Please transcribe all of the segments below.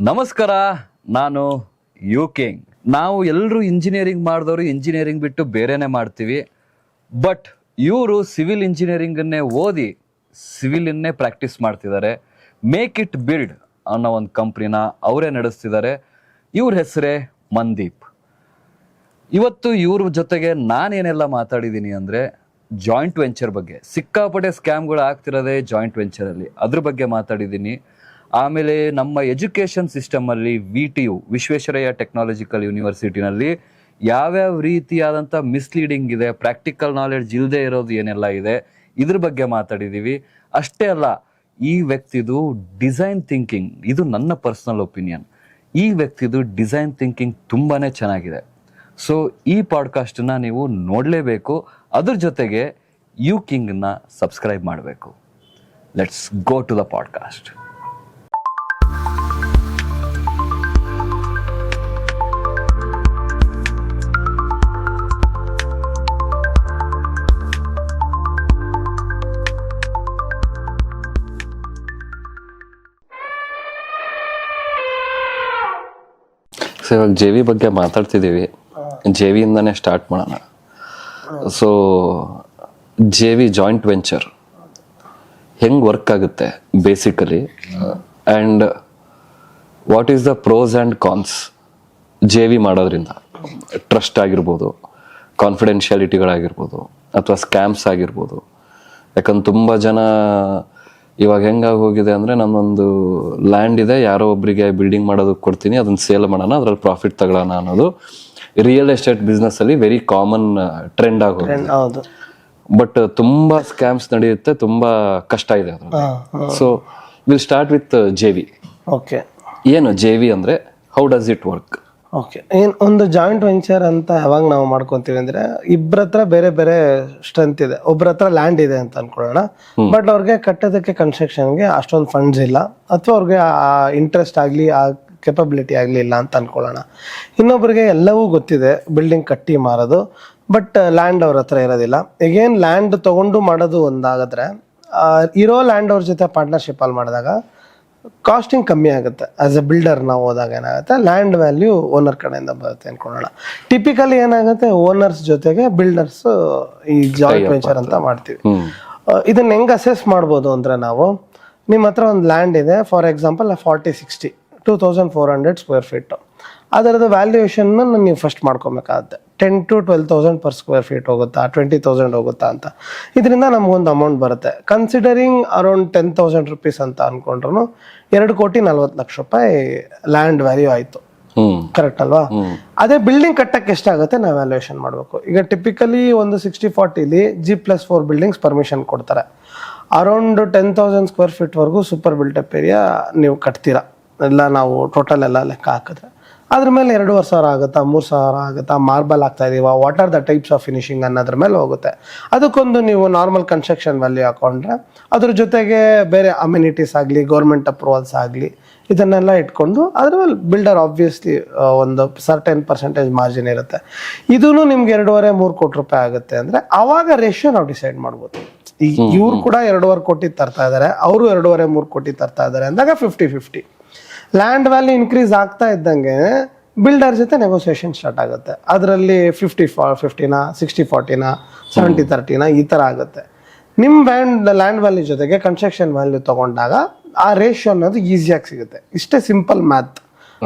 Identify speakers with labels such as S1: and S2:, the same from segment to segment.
S1: ನಮಸ್ಕಾರ, ನಾನು ಯುಕಿಂಗ್. ನಾವು ಎಲ್ಲರೂ ಇಂಜಿನಿಯರಿಂಗ್ ಮಾಡಿದವರು ಇಂಜಿನಿಯರಿಂಗ್ ಬಿಟ್ಟು ಬೇರೆನೆ ಮಾಡ್ತೀವಿ. ಬಟ್ ಇವರು ಸಿವಿಲ್ ಇಂಜಿನಿಯರಿಂಗನ್ನೇ ಓದಿ ಸಿವಿಲನ್ನೇ ಪ್ರಾಕ್ಟೀಸ್ ಮಾಡ್ತಿದ್ದಾರೆ. ಮೇಕ್ ಇಟ್ ಬಿಲ್ಡ್ ಅನ್ನೋ ಒಂದು ಕಂಪ್ನಿನ ಅವರೇ ನಡೆಸ್ತಿದ್ದಾರೆ. ಇವ್ರ ಹೆಸರೇ ಮನ್ದೀಪ್. ಇವತ್ತು ಇವ್ರ ಜೊತೆಗೆ ನಾನೇನೆಲ್ಲ ಮಾತಾಡಿದ್ದೀನಿ ಅಂದರೆ ಜಾಯಿಂಟ್ ವೆಂಚರ್ ಬಗ್ಗೆ. ಸಿಕ್ಕಾಪಟ್ಟೆ ಸ್ಕ್ಯಾಮ್ಗಳು ಆಗ್ತಿರೋದೇ ಜಾಯಿಂಟ್ ವೆಂಚರಲ್ಲಿ, ಅದ್ರ ಬಗ್ಗೆ ಮಾತಾಡಿದ್ದೀನಿ. ಆಮೇಲೆ ನಮ್ಮ ಎಜುಕೇಷನ್ ಸಿಸ್ಟಮಲ್ಲಿ VTU ವಿಶ್ವೇಶ್ವರಯ್ಯ ಟೆಕ್ನಾಲಜಿಕಲ್ ಯೂನಿವರ್ಸಿಟಿನಲ್ಲಿ ಯಾವ್ಯಾವ ರೀತಿಯಾದಂಥ ಮಿಸ್ಲೀಡಿಂಗ್ ಇದೆ, ಪ್ರಾಕ್ಟಿಕಲ್ ನಾಲೆಡ್ಜ್ ಇಲ್ಲದೆ ಇರೋದು ಏನೆಲ್ಲ ಇದೆ, ಇದ್ರ ಬಗ್ಗೆ ಮಾತಾಡಿದ್ದೀವಿ. ಅಷ್ಟೇ ಅಲ್ಲ, ಈ ವ್ಯಕ್ತಿದು ಡಿಸೈನ್ ಥಿಂಕಿಂಗ್, ಇದು ನನ್ನ ಪರ್ಸನಲ್ ಒಪಿನಿಯನ್, ಈ ವ್ಯಕ್ತಿದು ಡಿಸೈನ್ ಥಿಂಕಿಂಗ್ ತುಂಬಾ ಚೆನ್ನಾಗಿದೆ. ಸೊ ಈ ಪಾಡ್ಕಾಸ್ಟನ್ನ ನೀವು ನೋಡಲೇಬೇಕು. ಅದ್ರ ಜೊತೆಗೆ ಯುಕಿಂಗ್ನ ಸಬ್ಸ್ಕ್ರೈಬ್ ಮಾಡಬೇಕು. Let's go to the podcast. So ಇವಾಗ JV ಬಗ್ಗೆ ಮಾತಾಡ್ತಿದ್ದೀವಿ. JVಯಿಂದನೇ ಸ್ಟಾರ್ಟ್ ಮಾಡೋಣ. ಸೊ JV ಜಾಯಿಂಟ್ ವೆಂಚರ್ ಹೆಂಗೆ ವರ್ಕ್ ಆಗುತ್ತೆ basically, and what is the pros and cons JV ಮಾಡೋದ್ರಿಂದ? ಟ್ರಸ್ಟ್ ಆಗಿರ್ಬೋದು, ಕಾನ್ಫಿಡೆನ್ಷಿಯಾಲಿಟಿಗಳಾಗಿರ್ಬೋದು, ಅಥವಾ ಸ್ಕ್ಯಾಮ್ಸ್ ಆಗಿರ್ಬೋದು. ಯಾಕಂದ್ರೆ ತುಂಬ ಜನ ಇವಾಗ ಹೆಂಗಾಗಿ ಹೋಗಿದೆ ಅಂದರೆ, ನನ್ನೊಂದು ಲ್ಯಾಂಡ್ ಇದೆ, ಯಾರೋ ಒಬ್ಬರಿಗೆ ಬಿಲ್ಡಿಂಗ್ ಮಾಡೋದಕ್ಕೆ ಕೊಡ್ತೀನಿ, ಅದನ್ನ ಸೇಲ್ ಮಾಡೋಣ, ಅದ್ರಲ್ಲಿ ಪ್ರಾಫಿಟ್ ತಗೊಳ್ಳೋಣ ಅನ್ನೋದು ರಿಯಲ್ ಎಸ್ಟೇಟ್ ಬಿಸ್ನೆಸ್ ಅಲ್ಲಿ ವೆರಿ ಕಾಮನ್ ಟ್ರೆಂಡ್ ಆಗೋದು. ಬಟ್ ತುಂಬಾ ಸ್ಕ್ಯಾಮ್ಸ್ ನಡೆಯುತ್ತೆ, ತುಂಬಾ ಕಷ್ಟ ಇದೆ ಅದ್ರಲ್ಲಿ. So will start with JV.
S2: Okay,
S1: ಏನು JV ಅಂದ್ರೆ, how does it work?
S2: Okay, ಒಂದು ಜಾಯಿಂಟ್ ವೆಂಚರ್ ಅಂತ ಯಾವಾಗ ನಾವು ಮಾಡ್ಕೊಂತೀವಿ ಅಂದ್ರೆ, ಇಬ್ಬರ ಹತ್ರ ಬೇರೆ ಬೇರೆ ಸ್ಟ್ರೆಂತ್ ಇದೆ. ಒಬ್ಬರ ಹತ್ರ ಲ್ಯಾಂಡ್ ಇದೆ ಅಂತ ಅನ್ಕೊಳ್ಳೋಣ, ಬಟ್ ಅವ್ರಿಗೆ ಕಟ್ಟೋದಕ್ಕೆ ಕನ್ಸ್ಟ್ರಕ್ಷನ್ಗೆ ಅಷ್ಟೊಂದು ಫಂಡ್ಸ್ ಇಲ್ಲ, ಅಥವಾ ಅವ್ರಿಗೆ ಆ ಇಂಟ್ರೆಸ್ಟ್ ಆಗಲಿ ಆ ಕೆಪಬಿಲಿಟಿ ಆಗಲಿ ಇಲ್ಲ ಅಂತ ಅನ್ಕೊಳ್ಳೋಣ. ಇನ್ನೊಬ್ರಿಗೆ ಎಲ್ಲವೂ ಗೊತ್ತಿದೆ, ಬಿಲ್ಡಿಂಗ್ ಕಟ್ಟಿ ಮಾರೋದು, ಬಟ್ ಲ್ಯಾಂಡ್ ಅವ್ರ ಹತ್ರ ಇರೋದಿಲ್ಲ. ಈಗೇನು ಲ್ಯಾಂಡ್ ತಗೊಂಡು ಮಾಡೋದು ಒಂದಾಗಿದ್ರೆ, ಇರೋ ಲ್ಯಾಂಡ್ ಅವ್ರ ಜೊತೆ ಪಾರ್ಟ್ನರ್ಶಿಪ್ ಅಲ್ಲಿ ಮಾಡಿದಾಗ ಕಾಸ್ಟಿಂಗ್ ಕಮ್ಮಿ ಆಗುತ್ತೆ. ಆಸ್ ಎ ಬಿಲ್ಡರ್ ನಾವು ಹೋದಾಗ ಏನಾಗುತ್ತೆ, ಲ್ಯಾಂಡ್ ವ್ಯಾಲ್ಯೂ ಓನರ್ ಕಡೆಯಿಂದ ಬರುತ್ತೆ ಅನ್ಕೊಳ್ಳೋಣ. ಟಿಪಿಕಲಿ ಏನಾಗುತ್ತೆ, ಓನರ್ಸ್ ಜೊತೆಗೆ ಬಿಲ್ಡರ್ಸ್ ಈ ಜಾಯಿಂಟ್ ವೆಂಚರ್ ಅಂತ ಮಾಡ್ತೀವಿ. ಇದನ್ನ ಹೆಂಗ್ ಅಸೆಸ್ ಮಾಡ್ಬೋದು ಅಂದ್ರೆ, ನಾವು ನಿಮ್ಮ ಹತ್ರ ಒಂದು ಲ್ಯಾಂಡ್ ಇದೆ, ಫಾರ್ ಎಕ್ಸಾಂಪಲ್ 40-60 2400 ಸ್ಕ್ವೇರ್ ಫೀಟ್. ಅದರದ್ದು ವ್ಯಾಲ್ಯೂಯೇಷನ್ ನೀವು ಫಸ್ಟ್ ಮಾಡ್ಕೊಬೇಕಾಗುತ್ತೆ. 10,000 to 12,000 per ಸ್ಕ್ವೇರ್ ಫೀಟ್ ಹೋಗುತ್ತಾ, 20,000 ಹೋಗುತ್ತಾ ಅಂತ. ಇದರಿಂದ ನಮಗೊಂದು ಅಮೌಂಟ್ ಬರುತ್ತೆ. ಕನ್ಸಿಡರಿಂಗ್ ಅರೌಂಡ್ 10,000 rupees ಅಂತ ಅನ್ಕೊಂಡ್ರು 2,40,00,000 ಲ್ಯಾಂಡ್ ವ್ಯಾಲ್ಯೂ ಆಯ್ತು. ಕರೆಕ್ಟ್ ಅಲ್ವಾ? ಅದೇ ಬಿಲ್ಡಿಂಗ್ ಕಟ್ಟಕ್ಕೆ ಎಷ್ಟಾಗುತ್ತೆ ನಾವು ವ್ಯಾಲ್ಯೂಯೇಷನ್ ಮಾಡಬೇಕು. ಈಗ ಟಿಪಿಕಲಿ ಒಂದು 60-40 G+4 ಬಿಲ್ಡಿಂಗ್ಸ್ ಪರ್ಮಿಷನ್ ಕೊಡ್ತಾರೆ. ಅರೌಂಡ್ 10,000 ಸ್ಕ್ವೇರ್ ಫೀಟ್ ವರೆಗೂ ಸೂಪರ್ ಬಿಲ್ಟಪ್ ಏರಿಯಾ ನೀವು ಕಟ್ತೀರಾ, ಎಲ್ಲ ನಾವು ಟೋಟಲ್ ಎಲ್ಲ ಲೆಕ್ಕ ಹಾಕಿದ್ರೆ ಅದ್ರ ಮೇಲೆ 2,500 ಆಗುತ್ತಾ, 3,000 ಆಗುತ್ತಾ, ಮಾರ್ಬಲ್ ಆಗ್ತಾ ಇದೀವ, what are the types of finishing ಅನ್ನೋದ್ರ ಮೇಲೆ ಹೋಗುತ್ತೆ. ಅದಕ್ಕೊಂದು ನೀವು ನಾರ್ಮಲ್ ಕನ್ಸ್ಟ್ರಕ್ಷನ್ ವ್ಯಾಲ್ಯೂ ಹಾಕೊಂಡ್ರೆ, ಅದ್ರ ಜೊತೆಗೆ ಬೇರೆ ಅಮ್ಯುನಿಟೀಸ್ ಆಗಲಿ, ಗೌರ್ಮೆಂಟ್ ಅಪ್ರೂವಲ್ಸ್ ಆಗಲಿ, ಇದನ್ನೆಲ್ಲ ಇಟ್ಕೊಂಡು ಅದ್ರ ಮೇಲೆ ಬಿಲ್ಡರ್ ಆಬ್ವಿಯಸ್ಲಿ ಒಂದು ಸರ್ಟೆನ್ ಪರ್ಸೆಂಟೇಜ್ ಮಾರ್ಜಿನ್ ಇರುತ್ತೆ. ಇದೂ ನಿಮ್ಗೆ 2.5-3 ಕೋಟಿ ರೂಪಾಯಿ ಆಗುತ್ತೆ ಅಂದ್ರೆ, ಅವಾಗ ರೇಷಿಯೋ ನಾವು ಡಿಸೈಡ್ ಮಾಡ್ಬೋದು. ಈಗ ಇವ್ರು ಕೂಡ 2.5 ಕೋಟಿ ತರ್ತಾ ಇದಾರೆ, ಅವರು 2.5-3 ಕೋಟಿ ತರ್ತಾ ಇದಾರೆ ಅಂದಾಗ 50-50. ಲ್ಯಾಂಡ್ ವ್ಯಾಲ್ಯೂ ಇನ್ಕ್ರೀಸ್ ಆಗ್ತಾ ಇದ್ದಂಗೆ ಬಿಲ್ಡರ್ ಜೊತೆ ನೆಗೋಸಿಯೇಷನ್ ಸ್ಟಾರ್ಟ್ ಆಗುತ್ತೆ. ಅದರಲ್ಲಿ 50-50, 60-40, 70-30 ಈ ಥರ ಆಗುತ್ತೆ. ನಿಮ್ಮ ಲ್ಯಾಂಡ್ ವ್ಯಾಲ್ಯೂ ಜೊತೆಗೆ ಕನ್ಸ್ಟ್ರಕ್ಷನ್ ವ್ಯಾಲ್ಯೂ ತಗೊಂಡಾಗ ಆ ರೇಷಿಯೋ ಅನ್ನೋದು ಈಸಿಯಾಗಿ ಸಿಗುತ್ತೆ. ಇಷ್ಟೇ ಸಿಂಪಲ್ ಮ್ಯಾಥ್.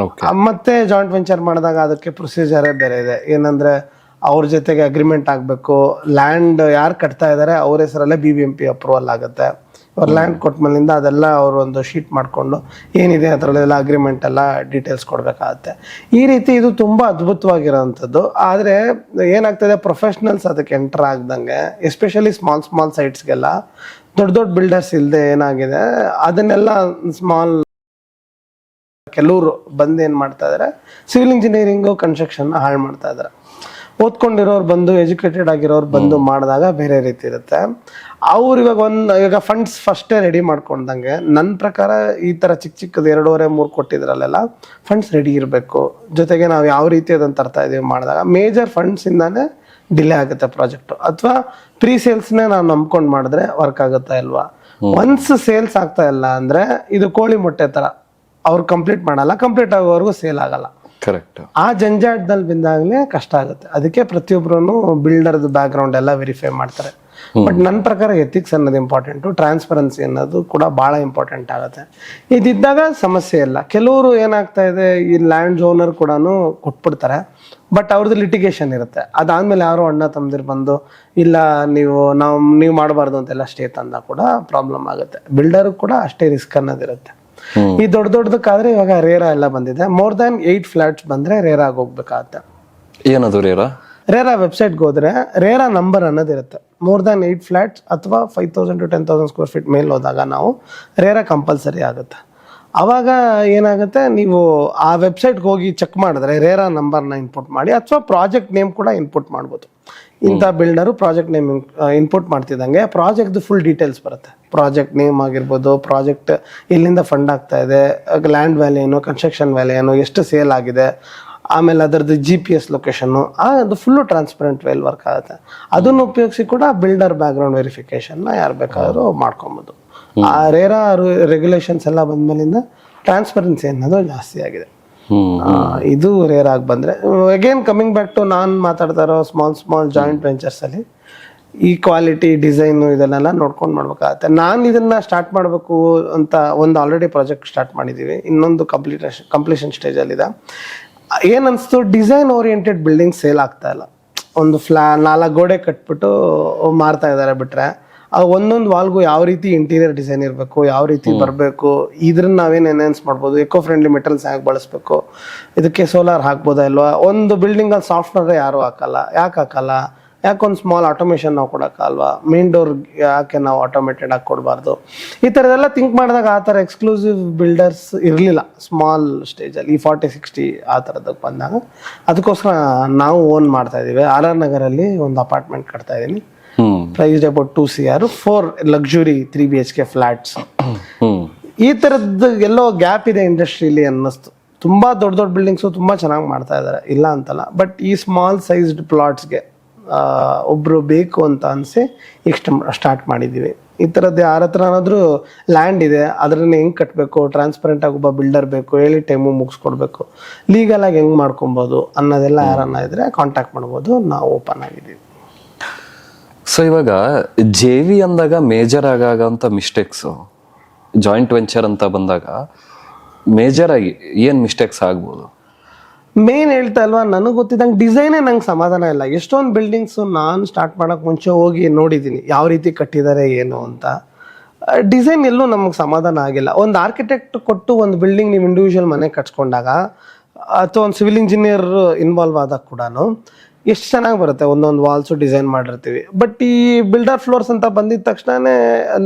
S2: ಮತ್ತೆ ಜಾಯಿಂಟ್ ವೆಂಚರ್ ಮಾಡಿದಾಗ ಅದಕ್ಕೆ ಪ್ರೊಸೀಜರೇ ಬೇರೆ ಇದೆ. ಏನಂದ್ರೆ, ಅವ್ರ ಜೊತೆಗೆ ಅಗ್ರಿಮೆಂಟ್ ಆಗಬೇಕು. ಲ್ಯಾಂಡ್ ಯಾರು ಕಟ್ತಾ ಇದ್ದಾರೆ ಅವ್ರ ಹೆಸರಲ್ಲೇ BBMP ಅಪ್ರೂವಲ್ ಆಗುತ್ತೆ. ಅವ್ರ ಲ್ಯಾಂಡ್ ಕೊಟ್ಮೇಲಿಂದ ಅದೆಲ್ಲ ಅವರು ಒಂದು ಶೀಟ್ ಮಾಡಿಕೊಂಡು ಏನಿದೆ ಅದರಲ್ಲೆಲ್ಲ ಅಗ್ರಿಮೆಂಟ್ ಎಲ್ಲ ಡೀಟೇಲ್ಸ್ ಕೊಡಬೇಕಾಗತ್ತೆ. ಈ ರೀತಿ ಇದು ತುಂಬ ಅದ್ಭುತವಾಗಿರೋವಂಥದ್ದು. ಆದರೆ ಏನಾಗ್ತದೆ, ಪ್ರೊಫೆಷ್ನಲ್ಸ್ ಅದಕ್ಕೆ ಎಂಟರ್ ಆಗ್ದಂಗೆ, ಎಸ್ಪೆಷಲಿ ಸ್ಮಾಲ್ ಸೈಟ್ಸ್ಗೆಲ್ಲ ದೊಡ್ಡ ಬಿಲ್ಡರ್ಸ್ ಇಲ್ಲದೆ ಏನಾಗಿದೆ, ಅದನ್ನೆಲ್ಲ ಸ್ಮಾಲ್ ಕೆಲವರು ಬಂದು ಏನು ಮಾಡ್ತಾ ಇದ್ದಾರೆ, ಸಿವಿಲ್ ಇಂಜಿನಿಯರಿಂಗು ಕನ್ಸ್ಟ್ರಕ್ಷನ್ ಹಾಳು ಮಾಡ್ತಾ ಇದ್ದಾರೆ. ಓದ್ಕೊಂಡಿರೋರು ಬಂದು, ಎಜುಕೇಟೆಡ್ ಆಗಿರೋರು ಬಂದು ಮಾಡಿದಾಗ ಬೇರೆ ರೀತಿ ಇರುತ್ತೆ. ಅವ್ರು ಇವಾಗ ಫಂಡ್ಸ್ ಫಸ್ಟೇ ರೆಡಿ ಮಾಡ್ಕೊಂಡಂಗೆ, ನನ್ನ ಪ್ರಕಾರ ಈ ಥರ ಚಿಕ್ಕದು 2.5-3 ಕೊಟ್ಟಿದ್ರಲ್ಲೆಲ್ಲ ಫಂಡ್ಸ್ ರೆಡಿ ಇರಬೇಕು. ಜೊತೆಗೆ ನಾವು ಯಾವ ರೀತಿ ಅದನ್ನು ತರ್ತಾ ಇದೀವಿ ಮಾಡಿದಾಗ ಮೇಜರ್ ಫಂಡ್ಸಿಂದಾನೇ ಡಿಲೇ ಆಗುತ್ತೆ ಪ್ರಾಜೆಕ್ಟು. ಅಥವಾ ಪ್ರೀ ಸೇಲ್ಸ್ನೇ ನಾವು ನಂಬ್ಕೊಂಡು ಮಾಡಿದ್ರೆ ವರ್ಕ್ ಆಗುತ್ತಾ ಇಲ್ವಾ. ಒನ್ಸ್ ಸೇಲ್ಸ್ ಆಗ್ತಾ ಇಲ್ಲ ಅಂದರೆ ಇದು ಕೋಳಿ ಮೊಟ್ಟೆ ಥರ, ಅವ್ರು ಕಂಪ್ಲೀಟ್ ಮಾಡಲ್ಲ, ಕಂಪ್ಲೀಟ್ ಆಗೋವರೆಗೂ ಸೇಲ್ ಆಗಲ್ಲ.
S1: ಕರೆಕ್ಟ್.
S2: ಆ ಜಂಜಾಟದಲ್ಲಿ ಬಿದ್ದಾಗಲೇ ಕಷ್ಟ ಆಗುತ್ತೆ. ಅದಕ್ಕೆ ಪ್ರತಿಯೊಬ್ಬರೂ ಬಿಲ್ಡರ್ದು ಬ್ಯಾಕ್ಗ್ರೌಂಡ್ ಎಲ್ಲ ವೆರಿಫೈ ಮಾಡ್ತಾರೆ. ಬಟ್ ನನ್ನ ಪ್ರಕಾರ ಎಥಿಕ್ಸ್ ಅನ್ನೋದು ಇಂಪಾರ್ಟೆಂಟು, ಟ್ರಾನ್ಸ್ಪರೆನ್ಸಿ ಅನ್ನೋದು ಕೂಡ ಭಾಳ ಇಂಪಾರ್ಟೆಂಟ್ ಆಗುತ್ತೆ. ಇದಿದ್ದಾಗ ಸಮಸ್ಯೆ ಇಲ್ಲ. ಕೆಲವರು ಏನಾಗ್ತಾ ಇದೆ, ಈ ಲ್ಯಾಂಡ್ ಓನರ್ ಕೂಡ ಕೊಟ್ಬಿಡ್ತಾರೆ, ಬಟ್ ಅವ್ರದ್ದು ಲಿಟಿಗೇಷನ್ ಇರುತ್ತೆ. ಅದಾದ್ಮೇಲೆ ಯಾರೋ ಅಣ್ಣ ತಮ್ಮದಿರು ಬಂದು ಇಲ್ಲ ನೀವು ಮಾಡಬಾರ್ದು ಅಂತೆಲ್ಲ ಸ್ಟೇ ತಂದಾಗ ಕೂಡ ಪ್ರಾಬ್ಲಮ್ ಆಗುತ್ತೆ. ಬಿಲ್ಡರ್ ಕೂಡ ಅಷ್ಟೇ ರಿಸ್ಕ್ ಅನ್ನೋದಿರುತ್ತೆ. ಈ ದೊಡ್ಡದಕ್ಕಾದ್ರೆ ಇವಾಗ ರೇರಾ ಎಲ್ಲ ಬಂದಿದೆ. ಮೋರ್ ದ್ಯಾನ್ 8 ಫ್ಲಾಟ್ಸ್ ಬಂದ್ರೆ ರೇರಾಗಿ ಹೋಗ್ಬೇಕಾಗತ್ತೆ.
S1: ಏನದು ರೇರಾ?
S2: ರೇರಾ ವೆಬ್ಸೈಟ್ಗೆ ಹೋದ್ರೆ ರೇರಾ ನಂಬರ್ ಅನ್ನೋದಿರುತ್ತೆ. ಮೋರ್ ದ್ಯಾನ್ 8 ಫ್ಲಾಟ್ಸ್ ಅಥವಾ 5,000 to 10,000 ಸ್ಕ್ವೇರ್ ಫೀಟ್ ಮೇಲೆ ಹೋದಾಗ ನಾವು ರೇರಾ ಕಂಪಲ್ಸರಿ ಆಗುತ್ತೆ. ಅವಾಗ ಏನಾಗುತ್ತೆ, ನೀವು ಆ ವೆಬ್ಸೈಟ್ಗೆ ಹೋಗಿ ಚೆಕ್ ಮಾಡಿದ್ರೆ ರೇರಾ ನಂಬರ್ನ ಇನ್ಪುಟ್ ಮಾಡಿ, ಅಥವಾ ಪ್ರಾಜೆಕ್ಟ್ ನೇಮ್ ಕೂಡ ಇನ್ಪುಟ್ ಮಾಡ್ಬೋದು. ಇಂಥ ಬಿಲ್ಡರು ಪ್ರಾಜೆಕ್ಟ್ ನೇಮ್ ಇನ್ಪುಟ್ ಮಾಡ್ತಿದ್ದಂಗೆ ಪ್ರಾಜೆಕ್ಟ್ದು ಫುಲ್ ಡೀಟೇಲ್ಸ್ ಬರುತ್ತೆ. ಪ್ರಾಜೆಕ್ಟ್ ನೇಮ್ ಆಗಿರ್ಬೋದು, ಪ್ರಾಜೆಕ್ಟ್ ಎಲ್ಲಿಂದ ಫಂಡ್ ಆಗ್ತಾ ಇದೆ, ಲ್ಯಾಂಡ್ ವ್ಯಾಲ್ಯೂ ಏನು, ಕನ್ಸ್ಟ್ರಕ್ಷನ್ ವ್ಯಾಲ್ಯೂ ಏನು, ಎಷ್ಟು ಸೇಲ್ ಆಗಿದೆ, ಆಮೇಲೆ ಅದರದ್ದು GPS ಲೊಕೇಶನ್ನು, ಅದು ಫುಲ್ಲು ಟ್ರಾನ್ಸ್ಪರೆಂಟ್ ವೇಲ್ ವರ್ಕ್ ಆಗುತ್ತೆ. ಅದನ್ನು ಉಪಯೋಗಿಸಿ ಕೂಡ ಬಿಲ್ಡರ್ ಬ್ಯಾಕ್ಗ್ರೌಂಡ್ ವೆರಿಫಿಕೇಶನ್ನ ಯಾರು ಬೇಕಾದರೂ ಮಾಡ್ಕೊಬೋದು. ಆ ರೇರಾ ರೆಗ್ಯುಲೇಷನ್ಸ್ ಎಲ್ಲ ಬಂದ್ಮೇಲಿಂದ ಟ್ರಾನ್ಸ್ಪರೆನ್ಸಿ ಅನ್ನೋದು ಜಾಸ್ತಿ ಆಗಿದೆ. ಇದು ರೇರ್ ಆಗಿ ಬಂದರೆ ಅಗೇನ್ ಕಮಿಂಗ್ ಬ್ಯಾಕ್ ಟು ನಾನು ಮಾತಾಡ್ತಾ ಇರೋ ಸ್ಮಾಲ್ ಜಾಯಿಂಟ್ ವೆಂಚರ್ಸಲ್ಲಿ ಈ ಕ್ವಾಲಿಟಿ ಡಿಸೈನು ಇದನ್ನೆಲ್ಲ ನೋಡ್ಕೊಂಡು ಮಾಡ್ಬೇಕಾಗತ್ತೆ. ನಾನು ಇದನ್ನು ಸ್ಟಾರ್ಟ್ ಮಾಡಬೇಕು ಅಂತ ಒಂದು ಆಲ್ರೆಡಿ ಪ್ರಾಜೆಕ್ಟ್ ಸ್ಟಾರ್ಟ್ ಮಾಡಿದ್ದೀವಿ, ಇನ್ನೊಂದು ಕಂಪ್ಲೀಷನ್ ಸ್ಟೇಜಲ್ಲಿದೆ. ಏನನ್ನಿಸ್ತು, ಡಿಸೈನ್ ಓರಿಯೆಂಟೆಡ್ ಬಿಲ್ಡಿಂಗ್ ಸೇಲ್ ಆಗ್ತಾ ಇಲ್ಲ. ಒಂದು 4 ಗೋಡೆ ಕಟ್ಬಿಟ್ಟು ಮಾರ್ತಾ ಇದ್ದಾರೆ. ಬಿಟ್ಟರೆ ಒಂದೊಂದು ವಾಲ್ಗೂ ಯಾವ ರೀತಿ ಇಂಟೀರಿಯರ್ ಡಿಸೈನ್ ಇರಬೇಕು, ಯಾವ ರೀತಿ ಬರಬೇಕು, ಇದ್ರನ್ನ ನಾವೇನು ಎನ್ಹಾನ್ಸ್ ಮಾಡ್ಬೋದು, ಎಕೋ ಫ್ರೆಂಡ್ಲಿ ಮೆಟಲ್ಸ್ ಹೇಗೆ ಬಳಸಬೇಕು, ಇದಕ್ಕೆ ಸೋಲಾರ್ ಹಾಕ್ಬೋದಾ ಇಲ್ವಾ, ಒಂದು ಬಿಲ್ಡಿಂಗಲ್ಲಿ ಸಾಫ್ಟ್ವೇರ್ ಯಾರೂ ಹಾಕಲ್ಲ. ಯಾಕೊಂದು ಸ್ಮಾಲ್ ಆಟೋಮೇಷನ್ ನಾವು ಕೊಡೋಕ್ಕಲ್ವಾ, ಮೇನ್ ಡೋರ್ ಯಾಕೆ ನಾವು ಆಟೋಮೇಟೆಡ್ ಆಗಿ ಕೊಡಬಾರ್ದು, ಈ ಥರದೆಲ್ಲ ಥಿಂಕ್ ಮಾಡಿದಾಗ ಆ ಥರ ಎಕ್ಸ್ಕ್ಲೂಸಿವ್ ಬಿಲ್ಡರ್ಸ್ ಇರಲಿಲ್ಲ ಸ್ಮಾಲ್ ಸ್ಟೇಜಲ್ಲಿ. ಈ 40-60 ಆ ಥರದಕ್ಕೆ ಬಂದಾಗ ಅದಕ್ಕೋಸ್ಕರ ನಾವು ಓನ್ ಮಾಡ್ತಾ ಇದ್ದೀವಿ. RR ನಗರಲ್ಲಿ ಒಂದು ಅಪಾರ್ಟ್ಮೆಂಟ್ ಕಟ್ತಾ ಇದ್ದೀನಿ. Price about 2 CR, 4 luxury 3 BHK flats. ಈ ಥರದ್ದು ಎಲ್ಲೋ ಗ್ಯಾಪ್ ಇದೆ ಇಂಡಸ್ಟ್ರಿಯಲ್ಲಿ ಅನ್ನಿಸ್ತು. ತುಂಬ ದೊಡ್ಡ ಬಿಲ್ಡಿಂಗ್ಸು ತುಂಬ ಚೆನ್ನಾಗಿ ಮಾಡ್ತಾ ಇದ್ದಾರೆ, ಇಲ್ಲ ಅಂತಲ್ಲ. ಬಟ್ ಈ ಸ್ಮಾಲ್ ಸೈಜ್ಡ್ ಪ್ಲಾಟ್ಸ್ಗೆ ಒಬ್ಬರು ಬೇಕು ಅಂತ ಅನಿಸಿ ಈಗ ಸ್ಟಾರ್ಟ್ ಮಾಡಿದ್ದೀವಿ. ಈ ಥರದ್ದು ಯಾರ ಹತ್ರ ಏನಾದರೂ ಲ್ಯಾಂಡ್ ಇದೆ, ಅದನ್ನ ಹೆಂಗೆ ಕಟ್ಟಬೇಕು, ಟ್ರಾನ್ಸ್ಪರೆಂಟಾಗಿ ಒಬ್ಬ ಬಿಲ್ಡರ್ ಬೇಕು, ಹೇಳಿ ಟೈಮು ಮುಗಿಸ್ಕೊಡ್ಬೇಕು, ಲೀಗಲಾಗಿ ಹೆಂಗೆ ಮಾಡ್ಕೊಬೋದು ಅನ್ನೋದೆಲ್ಲ ಯಾರನ್ನ ಇದ್ದರೆ ಕಾಂಟ್ಯಾಕ್ಟ್ ಮಾಡ್ಬೋದು. ನಾವು ಓಪನ್ ಆಗಿದ್ದೀವಿ.
S1: ಸೊ ಇವಾಗ JV ಅಂದಾಗ ಮೇಜರ್ ಆಗೋಂಥ ಮಿಸ್ಟೇಕ್ಸು, ಜಾಯಿಂಟ್ ವೆಂಚರ್ ಅಂತ ಬಂದಾಗ ಮೇಜರ್ ಆಗಿ ಏನು ಮಿಸ್ಟೇಕ್ಸ್ ಆಗ್ಬೋದು?
S2: ಮೇನ್ ಹೇಳ್ತಾ ಅಲ್ವಾ, ನನಗೆ ಗೊತ್ತಿದ್ದಂಗೆ ಡಿಸೈನೇ ನಂಗೆ ಸಮಾಧಾನ ಇಲ್ಲ. ಎಷ್ಟೊಂದು ಬಿಲ್ಡಿಂಗ್ಸು ನಾನು ಸ್ಟಾರ್ಟ್ ಮಾಡೋಕ್ಕೆ ಮುಂಚೆ ಹೋಗಿ ನೋಡಿದ್ದೀನಿ ಯಾವ ರೀತಿ ಕಟ್ಟಿದ್ದಾರೆ ಏನು ಅಂತ. ಡಿಸೈನ್ ಎಲ್ಲೂ ನಮಗೆ ಸಮಾಧಾನ ಆಗಿಲ್ಲ. ಒಂದು ಆರ್ಕಿಟೆಕ್ಟ್ ಕೊಟ್ಟು ಒಂದು ಬಿಲ್ಡಿಂಗ್ ನೀವು ಇಂಡಿವಿಜುವಲ್ ಮನೆ ಕಟ್ಸ್ಕೊಂಡಾಗ, ಅಥವಾ ಒಂದು ಸಿವಿಲ್ ಇಂಜಿನಿಯರ್ ಇನ್ವಾಲ್ವ್ ಆದಾಗ ಕೂಡ ಎಷ್ಟು ಚೆನ್ನಾಗಿ ಬರುತ್ತೆ. ಒಂದೊಂದು ವಾಲ್ಸು ಡಿಸೈನ್ ಮಾಡಿರ್ತೀವಿ. ಬಟ್ ಈ ಬಿಲ್ಡರ್ ಫ್ಲೋರ್ಸ್ ಅಂತ ಬಂದಿದ ತಕ್ಷಣನೇ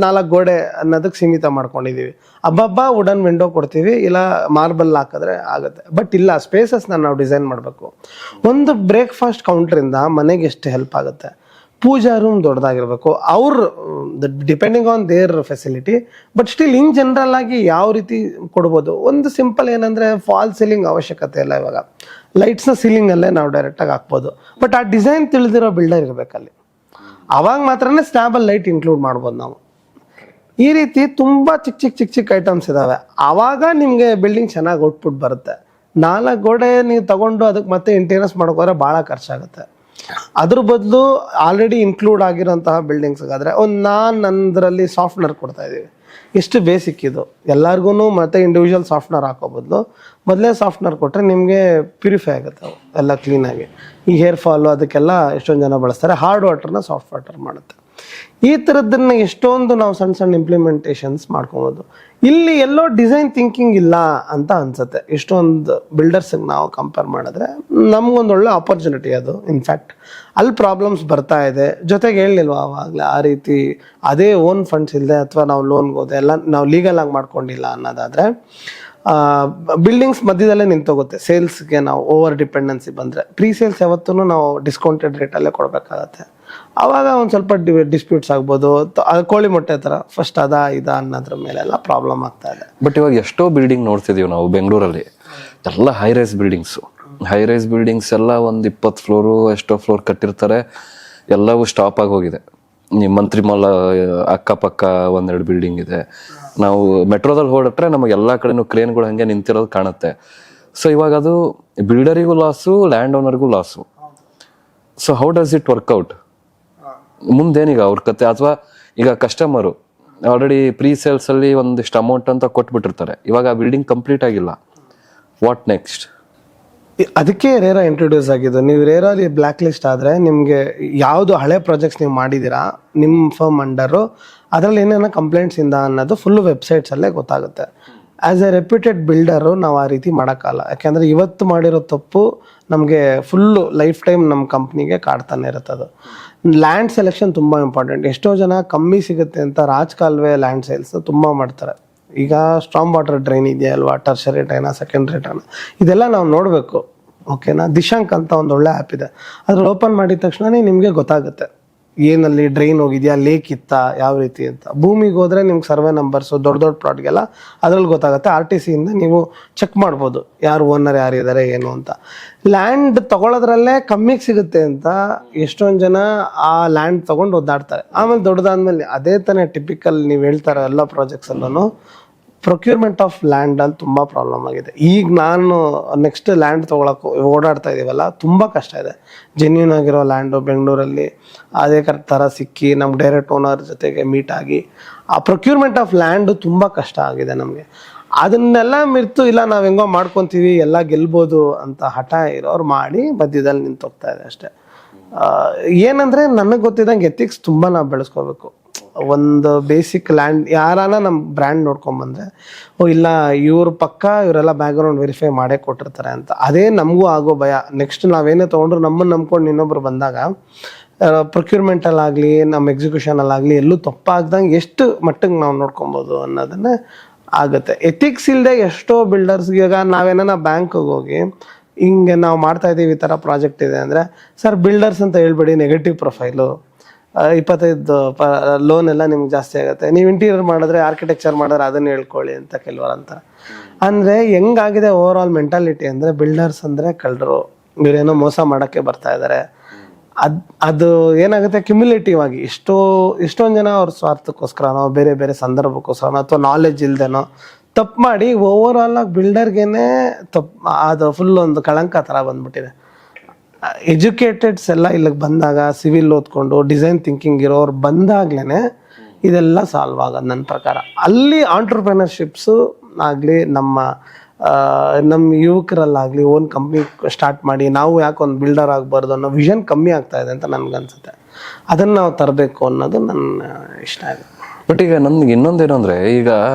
S2: 4 ಗೋಡೆ ಅನ್ನೋದಕ್ಕೆ ಸೀಮಿತ ಮಾಡ್ಕೊಂಡಿದ್ದೀವಿ. ಹಬ್ಬ ವುಡನ್ ವಿಂಡೋ ಕೊಡ್ತೀವಿ, ಇಲ್ಲ ಮಾರ್ಬಲ್ ಹಾಕಿದ್ರೆ ಆಗುತ್ತೆ. ಬಟ್ ಇಲ್ಲ, ಸ್ಪೇಸಸ್ನ ನಾವು ಡಿಸೈನ್ ಮಾಡಬೇಕು. ಒಂದು ಬ್ರೇಕ್ಫಾಸ್ಟ್ ಕೌಂಟ್ರಿಂದ ಮನೆಗೆ ಎಷ್ಟು ಹೆಲ್ಪ್ ಆಗುತ್ತೆ. ಪೂಜಾ ರೂಮ್ ದೊಡ್ಡದಾಗಿರ್ಬೇಕು, ಅವ್ರು depending on there facility. But still in general ಆಗಿ ಯಾವ ರೀತಿ ಕೊಡ್ಬೋದು. ಒಂದು ಸಿಂಪಲ್ ಏನಂದರೆ, ಫಾಲ್ ಸೀಲಿಂಗ್ ಅವಶ್ಯಕತೆ ಇಲ್ಲ. ಇವಾಗ ಲೈಟ್ಸ್ನ ಸೀಲಿಂಗಲ್ಲೇ ನಾವು ಡೈರೆಕ್ಟಾಗಿ ಹಾಕ್ಬೋದು. ಬಟ್ ಆ ಡಿಸೈನ್ ತಿಳಿದಿರೋ ಬಿಲ್ಡರ್ ಇರಬೇಕಲ್ಲಿ. ಅವಾಗ ಮಾತ್ರನೇ ಸ್ಲ್ಯಾಬಲ್ಲಿ ಲೈಟ್ ಇನ್ಕ್ಲೂಡ್ ಮಾಡ್ಬೋದು ನಾವು. ಈ ರೀತಿ ತುಂಬ ಚಿಕ್ಕ ಐಟಮ್ಸ್ ಇದ್ದಾವೆ. ಆವಾಗ ನಿಮಗೆ ಬಿಲ್ಡಿಂಗ್ ಚೆನ್ನಾಗಿ ಔಟ್ಪುಟ್ ಬರುತ್ತೆ. 4 ಗೋಡೆ ನೀವು ತಗೊಂಡು ಅದಕ್ಕೆ ಮತ್ತೆ ಇಂಟೀರಿಯರ್ಸ್ ಮಾಡೋಕೋದ್ರೆ ಭಾಳ ಖರ್ಚಾಗುತ್ತೆ. ಅದ್ರ ಬದಲು ಆಲ್ರೆಡಿ ಇನ್ಕ್ಲೂಡ್ ಆಗಿರೋಂತಹ ಬಿಲ್ಡಿಂಗ್ಸ್ಗಾದರೆ ನಾನು ಅಂದ್ರಲ್ಲಿ ಸಾಫ್ಟ್ವೇರ್ ಕೊಡ್ತಾ ಇದ್ದೀವಿ. ಎಷ್ಟು ಬೇಸಿಕ್ ಇದು, ಎಲ್ಲರಿಗೂ ಮತ್ತೆ ಇಂಡಿವಿಜುವಲ್ ಸಾಫ್ಟ್ವೇರ್ ಹಾಕೋ ಬದಲು ಮೊದಲೇ ಸಾಫ್ಟ್ವೇರ್ ಕೊಟ್ಟರೆ ನಿಮಗೆ ಪ್ಯೂರಿಫೈ ಆಗುತ್ತೆ ಅವು ಎಲ್ಲ ಕ್ಲೀನಾಗಿ. ಈ ಹೇರ್ ಫಾಲು ಅದಕ್ಕೆಲ್ಲ ಎಷ್ಟೊಂದು ಜನ ಬಳಸ್ತಾರೆ. ಹಾರ್ಡ್ ವಾಟರ್ನ ಸಾಫ್ಟ್ ವಾಟರ್ ಮಾಡುತ್ತೆ. ಈ ಥರದ್ದನ್ನು ಎಷ್ಟೊಂದು ನಾವು ಸಣ್ಣ ಇಂಪ್ಲಿಮೆಂಟೇಷನ್ಸ್ ಮಾಡ್ಕೊಬೋದು. ಇಲ್ಲಿ ಎಲ್ಲೋ ಡಿಸೈನ್ ಥಿಂಕಿಂಗ್ ಇಲ್ಲ ಅಂತ ಅನ್ಸುತ್ತೆ. ಎಷ್ಟೊಂದು ಬಿಲ್ಡರ್ಸಿಗೆ ನಾವು ಕಂಪೇರ್ ಮಾಡಿದ್ರೆ ನಮಗೊಂದು ಒಳ್ಳೆ ಆಪರ್ಚುನಿಟಿ ಅದು. ಇನ್ಫ್ಯಾಕ್ಟ್ ಅಲ್ಲಿ ಪ್ರಾಬ್ಲಮ್ಸ್ ಬರ್ತಾ ಇದೆ. ಜೊತೆಗೆ ಹೇಳಿಲ್ವ ಆವಾಗಲೇ, ಆ ರೀತಿ ಅದೇ ಓನ್ ಫಂಡ್ಸ್ ಇಲ್ಲದೆ ಅಥವಾ ನಾವು ಲೋನ್ಗೆ ಹೋದೆ ಎಲ್ಲ ನಾವು ಲೀಗಲಾಗಿ ಮಾಡ್ಕೊಂಡಿಲ್ಲ ಅನ್ನೋದಾದರೆ ಬಿಲ್ಡಿಂಗ್ಸ್ ಮಧ್ಯದಲ್ಲೇ ನಿಂತೋಗುತ್ತೆ. ಸೇಲ್ಸ್ಗೆ ನಾವು ಓವರ್ ಡಿಪೆಂಡೆನ್ಸಿ ಬಂದರೆ ಸೇಲ್ಸ್ ಯಾವತ್ತೂ ನಾವು ಡಿಸ್ಕೌಂಟೆಡ್ ರೇಟಲ್ಲೇ ಕೊಡಬೇಕಾಗತ್ತೆ. ಆವಾಗ ಒಂದು ಸ್ವಲ್ಪ ಡಿಸ್ಪ್ಯೂಟ್ಸ್ ಆಗ್ಬೋದು. ಕೋಳಿ ಮೊಟ್ಟೆ ಥರ ಫಸ್ಟ್ ಇದ ಅನ್ನೋದ್ರ ಮೇಲೆಲ್ಲ ಪ್ರಾಬ್ಲಮ್ ಆಗ್ತಾ ಇದೆ.
S1: ಬಟ್ ಇವಾಗ ಎಷ್ಟೋ ಬಿಲ್ಡಿಂಗ್ ನೋಡ್ತಿದೀವಿ ನಾವು ಬೆಂಗಳೂರಲ್ಲಿ, ಎಲ್ಲ ಹೈ ರೈಸ್ ಬಿಲ್ಡಿಂಗ್ಸ್ ಎಲ್ಲ ಒಂದು 20 ಫ್ಲೋರು ಎಷ್ಟೋ ಫ್ಲೋರ್ ಕಟ್ಟಿರ್ತಾರೆ. ಎಲ್ಲವೂ ಸ್ಟಾಪ್ ಆಗಿ ಹೋಗಿದೆ. ನಿಮ್ಮ ಮಂತ್ರಿ ಮಾಲ್ ಅಕ್ಕಪಕ್ಕ 1-2 ಬಿಲ್ಡಿಂಗ್ ಇದೆ.
S3: ನಾವು ಮೆಟ್ರೋದಲ್ಲಿ ಹೊರಟ್ರೆ ನಮಗೆ ಎಲ್ಲಾ ಕಡೆನೂ ಕ್ರೇನ್ಗಳು ಹಂಗೆ ನಿಂತಿರೋದು ಕಾಣುತ್ತೆ. ಸೊ ಇವಾಗ ಅದು ಬಿಲ್ಡರಿಗೂ ಲಾಸು, ಲ್ಯಾಂಡ್ ಓನರ್ಗೂ loss. So how does it work out? ಮುಂದೇನೀಗ ಅವ್ರ ಕತೆ? ಅಥವಾ ಈಗ ಕಸ್ಟಮರು ಆಲ್ರೆಡಿ ಪ್ರೀ ಸೇಲ್ಸ್ ಅಲ್ಲಿ ಒಂದಿಷ್ಟು ಅಮೌಂಟ್ ಅಂತ ಕೊಟ್ಬಿಟ್ಟಿರ್ತಾರೆ, ಇವಾಗ ಆ ಬಿಲ್ಡಿಂಗ್ ಕಂಪ್ಲೀಟ್ ಆಗಿಲ್ಲ, ವಾಟ್ ನೆಕ್ಸ್ಟ್?
S2: ಅದಕ್ಕೆ ರೇರಾ ಇಂಟ್ರೊಡ್ಯೂಸ್ ಆಗಿದ್ದು. ನೀವು ರೇರಲ್ಲಿ ಬ್ಲ್ಯಾಕ್ ಲಿಸ್ಟ್ ಆದರೆ ನಿಮಗೆ ಯಾವುದು ಹಳೆ ಪ್ರಾಜೆಕ್ಟ್ಸ್ ನೀವು ಮಾಡಿದ್ದೀರಾ ನಿಮ್ಮ ಫರ್ಮ್ ಅಂಡರು, ಅದರಲ್ಲಿ ಏನೇನೋ ಕಂಪ್ಲೇಂಟ್ಸ್ ಇಂದ ಅನ್ನೋದು ಫುಲ್ಲು ವೆಬ್ಸೈಟ್ಸಲ್ಲೇ ಗೊತ್ತಾಗುತ್ತೆ. ಆ್ಯಸ್ ಎ ರೆಪ್ಯೂಟೆಡ್ ಬಿಲ್ಡರು ನಾವು ಆ ರೀತಿ ಮಾಡೋಕ್ಕಲ್ಲ. ಯಾಕೆಂದರೆ ಇವತ್ತು ಮಾಡಿರೋ ತಪ್ಪು ನಮಗೆ ಫುಲ್ಲು ಲೈಫ್ ಟೈಮ್ ನಮ್ಮ ಕಂಪ್ನಿಗೆ ಕಾಡ್ತಾನೆ ಇರುತ್ತೆ. ಅದು ಲ್ಯಾಂಡ್ ಸೆಲೆಕ್ಷನ್ ತುಂಬ ಇಂಪಾರ್ಟೆಂಟ್. ಎಷ್ಟೋ ಜನ ಕಮ್ಮಿ ಸಿಗುತ್ತೆ ಅಂತ ರಾಜಕಾಲುವೆ ಲ್ಯಾಂಡ್ ಸೇಲ್ಸ್ ತುಂಬ ಮಾಡ್ತಾರೆ. ಈಗ ಸ್ಟ್ರಾಂಗ್ ವಾಟರ್ ಡ್ರೈನ್ ಇದೆಯಾ ಅಲ್ವಾ, ಟರ್ಷರಿ ಡ್ರೈನಾ, ಸೆಕೆಂಡ್ರಿ ಡ್ರೈನಾ, ಇದೆಲ್ಲ ನಾವು ನೋಡಬೇಕು. ಓಕೆನಾ? ದಿಶಾಂಕ್ ಅಂತ ಒಂದು ಒಳ್ಳೆ ಆ್ಯಪ್ ಇದೆ, ಅದ್ರಲ್ಲಿ ಓಪನ್ ಮಾಡಿದ ತಕ್ಷಣ ನಿಮಗೆ ಗೊತ್ತಾಗುತ್ತೆ ಏನಲ್ಲಿ ಡ್ರೈನ್ ಹೋಗಿದೆಯಾ, ಲೇಕ್ ಇತ್ತಾ, ಯಾವ ರೀತಿ ಅಂತ. ಭೂಮಿಗೆ ಹೋದರೆ ನಿಮ್ಗೆ ಸರ್ವೆ ನಂಬರ್ಸು ದೊಡ್ಡ ದೊಡ್ಡ ಪ್ಲಾಟ್ಗೆಲ್ಲ ಅದ್ರಲ್ಲಿ ಗೊತ್ತಾಗುತ್ತೆ. RTC ಇಂದ ನೀವು ಚೆಕ್ ಮಾಡ್ಬೋದು ಯಾರು ಓನರ್ ಯಾರಿದ್ದಾರೆ ಏನು ಅಂತ. ಲ್ಯಾಂಡ್ ತಗೊಳ್ಳೋದ್ರಲ್ಲೇ ಕಮ್ಮಿಗೆ ಸಿಗುತ್ತೆ ಅಂತ ಎಷ್ಟೊಂದು ಜನ ಆ ಲ್ಯಾಂಡ್ ತೊಗೊಂಡು ಒದ್ದಾಡ್ತಾರೆ. ಆಮೇಲೆ ದೊಡ್ಡದಾದ್ಮೇಲೆ ಅದೇ ತಾನೇ ಟಿಪಿಕಲ್ ನೀವು ಹೇಳ್ತಾರೆ ಎಲ್ಲ ಪ್ರಾಜೆಕ್ಟ್ಸಲ್ಲೂ ಪ್ರೊಕ್ಯೂರ್ಮೆಂಟ್ ಆಫ್ ಲ್ಯಾಂಡಲ್ಲಿ ತುಂಬ ಪ್ರಾಬ್ಲಮ್ ಆಗಿದೆ. ಈಗ ನಾನು ನೆಕ್ಸ್ಟ್ ಲ್ಯಾಂಡ್ ತೊಗೊಳಕ್ಕೆ ಓಡಾಡ್ತಾ ಇದ್ದೀವಲ್ಲ, ತುಂಬ ಕಷ್ಟ ಇದೆ. ಜೆನ್ಯೂನ್ ಆಗಿರೋ ಲ್ಯಾಂಡು ಬೆಂಗಳೂರಲ್ಲಿ ಅದೇ ಥರ ಸಿಕ್ಕಿ ನಮ್ಗೆ ಡೈರೆಕ್ಟ್ ಓನರ್ ಜೊತೆಗೆ ಮೀಟ್ ಆಗಿ ಆ ಪ್ರೊಕ್ಯೂರ್ಮೆಂಟ್ ಆಫ್ ಲ್ಯಾಂಡು ತುಂಬ ಕಷ್ಟ ಆಗಿದೆ ನಮಗೆ. ಅದನ್ನೆಲ್ಲ ಮಿರ್ತು ಇಲ್ಲ ನಾವು ಹೆಂಗೋ ಮಾಡ್ಕೊತೀವಿ ಎಲ್ಲ ಗೆಲ್ಬೋದು ಅಂತ ಹಠ ಇರೋರು ಮಾಡಿ ಮಧ್ಯದಲ್ಲಿ ನಿಂತೋಗ್ತಾ ಇದೆ ಅಷ್ಟೇ. ಏನಂದರೆ ನನಗೆ ಗೊತ್ತಿದ್ದಂಗೆ ಎಥಿಕ್ಸ್ ತುಂಬ ನಾವು ಬೆಳೆಸ್ಕೋಬೇಕು. ಒಂದು ಬೇಸಿಕ್ ಲ್ಯಾಂಡ್ ಯಾರಾನ ನಮ್ಮ ಬ್ರ್ಯಾಂಡ್ ನೋಡ್ಕೊಂಬಂದ್ರೆ ಓ ಇಲ್ಲ ಇವ್ರ ಪಕ್ಕ ಇವರೆಲ್ಲ ಬ್ಯಾಕ್ಗ್ರೌಂಡ್ ವೆರಿಫೈ ಮಾಡೇ ಕೊಟ್ಟಿರ್ತಾರೆ ಅಂತ, ಅದೇ ನಮಗೂ ಆಗೋ ಭಯ. ನೆಕ್ಸ್ಟ್ ನಾವೇನೇ ತೊಗೊಂಡ್ರು ನಮ್ಮನ್ನು ನಂಬ್ಕೊಂಡು ಇನ್ನೊಬ್ರು ಬಂದಾಗ ಪ್ರೊಕ್ಯೂರ್ಮೆಂಟಲ್ಲಾಗಲಿ ನಮ್ಮ ಎಕ್ಸಿಕ್ಯೂಷನಲ್ಲಾಗಲಿ ಎಲ್ಲೂ ತಪ್ಪಾಗ್ದಂಗೆ ಎಷ್ಟು ಮಟ್ಟಿಗೆ ನಾವು ನೋಡ್ಕೊಬೋದು ಅನ್ನೋದನ್ನೇ ಆಗುತ್ತೆ. ಎಥಿಕ್ಸ್ ಇಲ್ಲದೆ ಎಷ್ಟೋ ಬಿಲ್ಡರ್ಸ್ಗೆ ಈಗ ನಾವೇನ ಬ್ಯಾಂಕಿಗೆ ಹೋಗಿ ಹಿಂಗೆ ನಾವು ಮಾಡ್ತಾ ಇದ್ದೀವಿ ಈ ಥರ ಪ್ರಾಜೆಕ್ಟ್ ಇದೆ ಅಂದರೆ, ಸರ್ ಬಿಲ್ಡರ್ಸ್ ಅಂತ ಹೇಳ್ಬೇಡಿ, ನೆಗೆಟಿವ್ ಪ್ರೊಫೈಲು, 25 ಲೋನ್ ಎಲ್ಲ ನಿಮ್ಗೆ ಜಾಸ್ತಿ ಆಗುತ್ತೆ, ನೀವು ಇಂಟೀರಿಯರ್ ಮಾಡಿದ್ರೆ ಆರ್ಕಿಟೆಕ್ಚರ್ ಮಾಡಿದ್ರೆ ಅದನ್ನು ಹೇಳ್ಕೊಳ್ಳಿ ಅಂತ ಕೆಲವರು ಅಂತಾರೆ. ಅಂದರೆ ಹೆಂಗಾಗಿದೆ ಓವರ್ ಆಲ್ ಮೆಂಟಾಲಿಟಿ ಅಂದರೆ ಬಿಲ್ಡರ್ಸ್ ಅಂದರೆ ಕಳ್ಳರು, ಇವರೇನೋ ಮೋಸ ಮಾಡೋಕ್ಕೆ ಬರ್ತಾ ಇದ್ದಾರೆ. ಅದು ಏನಾಗುತ್ತೆ ಕ್ಯುಮ್ಯುಲೇಟಿವ್ ಆಗಿ ಎಷ್ಟೊಂದು ಜನ ಅವ್ರ ಸ್ವಾರ್ಥಕ್ಕೋಸ್ಕರನೋ ಬೇರೆ ಬೇರೆ ಸಂದರ್ಭಕ್ಕೋಸ್ಕರನೋ ಅಥವಾ ನಾಲೆಜ್ ಇಲ್ದೇನೋ ತಪ್ಪು ಮಾಡಿ ಓವರ್ ಆಲ್ ಆಗಿ ಬಿಲ್ಡರ್ಗೇನೆ ಅದು ಫುಲ್ ಒಂದು ಕಳಂಕ ಥರ ಬಂದ್ಬಿಟ್ಟಿದೆ. ಎಜುಕೇಟೆಡ್ಸ್ ಎಲ್ಲ ಇಲ್ಲಿಗೆ ಬಂದಾಗ ಸಿವಿಲ್ ಓದ್ಕೊಂಡು ಡಿಸೈನ್ ಥಿಂಕಿಂಗ್ ಇರೋರು ಬಂದಾಗ್ಲೇ ಇದೆಲ್ಲ ಸಾಲ್ವ್ ಆಗೋದು ನನ್ನ ಪ್ರಕಾರ. ಅಲ್ಲಿ ಆಂಟ್ರಪ್ರಿನರ್ಶಿಪ್ಸು ಆಗಲಿ ನಮ್ಮ ಯುವಕರಲ್ಲಾಗಲಿ ಓನ್ ಕಂಪ್ನಿ ಸ್ಟಾರ್ಟ್ ಮಾಡಿ ನಾವು ಯಾಕೆ ಒಂದು ಬಿಲ್ಡರ್ ಆಗಬಾರ್ದು ಅನ್ನೋ ವಿಷನ್ ಕಮ್ಮಿ ಆಗ್ತಾ ಇದೆ ಅಂತ ನನಗನ್ಸುತ್ತೆ. ಅದನ್ನು ನಾವು ತರಬೇಕು ಅನ್ನೋದು ನನ್ನ ಇಷ್ಟ ಇದೆ.
S3: ಬಟ್ ಈಗ ನಮ್ಗೆ ಇನ್ನೊಂದೇನು ಅಂದರೆ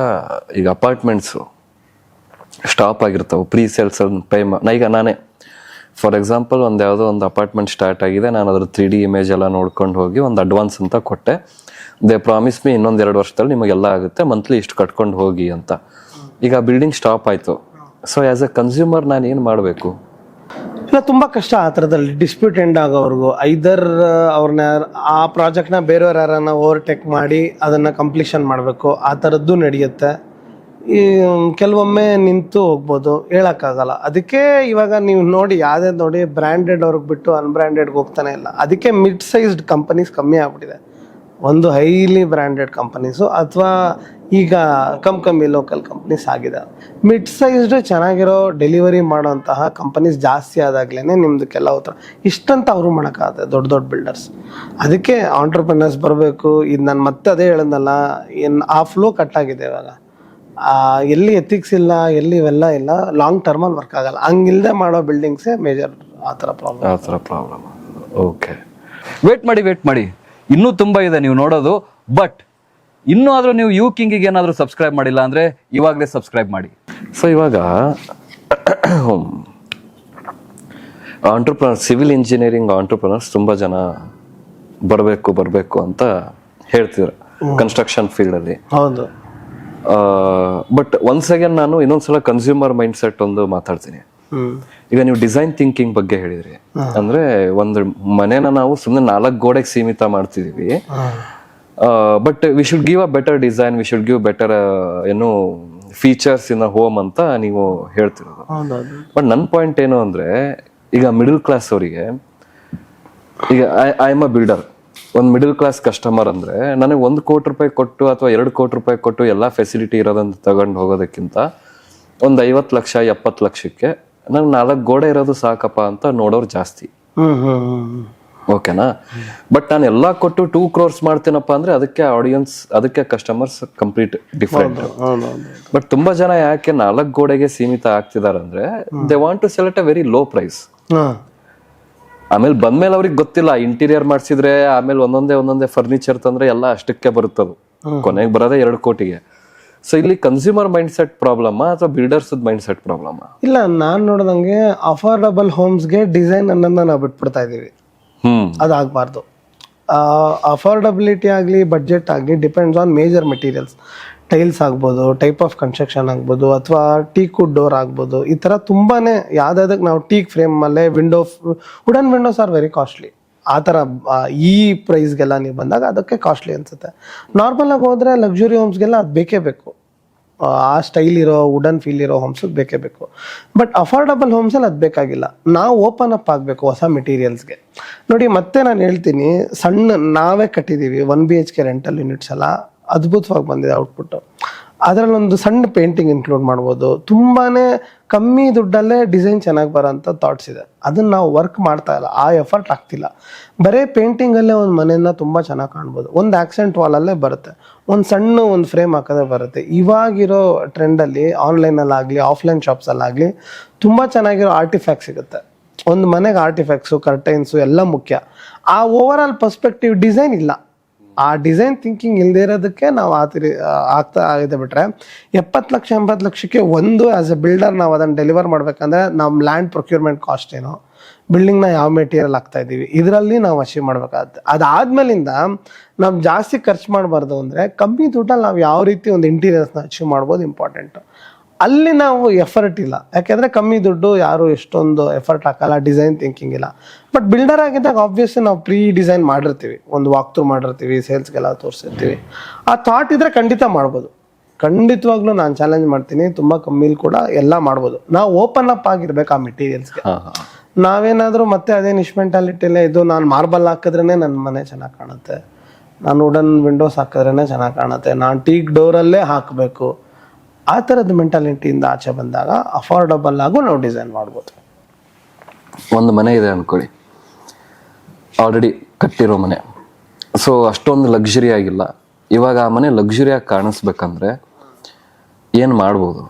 S3: ಈಗ ಅಪಾರ್ಟ್ಮೆಂಟ್ಸು ಸ್ಟಾಪ್ ಆಗಿರ್ತಾವೆ ಪ್ರೀ ಸೇಲ್ಸ್ ಪೇ ಈಗ ನಾನೇ ಫಾರ್ ಎಕ್ಸಾಂಪಲ್ ಯಾವುದೋ ಒಂದು ಅಪಾರ್ಟ್ಮೆಂಟ್ ಸ್ಟಾರ್ಟ್ ಆಗಿದೆ, ನಾನು ಅದ್ರ 3D ಇಮೇಜ್ ಎಲ್ಲ ನೋಡ್ಕೊಂಡು ಹೋಗಿ ಒಂದು ಅಡ್ವಾನ್ಸ್ ಅಂತ ಕೊಟ್ಟೆ. ದೇ ಪ್ರಾಮಿಸ್ ಮೀ ಇನ್ನೊಂದು 2 ವರ್ಷದಲ್ಲಿ ನಿಮಗೆಲ್ಲ ಆಗುತ್ತೆ, ಮಂತ್ಲಿ ಇಷ್ಟು ಕಟ್ಕೊಂಡು ಹೋಗಿ ಅಂತ. ಈಗ ಬಿಲ್ಡಿಂಗ್ ಸ್ಟಾಪ್ ಆಯಿತು. ಸೊ ಆ್ಯಸ್ ಎ ಕನ್ಸ್ಯೂಮರ್ ನಾನು ಏನು ಮಾಡಬೇಕು?
S2: ಇಲ್ಲ, ತುಂಬ ಕಷ್ಟ ಆ ಥರದಲ್ಲಿ ಡಿಸ್ಪ್ಯೂಟ್ ಎಂಡ್ ಆಗೋವರೆಗೂ. ಐದರ್ ಅವ್ರನ್ನ ಆ ಪ್ರಾಜೆಕ್ಟ್ನ ಬೇರೆಯವ್ರು ಯಾರನ್ನ ಓವರ್ಟೇಕ್ ಮಾಡಿ ಅದನ್ನು ಕಂಪ್ಲೀಷನ್ ಮಾಡಬೇಕು, ಆ ಥರದ್ದು ನಡೆಯುತ್ತೆ. ಈ ಕೆಲವೊಮ್ಮೆ ನಿಂತು ಹೋಗ್ಬೋದು, ಹೇಳೋಕ್ಕಾಗಲ್ಲ. ಅದಕ್ಕೆ ಇವಾಗ ನೀವು ನೋಡಿ ಯಾವುದೇ ನೋಡಿ ಬ್ರ್ಯಾಂಡೆಡ್ ಅವ್ರಿಗೆ ಬಿಟ್ಟು ಅನ್ಬ್ರ್ಯಾಂಡೆಡ್ಗೆ ಹೋಗ್ತಾನೆ ಇಲ್ಲ. ಅದಕ್ಕೆ ಮಿಡ್ ಸೈಜ್ಡ್ ಕಂಪನೀಸ್ ಕಮ್ಮಿ ಆಗ್ಬಿಟ್ಟಿದೆ. ಒಂದು ಹೈಲಿ ಬ್ರ್ಯಾಂಡೆಡ್ ಕಂಪನೀಸು ಅಥವಾ ಈಗ ಕಮ್ಮಿ ಲೋಕಲ್ ಕಂಪ್ನೀಸ್ ಆಗಿದೆ. ಮಿಡ್ ಸೈಜ್ಡ್ ಚೆನ್ನಾಗಿರೋ ಡೆಲಿವರಿ ಮಾಡೋಂತಹ ಕಂಪನೀಸ್ ಜಾಸ್ತಿ ಆದಾಗ್ಲೇ ನಿಮ್ದಕ್ಕೆಲ್ಲ ಉತ್ತರ ಇಷ್ಟಂತ ಅವರು ಮಾಡೋಕ್ಕಾಗುತ್ತೆ ದೊಡ್ಡ ಬಿಲ್ಡರ್ಸ್. ಅದಕ್ಕೆ ಆಂಟ್ರಪ್ರಿನರ್ಸ್ ಬರಬೇಕು. ಇದು ನಾನು ಮತ್ತೆ ಅದೇ ಹೇಳಿದ್ನಲ್ಲ, ಆ ಫ್ಲೋ ಕಟ್ಟಾಗಿದೆ ಇವಾಗ. ಎಲ್ಲಿ ಎಥಿಕ್ಸ್ ಇಲ್ಲ, ಎಲ್ಲಿ ಇವೆಲ್ಲ ಇಲ್ಲ, ಲಾಂಗ್ ಟರ್ಮಲ್ಲಿ ವರ್ಕ್ ಆಗಲ್ಲ. ಹಂಗಿಲ್ಲದೆ ಮಾಡೋ ಬಿಲ್ಡಿಂಗ್ಸೇ ಮೇಜರ್ ಆ ಥರ ಪ್ರಾಬ್ಲಮ್.
S3: ಓಕೆ,
S1: ವೇಟ್ ಮಾಡಿ, ಇನ್ನೂ ತುಂಬ ಇದೆ ನೀವು ನೋಡೋದು. ಬಟ್ ಇನ್ನೂ ಆದರೂ ನೀವು ಕಿಂಗಿಗೆ ಏನಾದರೂ ಸಬ್ಸ್ಕ್ರೈಬ್ ಮಾಡಿಲ್ಲ ಅಂದರೆ ಇವಾಗಲೇ ಸಬ್ಸ್ಕ್ರೈಬ್ ಮಾಡಿ.
S3: ಸೊ ಇವಾಗ ಸಿವಿಲ್ ಇಂಜಿನಿಯರಿಂಗ್ ಆಂಟ್ರಪ್ರನರ್ಸ್ ತುಂಬ ಜನ ಬರಬೇಕು ಅಂತ ಹೇಳ್ತಿದ್ರು ಕನ್ಸ್ಟ್ರಕ್ಷನ್ ಫೀಲ್ಡಲ್ಲಿ.
S2: ಹೌದು.
S3: ಬಟ್ ಒನ್ಸ್ ಅಗೇನ್ ನಾನು ಇನ್ನೊಂದ್ಸಲ ಕನ್ಸ್ಯೂಮರ್ ಮೈಂಡ್ ಸೆಟ್ ಒಂದು ಮಾತಾಡ್ತೀನಿ. ಈಗ ನೀವು ಡಿಸೈನ್ ಥಿಂಕಿಂಗ್ ಬಗ್ಗೆ ಹೇಳಿದ್ರಿ. ಅಂದ್ರೆ ಒಂದು ಮನೇನ ನಾವು ಸುಮ್ಮನೆ 4 ಗೋಡೆಗೆ ಸೀಮಿತ ಮಾಡ್ತಿದೀವಿ. But we should give a better design, we should give better ಏನು ಫೀಚರ್ಸ್ ಇನ್ ಅ ಹೋಮ್ ಅಂತ ನೀವು ಹೇಳ್ತಿರೋದು. ಬಟ್ ನನ್ನ ಪಾಯಿಂಟ್ ಏನು ಅಂದ್ರೆ, ಈಗ ಮಿಡಲ್ ಕ್ಲಾಸ್ ಅವರಿಗೆ, ಈಗ ಐ ಆಮ್ ಅ ಬಿಲ್ಡರ್, ಒಂದು ಮಿಡಲ್ ಕ್ಲಾಸ್ ಕಸ್ಟಮರ್ ಅಂದ್ರೆ ನನಗೆ 1 ಕೋಟಿ ರೂಪಾಯಿ ಕೊಟ್ಟು ಅಥವಾ 2 ಕೋಟಿ ರೂಪಾಯಿ ಕೊಟ್ಟು ಎಲ್ಲಾ ಫೆಸಿಲಿಟಿ ಇರೋದಂತ ತಗೊಂಡು ಹೋಗೋದಕ್ಕಿಂತ ಒಂದು 50 ಲಕ್ಷ 70 ಲಕ್ಷಕ್ಕೆ ನಂಗೆ 4 ಗೋಡೆ ಇರೋದು ಸಾಕಪ್ಪ ಅಂತ ನೋಡೋರು ಜಾಸ್ತಿ. ಓಕೆನಾ? ಬಟ್ ನಾನು ಎಲ್ಲಾ ಕೊಟ್ಟು 2 crores ಮಾಡ್ತೀನಪ್ಪ ಅಂದ್ರೆ ಅದಕ್ಕೆ ಆಡಿಯನ್ಸ್, ಅದಕ್ಕೆ ಕಸ್ಟಮರ್ಸ್ ಕಂಪ್ಲೀಟ್ ಡಿಫ್ರೆಂಟ್. ಬಟ್ ತುಂಬಾ ಜನ ಯಾಕೆ 4 ಗೋಡೆಗೆ ಸೀಮಿತ ಆಗ್ತಿದಾರೆ ಅಂದ್ರೆ they want to sell at a very low price. ಆಮೇಲೆ ಬಂದ್ಮೇಲೆ ಅವ್ರಿಗೆ ಗೊತ್ತಿಲ್ಲ ಇಂಟೀರಿಯರ್ ಮಾಡ್ಸಿದ್ರೆ ಆಮೇಲೆ ಒಂದೊಂದೇ ಫರ್ನಿಚರ್ ತಂದ್ರೆ ಎಲ್ಲ ಅಷ್ಟಕ್ಕೆ ಬರುತ್ತದು, ಕೊನೆಗೆ ಬರೋದೇ 2 ಕೋಟಿಗೆ. ಸೊ ಇಲ್ಲಿ ಕನ್ಸ್ಯೂಮರ್ ಮೈಂಡ್ ಸೆಟ್ ಪ್ರಾಬ್ಲಮ್ ಅಥವಾ ಬಿಲ್ಡರ್ಸ್ ಮೈಂಡ್ ಸೆಟ್ ಪ್ರಾಬ್ಲಮ್?
S2: ಇಲ್ಲ, ನಾನ್ ನೋಡ್ದಂಗೆ ಅಫೋರ್ಡಬಲ್ ಹೋಮ್ಸ್ಗೆ ಡಿಸೈನ್ ಅನ್ನೋದನ್ನ ನಾವು ಬಿಟ್ಬಿಡ್ತಾ ಇದೀವಿ. ಅದಾಗಬಾರ್ದು. ಅಫೋರ್ಡಬಿಲಿಟಿ ಆಗಲಿ ಬಡ್ಜೆಟ್ ಆಗಲಿ depends on major materials. Tiles ಆಗ್ಬೋದು, ಟೈಪ್ ಆಫ್ ಕನ್ಸ್ಟ್ರಕ್ಷನ್ ಆಗ್ಬೋದು, ಅಥವಾ ಟೀಕ್ ವುಡ್ ಡೋರ್ ಆಗ್ಬೋದು. ಈ ಥರ ತುಂಬಾನೇ ಯಾವ್ದಾದಕ್ಕೆ ನಾವು ಟೀಕ್ ಫ್ರೇಮ್ ಅಲ್ಲೇ wooden Windows are very costly. ಆ ಥರ ಈ ಪ್ರೈಸ್ಗೆಲ್ಲ ನೀವು ಬಂದಾಗ ಅದಕ್ಕೆ ಕಾಸ್ಟ್ಲಿ ಅನ್ಸುತ್ತೆ. ನಾರ್ಮಲ್ ಆಗಿ ಹೋದ್ರೆ ಲಕ್ಸುರಿ ಹೋಮ್ಸ್ಗೆಲ್ಲ ಅದು ಬೇಕೇ ಬೇಕು. ಆ ಸ್ಟೈಲ್ ಇರೋ ವುಡನ್ ಫೀಲ್ ಇರೋ ಹೋಮ್ಸ್ ಬೇಕೇ ಬೇಕು. ಬಟ್ ಅಫೋರ್ಡಬಲ್ ಹೋಮ್ಸಲ್ಲಿ ಅದು ಬೇಕಾಗಿಲ್ಲ. ನಾವು ಓಪನ್ ಅಪ್ ಆಗಬೇಕು ಹೊಸ ಮೆಟೀರಿಯಲ್ಸ್ಗೆ. ನೋಡಿ, ಮತ್ತೆ ನಾನು ಹೇಳ್ತೀನಿ, ಸಣ್ಣ ನಾವೇ ಕಟ್ಟಿದ್ದೀವಿ 1 BHK ರೆಂಟಲ್ ಯೂನಿಟ್ಸ್ ಎಲ್ಲ ಅದ್ಭುತವಾಗಿ ಬಂದಿದೆ ಔಟ್ಪುಟ್ಟು. ಅದರಲ್ಲೊಂದು ಸಣ್ಣ ಪೇಂಟಿಂಗ್ ಇನ್ಕ್ಲೂಡ್ ಮಾಡ್ಬೋದು. ತುಂಬಾನೇ ಕಮ್ಮಿ ದುಡ್ಡಲ್ಲೇ ಡಿಸೈನ್ ಚೆನ್ನಾಗಿ ಬರೋಂಥ ಥಾಟ್ಸ್ ಇದೆ. ಅದನ್ನ ನಾವು ವರ್ಕ್ ಮಾಡ್ತಾ ಇಲ್ಲ, ಆ ಎಫರ್ಟ್ ಆಗ್ತಿಲ್ಲ. ಬರೀ ಪೇಂಟಿಂಗಲ್ಲೇ ಒಂದು ಮನೆಯನ್ನ ತುಂಬ ಚೆನ್ನಾಗಿ ಕಾಣ್ಬೋದು. ಒಂದು ಆಕ್ಸೆಂಟ್ ವಾಲಲ್ಲೇ ಬರುತ್ತೆ, ಒಂದು ಫ್ರೇಮ್ ಹಾಕೋದೇ ಬರುತ್ತೆ. ಇವಾಗಿರೋ ಟ್ರೆಂಡಲ್ಲಿ ಆನ್ಲೈನಲ್ಲಾಗಲಿ ಆಫ್ಲೈನ್ ಶಾಪ್ಸಲ್ಲಾಗಲಿ ತುಂಬ ಚೆನ್ನಾಗಿರೋ ಆರ್ಟಿಫ್ಯಾಕ್ಟ್ ಸಿಗುತ್ತೆ. ಒಂದು ಮನೆಗೆ ಆರ್ಟಿಫ್ಯಾಕ್ಟ್ಸು, ಕರ್ಟೈನ್ಸು ಎಲ್ಲ ಮುಖ್ಯ. ಆ ಓವರ್ ಆಲ್ ಪರ್ಸ್ಪೆಕ್ಟಿವ್ ಡಿಸೈನ್ ಇಲ್ಲ. ಆ ಡಿಸೈನ್ ಥಿಂಕಿಂಗ್ ಇಲ್ಲದೆ ಇರೋದಕ್ಕೆ ನಾವು ಆಗ್ತಾ ಆಗಿದೆ. ಬಿಟ್ರೆ 70 ಲಕ್ಷ 80 ಲಕ್ಷಕ್ಕೆ ಆಸ್ ಎ ಬಿಲ್ಡರ್ ನಾವು ಅದನ್ನು ಡೆಲಿವರ್ ಮಾಡ್ಬೇಕಂದ್ರೆ ನಮ್ಮ ಲ್ಯಾಂಡ್ ಪ್ರೊಕ್ಯೂರ್ಮೆಂಟ್ ಕಾಸ್ಟ್ ಏನೋ, ಬಿಲ್ಡಿಂಗ್ನ ಯಾವ ಮೆಟೀರಿಯಲ್ ಹಾಕ್ತಾ ಇದ್ದೀವಿ, ಇದರಲ್ಲಿ ನಾವು ಅಚೀವ್ ಮಾಡ್ಬೇಕಾಗುತ್ತೆ. ಅದಾದ್ಮೇಲಿಂದ ನಾವು ಜಾಸ್ತಿ ಖರ್ಚು ಮಾಡಬಾರ್ದು. ಅಂದರೆ ಕಮ್ಮಿ ದುಡ್ಡಲ್ಲಿ ನಾವು ಯಾವ ರೀತಿ ಒಂದು ಇಂಟೀರಿಯರ್ಸ್ನ ಅಚೀವ್ ಮಾಡ್ಬೋದು ಇಂಪಾರ್ಟೆಂಟು. ಅಲ್ಲಿ ನಾವು ಎಫರ್ಟ್ ಇಲ್ಲ, ಯಾಕೆಂದರೆ ಕಮ್ಮಿ ದುಡ್ಡು ಯಾರು ಎಷ್ಟೊಂದು ಎಫರ್ಟ್ ಹಾಕಲ್ಲ, ಡಿಸೈನ್ ಥಿಂಕಿಂಗ್ ಇಲ್ಲ. ಬಟ್ ಬಿಲ್ಡರ್ ಆಗಿದ್ದಾಗ ಆಬ್ವಿಯಸ್ಲಿ ನಾವು ಪ್ರೀ ಡಿಸೈನ್ ಮಾಡಿರ್ತೀವಿ, ಒಂದು ವಾಕ್ ಥ್ರೂ ಮಾಡಿರ್ತೀವಿ, ಸೇಲ್ಸ್ಗೆಲ್ಲ ತೋರಿಸಿರ್ತೀವಿ. ಆ ಥಾಟ್ ಇದ್ರೆ ಖಂಡಿತ ಮಾಡ್ಬೋದು. ಖಂಡಿತವಾಗ್ಲೂ ನಾನು ಚಾಲೆಂಜ್ ಮಾಡ್ತೀನಿ, ತುಂಬ ಕಮ್ಮಿಲಿ ಕೂಡ ಎಲ್ಲ ಮಾಡ್ಬೋದು. ನಾವು ಓಪನ್ ಅಪ್ ಆಗಿರ್ಬೇಕು ಆ ಮೆಟೀರಿಯಲ್ಸ್ಗೆ. ನಾವೇನಾದರೂ ಮತ್ತೆ ಅದೇ ನಿಶ್ ಮೆಂಟಾಲಿಟಿಲೇ ಇದು, ನಾನು ಮಾರ್ಬಲ್ ಹಾಕಿದ್ರೇ ನನ್ನ ಮನೆ ಚೆನ್ನಾಗಿ ಕಾಣುತ್ತೆ, ನಾನು ವುಡನ್ ವಿಂಡೋಸ್ ಹಾಕಿದ್ರೇ ಚೆನ್ನಾಗಿ ಕಾಣುತ್ತೆ, ನಾನು ಟೀಕ್ ಡೋರಲ್ಲೇ ಹಾಕಬೇಕು, ಆ ಥರದ ಮೆಂಟಾಲಿಟಿಯಿಂದ ಆಚೆ ಬಂದಾಗ ಅಫೋರ್ಡಬಲ್ ಆಗು ನಾವು ಡಿಸೈನ್ ಮಾಡ್ಬೋದು.
S3: ಒಂದು ಮನೆ ಇದೆ ಅನ್ಕೊಳ್ಳಿ, ಆಲ್ರೆಡಿ ಕಟ್ಟಿರೋ ಮನೆ, ಸೊ ಅಷ್ಟೊಂದು ಲಕ್ಸುರಿ ಆಗಿಲ್ಲ. ಇವಾಗ ಆ ಮನೆ ಲಕ್ಸುರಿಯಾಗಿ ಕಾಣಿಸ್ಬೇಕಂದ್ರೆ ಏನು ಮಾಡ್ಬೋದು?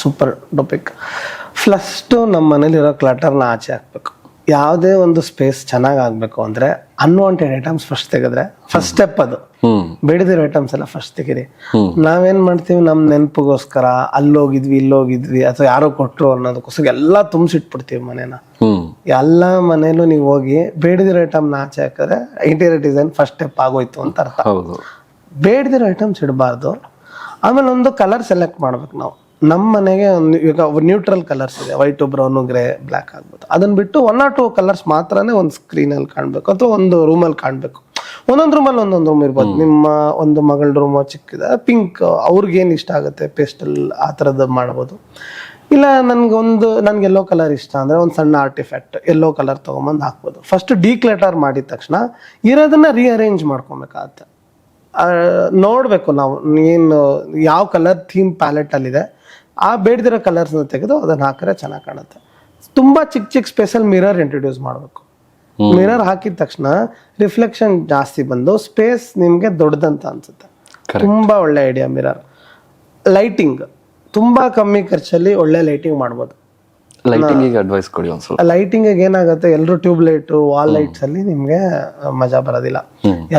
S2: Super topic. ಫಸ್ಟು ನಮ್ಮ ಮನೇಲಿರೋ ಕ್ಲಟರ್ನ ಆಚೆ ಹಾಕ್ಬೇಕು. ಯಾವುದೇ ಒಂದು ಸ್ಪೇಸ್ ಚೆನ್ನಾಗಿ ಆಗಬೇಕು ಅಂದರೆ ಅನ್ವಾಂಟೆಡ್ ಐಟಮ್ಸ್ ಫಸ್ಟ್ ತೆಗೆದ್ರೆ ಫಸ್ಟ್ ಸ್ಟೆಪ್ ಅದು. ಬೇಡದಿರೋ ಐಟಮ್ಸ್ ಎಲ್ಲ ಫಸ್ಟ್ ತೆಗೀರಿ. ನಾವೇನ್ ಮಾಡ್ತೀವಿ, ನಮ್ಮ ನೆನಪಿಗೋಸ್ಕರ ಅಲ್ಲೋಗಿದ್ವಿ ಇಲ್ಲೋಗಿದ್ವಿ ಅಥವಾ ಯಾರೋ ಕೊಟ್ಟರು ಅನ್ನೋದಕ್ಕೋಸ್ಕರ ಎಲ್ಲ ತುಂಬಿಸಿಟ್ಬಿಡ್ತೀವಿ ಮನೇನ. ಎಲ್ಲ ಮನೇಲೂ ನೀವು ಹೋಗಿ ಬೇಡದಿರೋ ಐಟಮ್ನ ಆಚೆ ಹಾಕಿದ್ರೆ ಇಂಟೀರಿಯರ್ ಡಿಸೈನ್ ಫಸ್ಟ್ ಸ್ಟೆಪ್ ಆಗೋಯ್ತು ಅಂತ ಅರ್ಥ. ಬೇಡದಿರೋ ಐಟಮ್ಸ್ ಇಡಬಾರ್ದು. ಆಮೇಲೆ ಒಂದು ಕಲರ್ ಸೆಲೆಕ್ಟ್ ಮಾಡ್ಬೇಕು ನಾವು. ನಮ್ಮ ಮನೆಗೆ ಒಂದು ಈಗ ನ್ಯೂಟ್ರಲ್ ಕಲರ್ಸ್ ಇದೆ, ವೈಟು ಬ್ರೌನು ಗ್ರೇ ಬ್ಲ್ಯಾಕ್ ಆಗ್ಬೋದು. ಅದನ್ನ ಬಿಟ್ಟು 1 or 2 ಕಲರ್ಸ್ ಮಾತ್ರನೇ ಒಂದು ಸ್ಕ್ರೀನಲ್ಲಿ ಕಾಣಬೇಕು ಅಥವಾ ಒಂದು ರೂಮಲ್ಲಿ ಕಾಣಬೇಕು. ಒಂದೊಂದು ರೂಮಲ್ಲಿ ಒಂದೊಂದು ರೂಮ್ ಇರ್ಬೋದು. ನಿಮ್ಮ ಒಂದು ಮಗಳ ರೂಮ್ ಚಿಕ್ಕಿದೆ, ಪಿಂಕ್ ಅವ್ರಿಗೇನು ಇಷ್ಟ ಆಗುತ್ತೆ ಪೇಸ್ಟಲ್ ಆ ಥರದ್ದು ಮಾಡ್ಬೋದು. ಇಲ್ಲ ನನ್ಗೆ ಯೆಲ್ಲೋ ಕಲರ್ ಇಷ್ಟ ಅಂದರೆ ಒಂದು ಸಣ್ಣ ಆರ್ಟಿಫ್ಯಾಕ್ಟ್ ಯೆಲ್ಲೋ ಕಲರ್ ತೊಗೊಂಬಂದು ಹಾಕ್ಬೋದು. ಫಸ್ಟ್ ಡಿಕ್ಲಟರ್ ಮಾಡಿದ ತಕ್ಷಣ ಇರೋದನ್ನ ರೀಅರೇಂಜ್ ಮಾಡ್ಕೊಬೇಕಾಗತ್ತೆ. ನೋಡಬೇಕು ನಾವು ಏನು ಯಾವ ಕಲರ್ ಥೀಮ್ ಪ್ಯಾಲೆಟಲ್ಲಿದೆ, ಆ ಬೇಡದಿರೋ ಕಲರ್ಸ್ನ ತೆಗೆದು ಅದನ್ನು ಹಾಕಿದ್ರೆ ಚೆನ್ನಾಗಿ ಕಾಣುತ್ತೆ. ತುಂಬ ಚಿಕ್ಕ ಸ್ಪೇಸಲ್ಲಿ ಮಿರರ್ ಇಂಟ್ರೊಡ್ಯೂಸ್ ಮಾಡಬೇಕು. ಮಿರರ್ ಹಾಕಿದ ತಕ್ಷಣ ರಿಫ್ಲೆಕ್ಷನ್ ಜಾಸ್ತಿ ಬಂದು ಸ್ಪೇಸ್ ನಿಮಗೆ ದೊಡ್ಡದಂತ ಅನ್ಸುತ್ತೆ. ತುಂಬ ಒಳ್ಳೆ ಐಡಿಯಾ ಮಿರರ್. ಲೈಟಿಂಗ್ ತುಂಬ ಕಮ್ಮಿ ಖರ್ಚಲ್ಲಿ ಒಳ್ಳೆ ಲೈಟಿಂಗ್ ಮಾಡ್ಬೋದು.
S3: ಲೈಟಿಂಗಿಗೆ ಅಡ್ವೈಸ್ ಕೊಡಿ ಒಂದು ಸ್ವಲ್ಪ.
S2: ಲೈಟಿಂಗಿಗೆ ಏನಾಗುತ್ತೆ, ಎಲ್ಲರೂ ಟ್ಯೂಬ್ ಲೈಟ್ ವಾಲ್ ಲೈಟ್ಸ್ ಅಲ್ಲಿ ನಿಮ್ಗೆ ಮಜಾ ಬರೋದಿಲ್ಲ.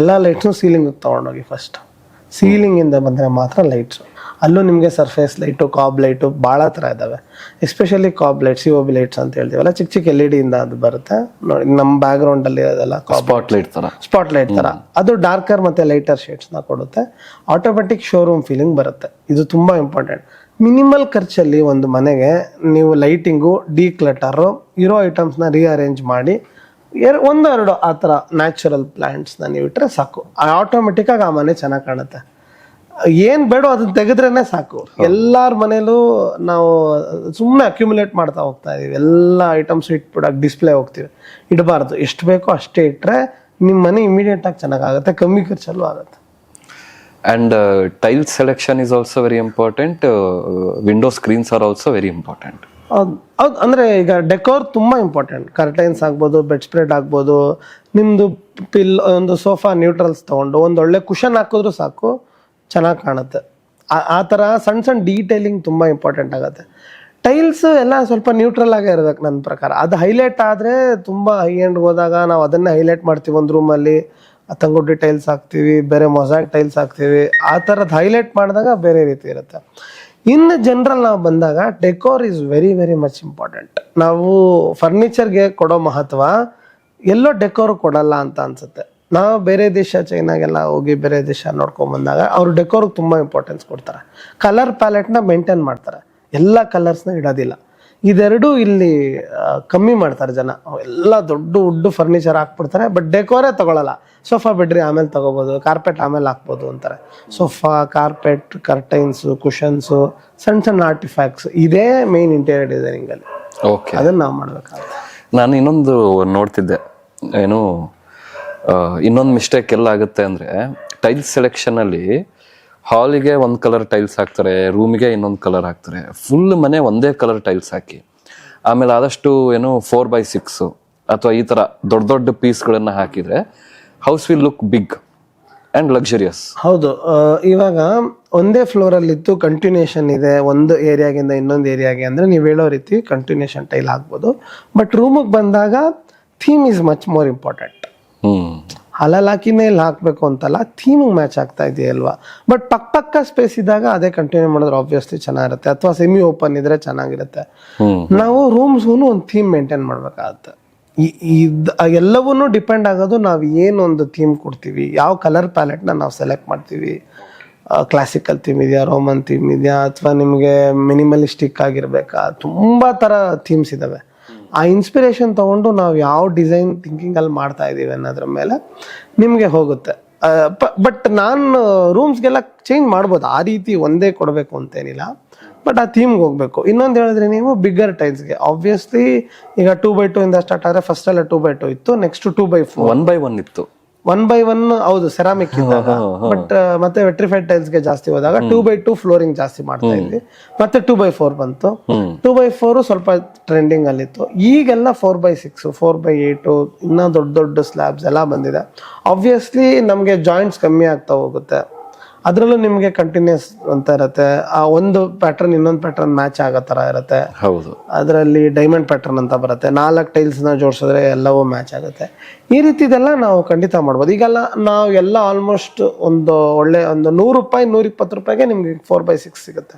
S2: ಎಲ್ಲಾ ಲೈಟ್ಸು ಸೀಲಿಂಗ್ ತಗೊಂಡೋಗಿ ಫಸ್ಟ್. ಸೀಲಿಂಗ್ ಇಂದ ಬಂದ್ರೆ ಮಾತ್ರ ಲೈಟ್ಸ್. ಅಲ್ಲೂ ನಿಮ್ಗೆ ಸರ್ಫೇಸ್ ಲೈಟು, ಕಾಬ್ ಲೈಟು ಭಾಳ ಥರ ಇದಾವೆ. ಎಸ್ಪೆಷಲಿ ಕಾಬ್ ಲೈಟ್, COB ಲೈಟ್ಸ್ ಅಂತ ಹೇಳ್ತೀವಲ್ಲ, ಚಿಕ್ಕ ಚಿಕ್ಕ LED ಇಂದ ಅದು ಬರುತ್ತೆ ನೋಡಿ. ನಮ್ಮ ಬ್ಯಾಕ್ ಗ್ರೌಂಡ್ ಅಲ್ಲಿ ಇರೋದೆಲ್ಲ ಸ್ಪಾಟ್ ಲೈಟ್ ತರ. ಅದು ಡಾರ್ಕರ್ ಮತ್ತೆ ಲೈಟರ್ ಶೇಡ್ಸ್ ನ ಕೊಡುತ್ತೆ. ಆಟೋಮೆಟಿಕ್ ಶೋರೂಮ್ ಫೀಲಿಂಗ್ ಬರುತ್ತೆ. ಇದು ತುಂಬಾ ಇಂಪಾರ್ಟೆಂಟ್. ಮಿನಿಮಲ್ ಖರ್ಚಲ್ಲಿ ಒಂದು ಮನೆಗೆ ನೀವು ಲೈಟಿಂಗು, ಡಿಕ್ಲಟರು, ಇರೋ ಐಟಮ್ಸ್ನ ರೀಅರೇಂಜ್ ಮಾಡಿ 1-2 ಆ ಥರ ನ್ಯಾಚುರಲ್ ಪ್ಲಾಂಟ್ಸ್ನ ನೀವು ಇಟ್ಟರೆ ಸಾಕು. ಆಟೋಮೆಟಿಕ್ಕಾಗಿ ಆ ಮನೆ ಚೆನ್ನಾಗಿ ಕಾಣುತ್ತೆ. ಏನು ಬೇಡೋ ಅದನ್ನ ತೆಗೆದ್ರೇನೆ ಸಾಕು. ಎಲ್ಲಾರ ಮನೇಲೂ ನಾವು ಸುಮ್ಮನೆ ಅಕ್ಯುಮುಲೇಟ್ ಮಾಡ್ತಾ ಹೋಗ್ತಾ ಇದೀವಿ. ಎಲ್ಲ ಐಟಮ್ಸ್ ಇಟ್ಬಿಡಕ್ಕೆ ಡಿಸ್ಪ್ಲೇ ಹೋಗ್ತೀವಿ. ಇಡಬಾರ್ದು. ಎಷ್ಟು ಬೇಕೋ ಅಷ್ಟೇ ಇಟ್ಟರೆ ನಿಮ್ಮ ಮನೆ ಇಮಿಡಿಯೇಟ್ ಆಗಿ ಚೆನ್ನಾಗಾಗುತ್ತೆ, ಕಮ್ಮಿ ಖರ್ಚಲ್ಲೂ ಆಗುತ್ತೆ.
S3: And tile selection is also very important. Window screens are also very important.
S2: ಹೌದು ಅಂದ್ರೆ ಈಗ ಡೆಕೋರ್ ತುಂಬಾ ಇಂಪಾರ್ಟೆಂಟ್. ಕರ್ಟೈನ್ಸ್ ಆಗ್ಬೋದು, ಬೆಡ್ ಸ್ಪ್ರೆಡ್ ಆಗ್ಬೋದು, ನಿಮ್ದು ಒಂದು ಸೋಫಾ ನ್ಯೂಟ್ರಲ್ಸ್ ತಗೊಂಡು ಒಂದು ಒಳ್ಳೆ ಕುಷನ್ ಹಾಕಿದ್ರು ಸಾಕು, ಚೆನ್ನಾಗಿ ಕಾಣುತ್ತೆ. ಆ ಥರ ಸಣ್ಣ ಸಣ್ಣ ಡೀಟೇಲಿಂಗ್ ತುಂಬ ಇಂಪಾರ್ಟೆಂಟ್ ಆಗುತ್ತೆ. ಟೈಲ್ಸ್ ಎಲ್ಲ ಸ್ವಲ್ಪ ನ್ಯೂಟ್ರಲ್ ಆಗೇ ಇರ್ಬೇಕು ನನ್ನ ಪ್ರಕಾರ. ಅದು ಹೈಲೈಟ್ ಆದರೆ ತುಂಬ ಹೈ ಎಂಡ್ಗೆ ಹೋದಾಗ ನಾವು ಅದನ್ನೇ ಹೈಲೈಟ್ ಮಾಡ್ತೀವಿ. ಒಂದು ರೂಮಲ್ಲಿ ತಂಗುಡ್ಡಿ ಟೈಲ್ಸ್ ಹಾಕ್ತೀವಿ, ಬೇರೆ ಮೊಸಾಕ್ ಟೈಲ್ಸ್ ಹಾಕ್ತೀವಿ. ಆ ಥರದ್ದು ಹೈಲೈಟ್ ಮಾಡಿದಾಗ ಬೇರೆ ರೀತಿ ಇರುತ್ತೆ. ಇನ್ನು ಜನರಲ್ ನಾವು ಬಂದಾಗ decor is very very much important. ನಾವು ಫರ್ನಿಚರ್ಗೆ ಕೊಡೋ ಮಹತ್ವ ಎಲ್ಲೋ ಡೆಕೋರ್ ಕೊಡಲ್ಲ ಅಂತ ಅನ್ಸುತ್ತೆ. ನಾವು ಬೇರೆ ದೇಶ ಚೈನಾಗೆಲ್ಲ ಹೋಗಿ ಬೇರೆ ದೇಶ ನೋಡ್ಕೊಂಡ್ ಬಂದಾಗ ಅವರು ಡೆಕೋರ್ಗೆ ತುಂಬ ಇಂಪಾರ್ಟೆನ್ಸ್ ಕೊಡ್ತಾರೆ. ಕಲರ್ ಪ್ಯಾಲೆಟ್ನ ಮೇಂಟೈನ್ ಮಾಡ್ತಾರೆ, ಎಲ್ಲ ಕಲರ್ಸ್ನ ಇಡೋದಿಲ್ಲ. ಇದೆರಡೂ ಇಲ್ಲಿ ಕಮ್ಮಿ ಮಾಡ್ತಾರೆ ಜನ. ಎಲ್ಲ ದೊಡ್ಡ ವುಡ್ ಫರ್ನಿಚರ್ ಹಾಕ್ಬಿಡ್ತಾರೆ, ಬಟ್ ಡೆಕೋರೇ ತಗೊಳ್ಳಲ್ಲ. ಸೋಫಾ ಬಿಡ್ರಿ ಆಮೇಲೆ ತಗೋಬೋದು, ಕಾರ್ಪೆಟ್ ಆಮೇಲೆ ಹಾಕ್ಬೋದು ಅಂತಾರೆ. ಸೋಫಾ, ಕಾರ್ಪೆಟ್, ಕರ್ಟೈನ್ಸು, ಕುಷನ್ಸು, ಸಣ್ಣ ಸಣ್ಣ ಆರ್ಟಿಫ್ಯಾಕ್ಟ್ಸ್, ಇದೇ ಮೇನ್ ಇಂಟೀರಿಯರ್ ಡಿಸೈನಿಂಗಲ್ಲಿ.
S3: ಓಕೆ,
S2: ಅದನ್ನು ನಾವು ಮಾಡ್ಬೇಕಾಗುತ್ತೆ.
S3: ನಾನು ಇನ್ನೊಂದು ನೋಡ್ತಿದ್ದೆ, ಏನು ಇನ್ನೊಂದು ಮಿಸ್ಟೇಕ್ ಎಲ್ಲ ಆಗುತ್ತೆ ಅಂದರೆ ಟೈಲ್ಸ್ ಸೆಲೆಕ್ಷನಲ್ಲಿ ಹಾಲಿಗೆ ಒಂದು ಕಲರ್ ಟೈಲ್ಸ್ ಹಾಕ್ತಾರೆ, ರೂಮಿಗೆ ಇನ್ನೊಂದು ಕಲರ್ ಹಾಕ್ತಾರೆ. ಫುಲ್ ಮನೆ ಒಂದೇ ಕಲರ್ ಟೈಲ್ಸ್ ಹಾಕಿ ಆಮೇಲೆ ಆದಷ್ಟು ಏನು 4x6 ಅಥವಾ ಈ ಥರ ದೊಡ್ಡ ದೊಡ್ಡ ಪೀಸ್ಗಳನ್ನು ಹಾಕಿದರೆ house will look big and luxurious.
S2: ಹೌದು, ಇವಾಗ ಒಂದೇ ಫ್ಲೋರಲ್ಲಿತ್ತು ಕಂಟಿನ್ಯೂಷನ್ ಇದೆ ಒಂದು ಏರಿಯಾಗಿಂದ ಇನ್ನೊಂದು ಏರಿಯಾಗೆ ಅಂದರೆ ನೀವು ಹೇಳೋ ರೀತಿ ಕಂಟಿನ್ಯೂಷನ್ ಟೈಲ್ ಹಾಕ್ಬೋದು. ಬಟ್ ರೂಮಿಗೆ ಬಂದಾಗ theme is much more important. ಅಲ್ಲಲ್ಲಿ ಹಾಕಿನೇ ಇಲ್ಲಿ ಹಾಕಬೇಕು ಅಂತಲ್ಲ, ಥೀಮಿಗೆ ಮ್ಯಾಚ್ ಆಗ್ತಾ ಇದೆಯಲ್ವಾ. ಬಟ್ ಪಕ್ಕ ಸ್ಪೇಸ್ ಇದ್ದಾಗ ಅದೇ ಕಂಟಿನ್ಯೂ ಮಾಡಿದ್ರೆ ಆಬ್ವಿಯಸ್ಲಿ ಚೆನ್ನಾಗಿರುತ್ತೆ, ಅಥವಾ ಸೆಮಿ ಓಪನ್ ಇದ್ರೆ ಚೆನ್ನಾಗಿರುತ್ತೆ. ನಾವು ರೂಮ್ಸ್ಗೂ ಒಂದು ಥೀಮ್ ಮೇಂಟೈನ್ ಮಾಡ್ಬೇಕಾಗತ್ತೆ. ಎಲ್ಲವನ್ನೂ ಡಿಪೆಂಡ್ ಆಗೋದು ನಾವು ಏನೊಂದು ಥೀಮ್ ಕೊಡ್ತೀವಿ, ಯಾವ ಕಲರ್ ಪ್ಯಾಲೆಟ್ನ ನಾವು ಸೆಲೆಕ್ಟ್ ಮಾಡ್ತೀವಿ. ಕ್ಲಾಸಿಕಲ್ ಥೀಮ್ ಇದೆಯಾ, ರೋಮನ್ ಥೀಮ್ ಇದೆಯಾ, ಅಥವಾ ನಿಮಗೆ ಮಿನಿಮಲಿಸ್ಟಿಕ್ ಆಗಿರ್ಬೇಕಾ, ತುಂಬ ಥರ ಥೀಮ್ಸ್ ಇದ್ದಾವೆ. ಆ ಇನ್ಸ್ಪಿರೇಷನ್ ತೊಗೊಂಡು ನಾವು ಯಾವ ಡಿಸೈನ್ ಥಿಂಕಿಂಗಲ್ಲಿ ಮಾಡ್ತಾ ಇದ್ದೀವಿ ಅನ್ನೋದ್ರ ಮೇಲೆ ನಿಮಗೆ ಹೋಗುತ್ತೆ. ಬಟ್ ನಾನು ರೂಮ್ಸ್ಗೆಲ್ಲ ಚೇಂಜ್ ಮಾಡ್ಬೋದು, ಆ ರೀತಿ ಒಂದೇ ಕೊಡಬೇಕು ಅಂತೇನಿಲ್ಲ, ಬಟ್ ಆ ಥೀಮ್ಗೆ ಹೋಗಬೇಕು. ಇನ್ನೊಂದು ಹೇಳಿದ್ರೆ ನೀವು ಬಿಗ್ಗರ್ ಟೈಲ್ಸ್ಗೆ ಆಬ್ವಿಯಸ್ಲಿ ಈಗ 2x2 ಇಂದ ಸ್ಟಾರ್ಟ್ ಆದರೆ ಫಸ್ಟ್ ಎಲ್ಲ 2x2 ಇತ್ತು, ನೆಕ್ಸ್ಟ್ 2x4,
S3: 1x1 ಇತ್ತು.
S2: 1x1 ಹೌದು ಸೆರಾಮಿಕ್ ಇದ್ದಾಗ. ಬಟ್ ಮತ್ತೆ ವೆಟ್ರಿಫೈಡ್ ಟೈಲ್ಸ್ಗೆ ಜಾಸ್ತಿ ಹೋದಾಗ 2x2 ಫ್ಲೋರಿಂಗ್ ಜಾಸ್ತಿ ಮಾಡ್ತಾ ಇದ್ವಿ. ಮತ್ತೆ 2x4 ಬಂತು. 2x4 ಸ್ವಲ್ಪ ಟ್ರೆಂಡಿಂಗ್ ಅಲ್ಲಿತ್ತು. ಈಗೆಲ್ಲ 4x6, 4x8, ಇನ್ನೂ ದೊಡ್ಡ ದೊಡ್ಡ ಸ್ಲ್ಯಾಬ್ಸ್ ಎಲ್ಲ ಬಂದಿದೆ. ಆಬ್ವಿಯಸ್ಲಿ ನಮಗೆ ಜಾಯಿಂಟ್ಸ್ ಕಮ್ಮಿ ಆಗ್ತಾ ಹೋಗುತ್ತೆ. ಅದರಲ್ಲೂ ನಿಮಗೆ ಕಂಟಿನ್ಯೂಸ್ ಅಂತ ಇರುತ್ತೆ. ಆ ಒಂದು ಪ್ಯಾಟರ್ನ್ ಇನ್ನೊಂದು ಪ್ಯಾಟರ್ನ್ ಮ್ಯಾಚ್ ಆಗೋ ಥರ ಇರುತ್ತೆ.
S3: ಹೌದು,
S2: ಅದರಲ್ಲಿ ಡೈಮಂಡ್ ಪ್ಯಾಟರ್ನ್ ಅಂತ ಬರುತ್ತೆ. 4 ಟೈಲ್ಸ್ನ ಜೋಡಿಸಿದ್ರೆ ಎಲ್ಲವೂ ಮ್ಯಾಚ್ ಆಗುತ್ತೆ. ಈ ರೀತಿದೆಲ್ಲ ನಾವು ಖಂಡಿತ ಮಾಡ್ಬೋದು. ಈಗೆಲ್ಲ ನಾವು ಎಲ್ಲ ಆಲ್ಮೋಸ್ಟ್ ಒಂದು ಒಳ್ಳೆ ಒಂದು ₹100, ₹120 ನಿಮಗೆ 4x6 ಸಿಗುತ್ತೆ.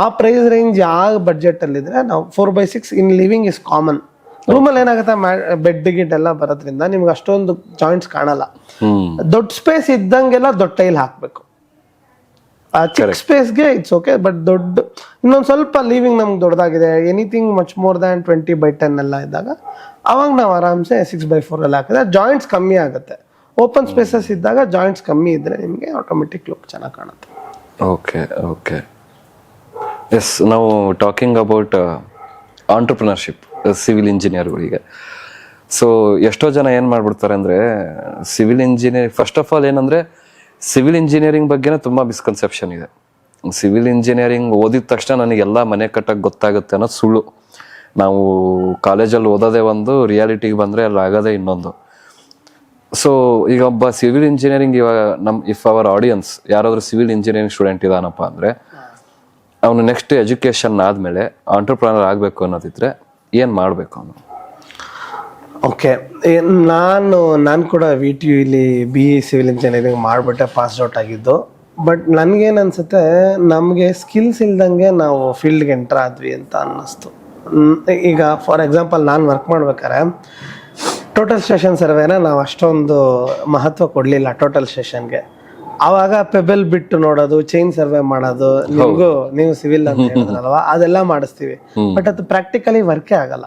S2: ಆ ಪ್ರೈಸ್ ರೇಂಜ್ ಯಾವ ಬಡ್ಜೆಟಲ್ಲಿದ್ರೆ ನಾವು 4x6 in living is common. ರೂಮಲ್ಲಿ ಏನಾಗುತ್ತೆ, ಬೆಡ್ ಗಿಡ್ ಎಲ್ಲ ಬರೋದ್ರಿಂದ ನಿಮ್ಗೆ ಅಷ್ಟೊಂದು ಜಾಯಿಂಟ್ಸ್ ಕಾಣಲ್ಲ. ದೊಡ್ಡ ಸ್ಪೇಸ್ ಇದ್ದಂಗೆಲ್ಲ ದೊಡ್ಡ ಟೈಲ್ ಹಾಕಬೇಕು. ಆ ಚಿಕ್ಕ ಸ್ಪೇಸ್ಗೆ ಇಟ್ಸ್ ಓಕೆ, ಬಟ್ ದೊಡ್ಡ ಇನ್ನೊಂದು ಸ್ವಲ್ಪ ಲಿವಿಂಗ್ ನಮ್ಗೆ ದೊಡ್ಡದಾಗಿದೆ, anything much more than 20x10 ಎಲ್ಲ ಇದ್ದಾಗ ಅವಾಗ ನಾವು ಆರಾಮ್ಸೆ 6x4 ಅಲ್ಲಿ ಹಾಕಿದ್ರೆ ಜಾಯಿಂಟ್ಸ್ ಕಮ್ಮಿ ಆಗುತ್ತೆ. ಓಪನ್ ಸ್ಪೇಸಸ್ ಇದ್ದಾಗ ಜಾಯಿಂಟ್ಸ್ ಕಮ್ಮಿ ಇದ್ರೆ ನಿಮಗೆ ಆಟೋಮೆಟಿಕ್ ಲುಕ್ ಚೆನ್ನಾಗಿ ಕಾಣುತ್ತೆ.
S3: ಓಕೆ ಓಕೆ ಎಸ್, ನಾವು ಟಾಕಿಂಗ್ ಅಬೌಟ್ ಆಂಟ್ರಪ್ರಿನರ್ಶಿಪ್ ಸಿವಿಲ್ ಇಂಜಿನಿಯರ್ಗಳಿಗೆ. ಸೊ ಎಷ್ಟೋ ಜನ ಏನು ಮಾಡ್ಬಿಡ್ತಾರೆ ಅಂದರೆ civil engineering, first of all ಏನಂದರೆ ಸಿವಿಲ್ ಇಂಜಿನಿಯರಿಂಗ್ ಬಗ್ಗೆನೇ ತುಂಬ ಮಿಸ್ಕನ್ಸೆಪ್ಷನ್ ಇದೆ. ಸಿವಿಲ್ ಇಂಜಿನಿಯರಿಂಗ್ ಓದಿದ ತಕ್ಷಣ ನನಗೆಲ್ಲ ಮನೆ ಕಟ್ಟಕ್ಕೆ ಗೊತ್ತಾಗುತ್ತೆ ಅನ್ನೋದು ಸುಳ್ಳು. ನಾವು ಕಾಲೇಜಲ್ಲಿ ಓದೋದೇ ಒಂದು, ರಿಯಾಲಿಟಿಗೆ ಬಂದರೆ ಅಲ್ಲಿ ಆಗೋದೇ ಇನ್ನೊಂದು. ಸೊ ಈಗ ಒಬ್ಬ ಸಿವಿಲ್ ಇಂಜಿನಿಯರಿಂಗ್ ಇವಾಗ ಇಫ್ ಅವರ್ ಆಡಿಯನ್ಸ್ ಯಾರಾದರೂ ಸಿವಿಲ್ ಇಂಜಿನಿಯರಿಂಗ್ ಸ್ಟೂಡೆಂಟ್ ಇದಾನಪ್ಪ ಅಂದರೆ ಅವನು ನೆಕ್ಸ್ಟ್ ಎಜುಕೇಷನ್ ಆದಮೇಲೆ ಆಂಟ್ರಪ್ರನರ್ ಆಗಬೇಕು ಅನ್ನೋದಿದ್ರೆ ಏನು ಮಾಡಬೇಕು ಅವನು?
S2: ಓಕೆ, ನಾನು ಕೂಡ VTU BE ಸಿವಿಲ್ ಇಂಜಿನಿಯರಿಂಗ್ ಮಾಡಿಬಿಟ್ಟೆ ಪಾಸ್ ಔಟ್ ಆಗಿದ್ದು. ಬಟ್ ನನಗೇನು ಅನಿಸುತ್ತೆ, ನಮಗೆ ಸ್ಕಿಲ್ಸ್ ಇಲ್ದಂಗೆ ನಾವು ಫೀಲ್ಡ್ಗೆ ಎಂಟರ್ ಆದ್ವಿ ಅಂತ ಅನ್ನಿಸ್ತು. ಈಗ ಫಾರ್ ಎಕ್ಸಾಂಪಲ್ ನಾನು ವರ್ಕ್ ಮಾಡ್ಬೇಕಾದ್ರೆ ಟೋಟಲ್ ಸ್ಟೇಷನ್ ಸರ್ವೆನ ನಾವು ಅಷ್ಟೊಂದು ಮಹತ್ವ ಕೊಡಲಿಲ್ಲ ಟೋಟಲ್ ಸ್ಟೇಷನ್ಗೆ. ಆವಾಗ ಪೆಬಲ್ ಬಿಟ್ಟು ನೋಡೋದು, ಚೈನ್ ಸರ್ವೆ ಮಾಡೋದು, ನೀವು ಸಿವಿಲ್ ಅಂತ ಹೇಳಿದ್ರಲ್ವಾ, ಅದೆಲ್ಲ ಮಾಡಿಸ್ತೀವಿ. ಬಟ್ ಅದು ಪ್ರಾಕ್ಟಿಕಲಿ ವರ್ಕೇ ಆಗಲ್ಲ.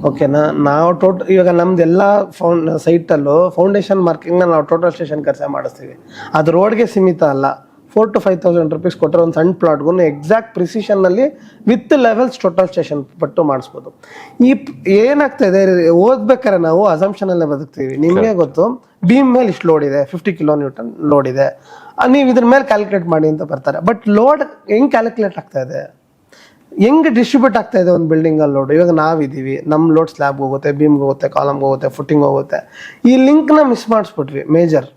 S2: ಓಕೆನಾ, ನಾವು ಇವಾಗ ನಮ್ದೆಲ್ಲ ಸೈಟಲ್ಲೂ ಫೌಂಡೇಶನ್ ಮಾರ್ಕಿಂಗ್ನ ನಾವು ಟೋಟಲ್ ಸ್ಟೇಷನ್ ಕೆಲಸ ಮಾಡಿಸ್ತೀವಿ. ಅದು ರೋಡ್ಗೆ ಸೀಮಿತ ಅಲ್ಲ, 4,000 to 5,000 rupees ಕೊಟ್ಟರೆ ಒಂದು ಸಣ್ಣ ಪ್ಲಾಟ್ಗೂ ಎಕ್ಸಾಕ್ಟ್ ಪ್ರಿಸಿಷನ್ನಲ್ಲಿ ವಿತ್ ಲೆವೆಲ್ಸ್ ಟೋಟಲ್ ಸ್ಟೇಷನ್ ಪಟ್ಟು ಮಾಡಿಸ್ಬೋದು. ಏನಾಗ್ತಾ ಇದೆ, ಓದ್ಬೇಕಾದ್ರೆ ನಾವು ಅಸಂಪ್ಷನಲ್ಲೇ ಬದುಕ್ತೀವಿ. ನಿಮಗೆ ಗೊತ್ತು, ಬೀಮ್ ಮೇಲೆ ಇಷ್ಟು ಲೋಡ್ ಇದೆ, 50 kN ಲೋಡ್ ಇದೆ, ನೀವು ಇದ್ರ ಮೇಲೆ ಕ್ಯಾಲ್ಕುಲೇಟ್ ಮಾಡಿ ಅಂತ ಬರ್ತಾರೆ. ಬಟ್ ಲೋಡ್ ಹೆಂಗ್ ಕ್ಯಾಲ್ಕುಲೇಟ್ ಆಗ್ತಾ ಇದೆ, ಹೆಂಗೆ ಡಿಸ್ಟ್ರಿಬ್ಯೂಟ್ ಆಗ್ತಾ ಇದೆ ಒಂದು ಬಿಲ್ಡಿಂಗಲ್ಲಿ ಲೋಡ್. ಇವಾಗ ನಾವಿದ್ದೀವಿ, ನಮ್ಮ ಲೋಡ್ ಸ್ಲ್ಯಾಬ್ಗೆ ಹೋಗುತ್ತೆ, ಬೀಮ್ಗೆ ಹೋಗುತ್ತೆ, ಕಾಲಮ್ಗೆ ಹೋಗುತ್ತೆ, ಫುಟ್ಟಿಂಗ್ ಹೋಗುತ್ತೆ. ಈ ಲಿಂಕ್ನ ಮಿಸ್ ಮಾಡಿಸ್ಬಿಟ್ವಿ ಮೇಜರ್.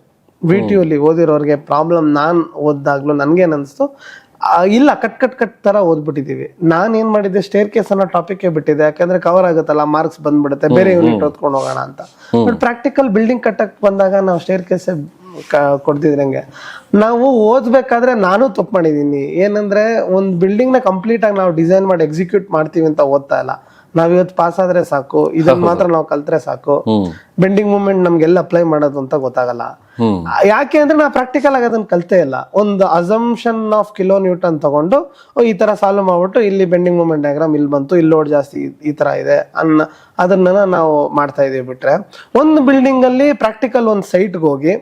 S2: VTU ಅಲ್ಲಿ ಓದಿರೋರಿಗೆ ಪ್ರಾಬ್ಲಮ್. ನಾನು ಓದ್ದಾಗ್ಲೂ ನನ್ಗೇನ್ ಅನಿಸ್ತು, ಇಲ್ಲ ಕಟ್ ತರ ಓದ್ಬಿಟ್ಟಿದೀವಿ. ನಾನು ಏನ್ ಮಾಡಿದ್ದೆ, ಸ್ಟೇರ್ ಕೇಸ್ ಅನ್ನೋ ಟಾಪಿಕ್ ಬಿಟ್ಟಿದೆ, ಯಾಕಂದ್ರೆ ಕವರ್ ಆಗುತ್ತಲ್ಲ, ಮಾರ್ಕ್ಸ್ ಬಂದ್ಬಿಡುತ್ತೆ, ಬೇರೆ ಯೂನಿಟ್ ಓದ್ಕೊಂಡು ಹೋಗೋಣ ಅಂತ. ಬಟ್ ಪ್ರಾಕ್ಟಿಕಲ್ ಬಿಲ್ಡಿಂಗ್ ಕಟ್ಟಕ್ ಬಂದಾಗ ನಾವು ಸ್ಟೇರ್ ಕೇಸ್ ಕೊಡ್ತಿದ್ರಂಗೆ ನಾವು ಓದ್ಬೇಕಾದ್ರೆ ನಾನು ತಪ್ಪು ಮಾಡಿದೀನಿ. ಏನಂದ್ರೆ ಒಂದು ಬಿಲ್ಡಿಂಗ್ ನ ಕಂಪ್ಲೀಟ್ ಆಗಿ ನಾವು ಡಿಸೈನ್ ಮಾಡಿ ಎಕ್ಸಿಕ್ಯೂಟ್ ಮಾಡ್ತೀವಿ ಅಂತ ಓದ್ತಾ ಇಲ್ಲ. ನಾವ್ ಇವತ್ತು ಪಾಸ್ ಆದ್ರೆ ಸಾಕು, ಇದನ್ನ ಮಾತ್ರ ನಾವು ಕಲ್ತ್ರೆ ಸಾಕು, ಬೆಂಡಿಂಗ್ ಮೂವ್ಮೆಂಟ್ ನಮ್ಗೆಲ್ಲ ಅಪ್ಲೈ ಮಾಡೋದು ಅಂತ ಗೊತ್ತಾಗಲ್ಲ. ಯಾಕೆ ಅಂದ್ರೆ ನಾವು ಪ್ರಾಕ್ಟಿಕಲ್ ಆಗಿ ಅದನ್ನ ಕಲ್ತೇ ಇಲ್ಲ. ಒಂದು ಅಸಂಪ್ಷನ್ ಆಫ್ kN ತಗೊಂಡು ಈ ತರ ಸಾಲ್ವ್ ಮಾಡ್ಬಿಟ್ಟು ಇಲ್ಲಿ ಬೆಂಡಿಂಗ್ ಮೂವ್ಮೆಂಟ್ ಡಯಾಗ್ರಾಮ್ ಇಲ್ಲಿ ಬಂತು, ಇಲ್ಲಿ ಲೋಡ್ ಜಾಸ್ತಿ ಈ ತರ ಇದೆ ಅದನ್ನ ನಾವು ಮಾಡ್ತಾ ಇದೀವಿ. ಬಿಟ್ರೆ ಒಂದು ಬಿಲ್ಡಿಂಗ್ ಅಲ್ಲಿ ಪ್ರಾಕ್ಟಿಕಲ್ ಒಂದು ಸೈಟ್ಗೆ ಹೋಗಿ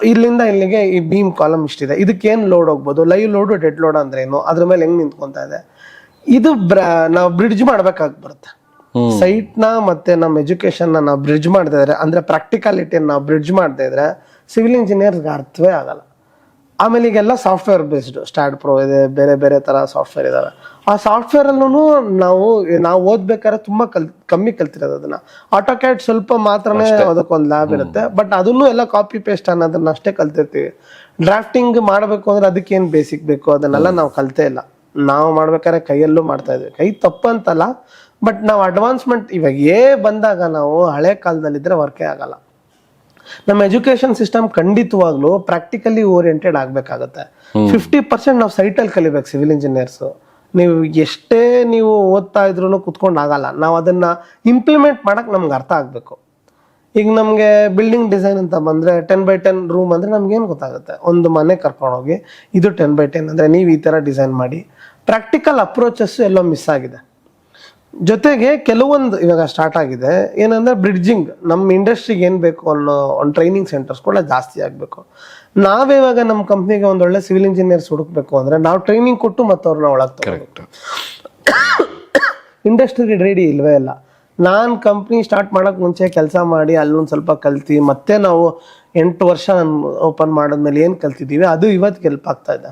S2: ಇಲ್ಲಿಂದ ಇಲ್ಲಿಗೆ ಈ ಬೀಮ್ ಕಾಲಮ್ ಇಷ್ಟಿದೆ, ಇದಕ್ಕೆ ಏನ್ ಲೋಡ್ ಹೋಗ್ಬೋದು, ಲೈವ್ ಲೋಡ್ ಡೆಡ್ ಲೋಡ್ ಅಂದ್ರೆ ಏನು, ಅದ್ರ ಮೇಲೆ ಹೆಂಗ್ ನಿಂತ್ಕೊಂತ ಇದೆ, ಇದು ನಾವು ಬ್ರಿಡ್ಜ್ ಮಾಡ್ಬೇಕಾಗಿ ಬರುತ್ತೆ. ಸೈಟ್ ನ ಮತ್ತೆ ನಮ್ಮ ಎಜುಕೇಶನ್ ನಾವು ಬ್ರಿಡ್ಜ್ ಮಾಡದೇ ಇದ್ರೆ, ಅಂದ್ರೆ ಪ್ರಾಕ್ಟಿಕಾಲಿಟಿಯನ್ನು ನಾವು ಬ್ರಿಡ್ಜ್ ಮಾಡದೇ ಇದ್ರೆ ಸಿವಿಲ್ ಇಂಜಿನಿಯರ್ಸ್ಗೆ ಅರ್ಥವೇ ಆಗಲ್ಲ. ಆಮೇಲೆ ಈಗೆಲ್ಲ ಸಾಫ್ಟ್ವೇರ್ ಬೇಸ್ಡ್, ಸ್ಟಾಡ್ ಪ್ರೋ ಇದೆ, ಬೇರೆ ಬೇರೆ ತರ ಸಾಫ್ಟ್ವೇರ್ ಇದಾವೆ. ಆ ಸಾಫ್ಟ್ವೇರ್ ಅಲ್ಲೂ ನಾವು ಓದ್ಬೇಕಾದ್ರೆ ತುಂಬಾ ಕಮ್ಮಿ ಕಲ್ತಿರೋದು. ಅದನ್ನ ಆಟೋಕ್ಯಾಡ್ ಸ್ವಲ್ಪ ಮಾತ್ರನೇ ಅದಕ್ಕೊಂದು ಲ್ಯಾಬ್ ಇರುತ್ತೆ, ಬಟ್ ಅದನ್ನು ಎಲ್ಲ ಕಾಪಿ ಪೇಸ್ಟ್ ಅನ್ನೋದನ್ನ ಅಷ್ಟೇ ಕಲ್ತಿರ್ತೀವಿ. ಡ್ರಾಫ್ಟಿಂಗ್ ಮಾಡಬೇಕು ಅಂದ್ರೆ ಅದಕ್ಕೇನ್ ಬೇಸಿಕ್ ಬೇಕು ಅದನ್ನೆಲ್ಲ ನಾವು ಕಲ್ತೇ ಇಲ್ಲ. ನಾವು ಮಾಡ್ಬೇಕಾದ್ರೆ ಕೈಯಲ್ಲೂ ಮಾಡ್ತಾ ಇದ್ವಿ. ಕೈ ತಪ್ಪಂತಲ್ಲ, ಬಟ್ ನಾವು ಅಡ್ವಾನ್ಸ್ಮೆಂಟ್ ಇವಾಗ ಬಂದಾಗ ನಾವು ಹಳೆ ಕಾಲದಲ್ಲಿದ್ರೆ ವರ್ಕೇ ಆಗಲ್ಲ. ನಮ್ಮ ಎಜುಕೇಶನ್ ಸಿಸ್ಟಮ್ ಖಂಡಿತವಾಗ್ಲೂ ಪ್ರಾಕ್ಟಿಕಲಿ ಓರಿಯೆಂಟೆಡ್ ಆಗ್ಬೇಕಾಗತ್ತೆ. 50% ನಾವು ಸೈಟಲ್ಲಿ ಕಲಿಬೇಕು ಸಿವಿಲ್ ಇಂಜಿನಿಯರ್ಸ್. ನೀವು ಎಷ್ಟೇ ನೀವು ಓದ್ತಾ ಇದ್ರು ಕುತ್ಕೊಂಡು ಆಗಲ್ಲ. ನಾವು ಅದನ್ನ ಇಂಪ್ಲಿಮೆಂಟ್ ಮಾಡಕ್ ನಮ್ಗೆ ಅರ್ಥ ಆಗ್ಬೇಕು. ಈಗ ನಮ್ಗೆ ಬಿಲ್ಡಿಂಗ್ ಡಿಸೈನ್ ಅಂತ ಬಂದ್ರೆ 10x10 ರೂಮ್ ಅಂದ್ರೆ ನಮ್ಗೆ ಏನ್ ಗೊತ್ತಾಗುತ್ತೆ, ಒಂದು ಮನೆ ಕರ್ಕೊಂಡೋಗಿ ಇದು 10x10 ಅಂದ್ರೆ ನೀವು ಈ ತರ ಡಿಸೈನ್ ಮಾಡಿ. ಪ್ರಾಕ್ಟಿಕಲ್ ಅಪ್ರೋಚಸ್ ಎಲ್ಲೋ ಮಿಸ್ ಆಗಿದೆ. ಜೊತೆಗೆ ಕೆಲವೊಂದು ಇವಾಗ ಸ್ಟಾರ್ಟ್ ಆಗಿದೆ ಏನಂದ್ರೆ ಬ್ರಿಡ್ಜಿಂಗ್. ನಮ್ಮ ಇಂಡಸ್ಟ್ರಿಗೆ ಏನ್ ಬೇಕು ಅನ್ನೋ ಒಂದು ಟ್ರೈನಿಂಗ್ ಸೆಂಟರ್ಸ್ ಕೂಡ ಜಾಸ್ತಿ ಆಗ್ಬೇಕು. ನಾವಿವಾಗ ನಮ್ಮ ಕಂಪ್ನಿಗೆ ಒಂದ್ ಒಳ್ಳೆ ಸಿವಿಲ್ ಇಂಜಿನಿಯರ್ಸ್ ಹುಡುಕ್ಬೇಕು ಅಂದ್ರೆ ನಾವು ಟ್ರೈನಿಂಗ್ ಕೊಟ್ಟು ಮತ್ತೆ ಅವ್ರನ್ನ ಒಳಗೆ ತಗೋಬೇಕು. ಇಂಡಸ್ಟ್ರಿಗೆ ರೆಡಿ ಇಲ್ವೇ ಇಲ್ಲ. ನಾನು ಕಂಪ್ನಿ ಸ್ಟಾರ್ಟ್ ಮಾಡಕ್ ಮುಂಚೆ ಕೆಲಸ ಮಾಡಿ ಅಲ್ಲೊಂದು ಸ್ವಲ್ಪ ಕಲ್ತಿ ಮತ್ತೆ ನಾವು 8 ವರ್ಷ ಓಪನ್ ಮಾಡಿದ್ಮೇಲೆ ಏನ್ ಕಲ್ತಿದ್ದೀವಿ ಅದು ಇವತ್ತಿಗೆ ಹೆಲ್ಪ್ ಆಗ್ತಾ ಇದೆ.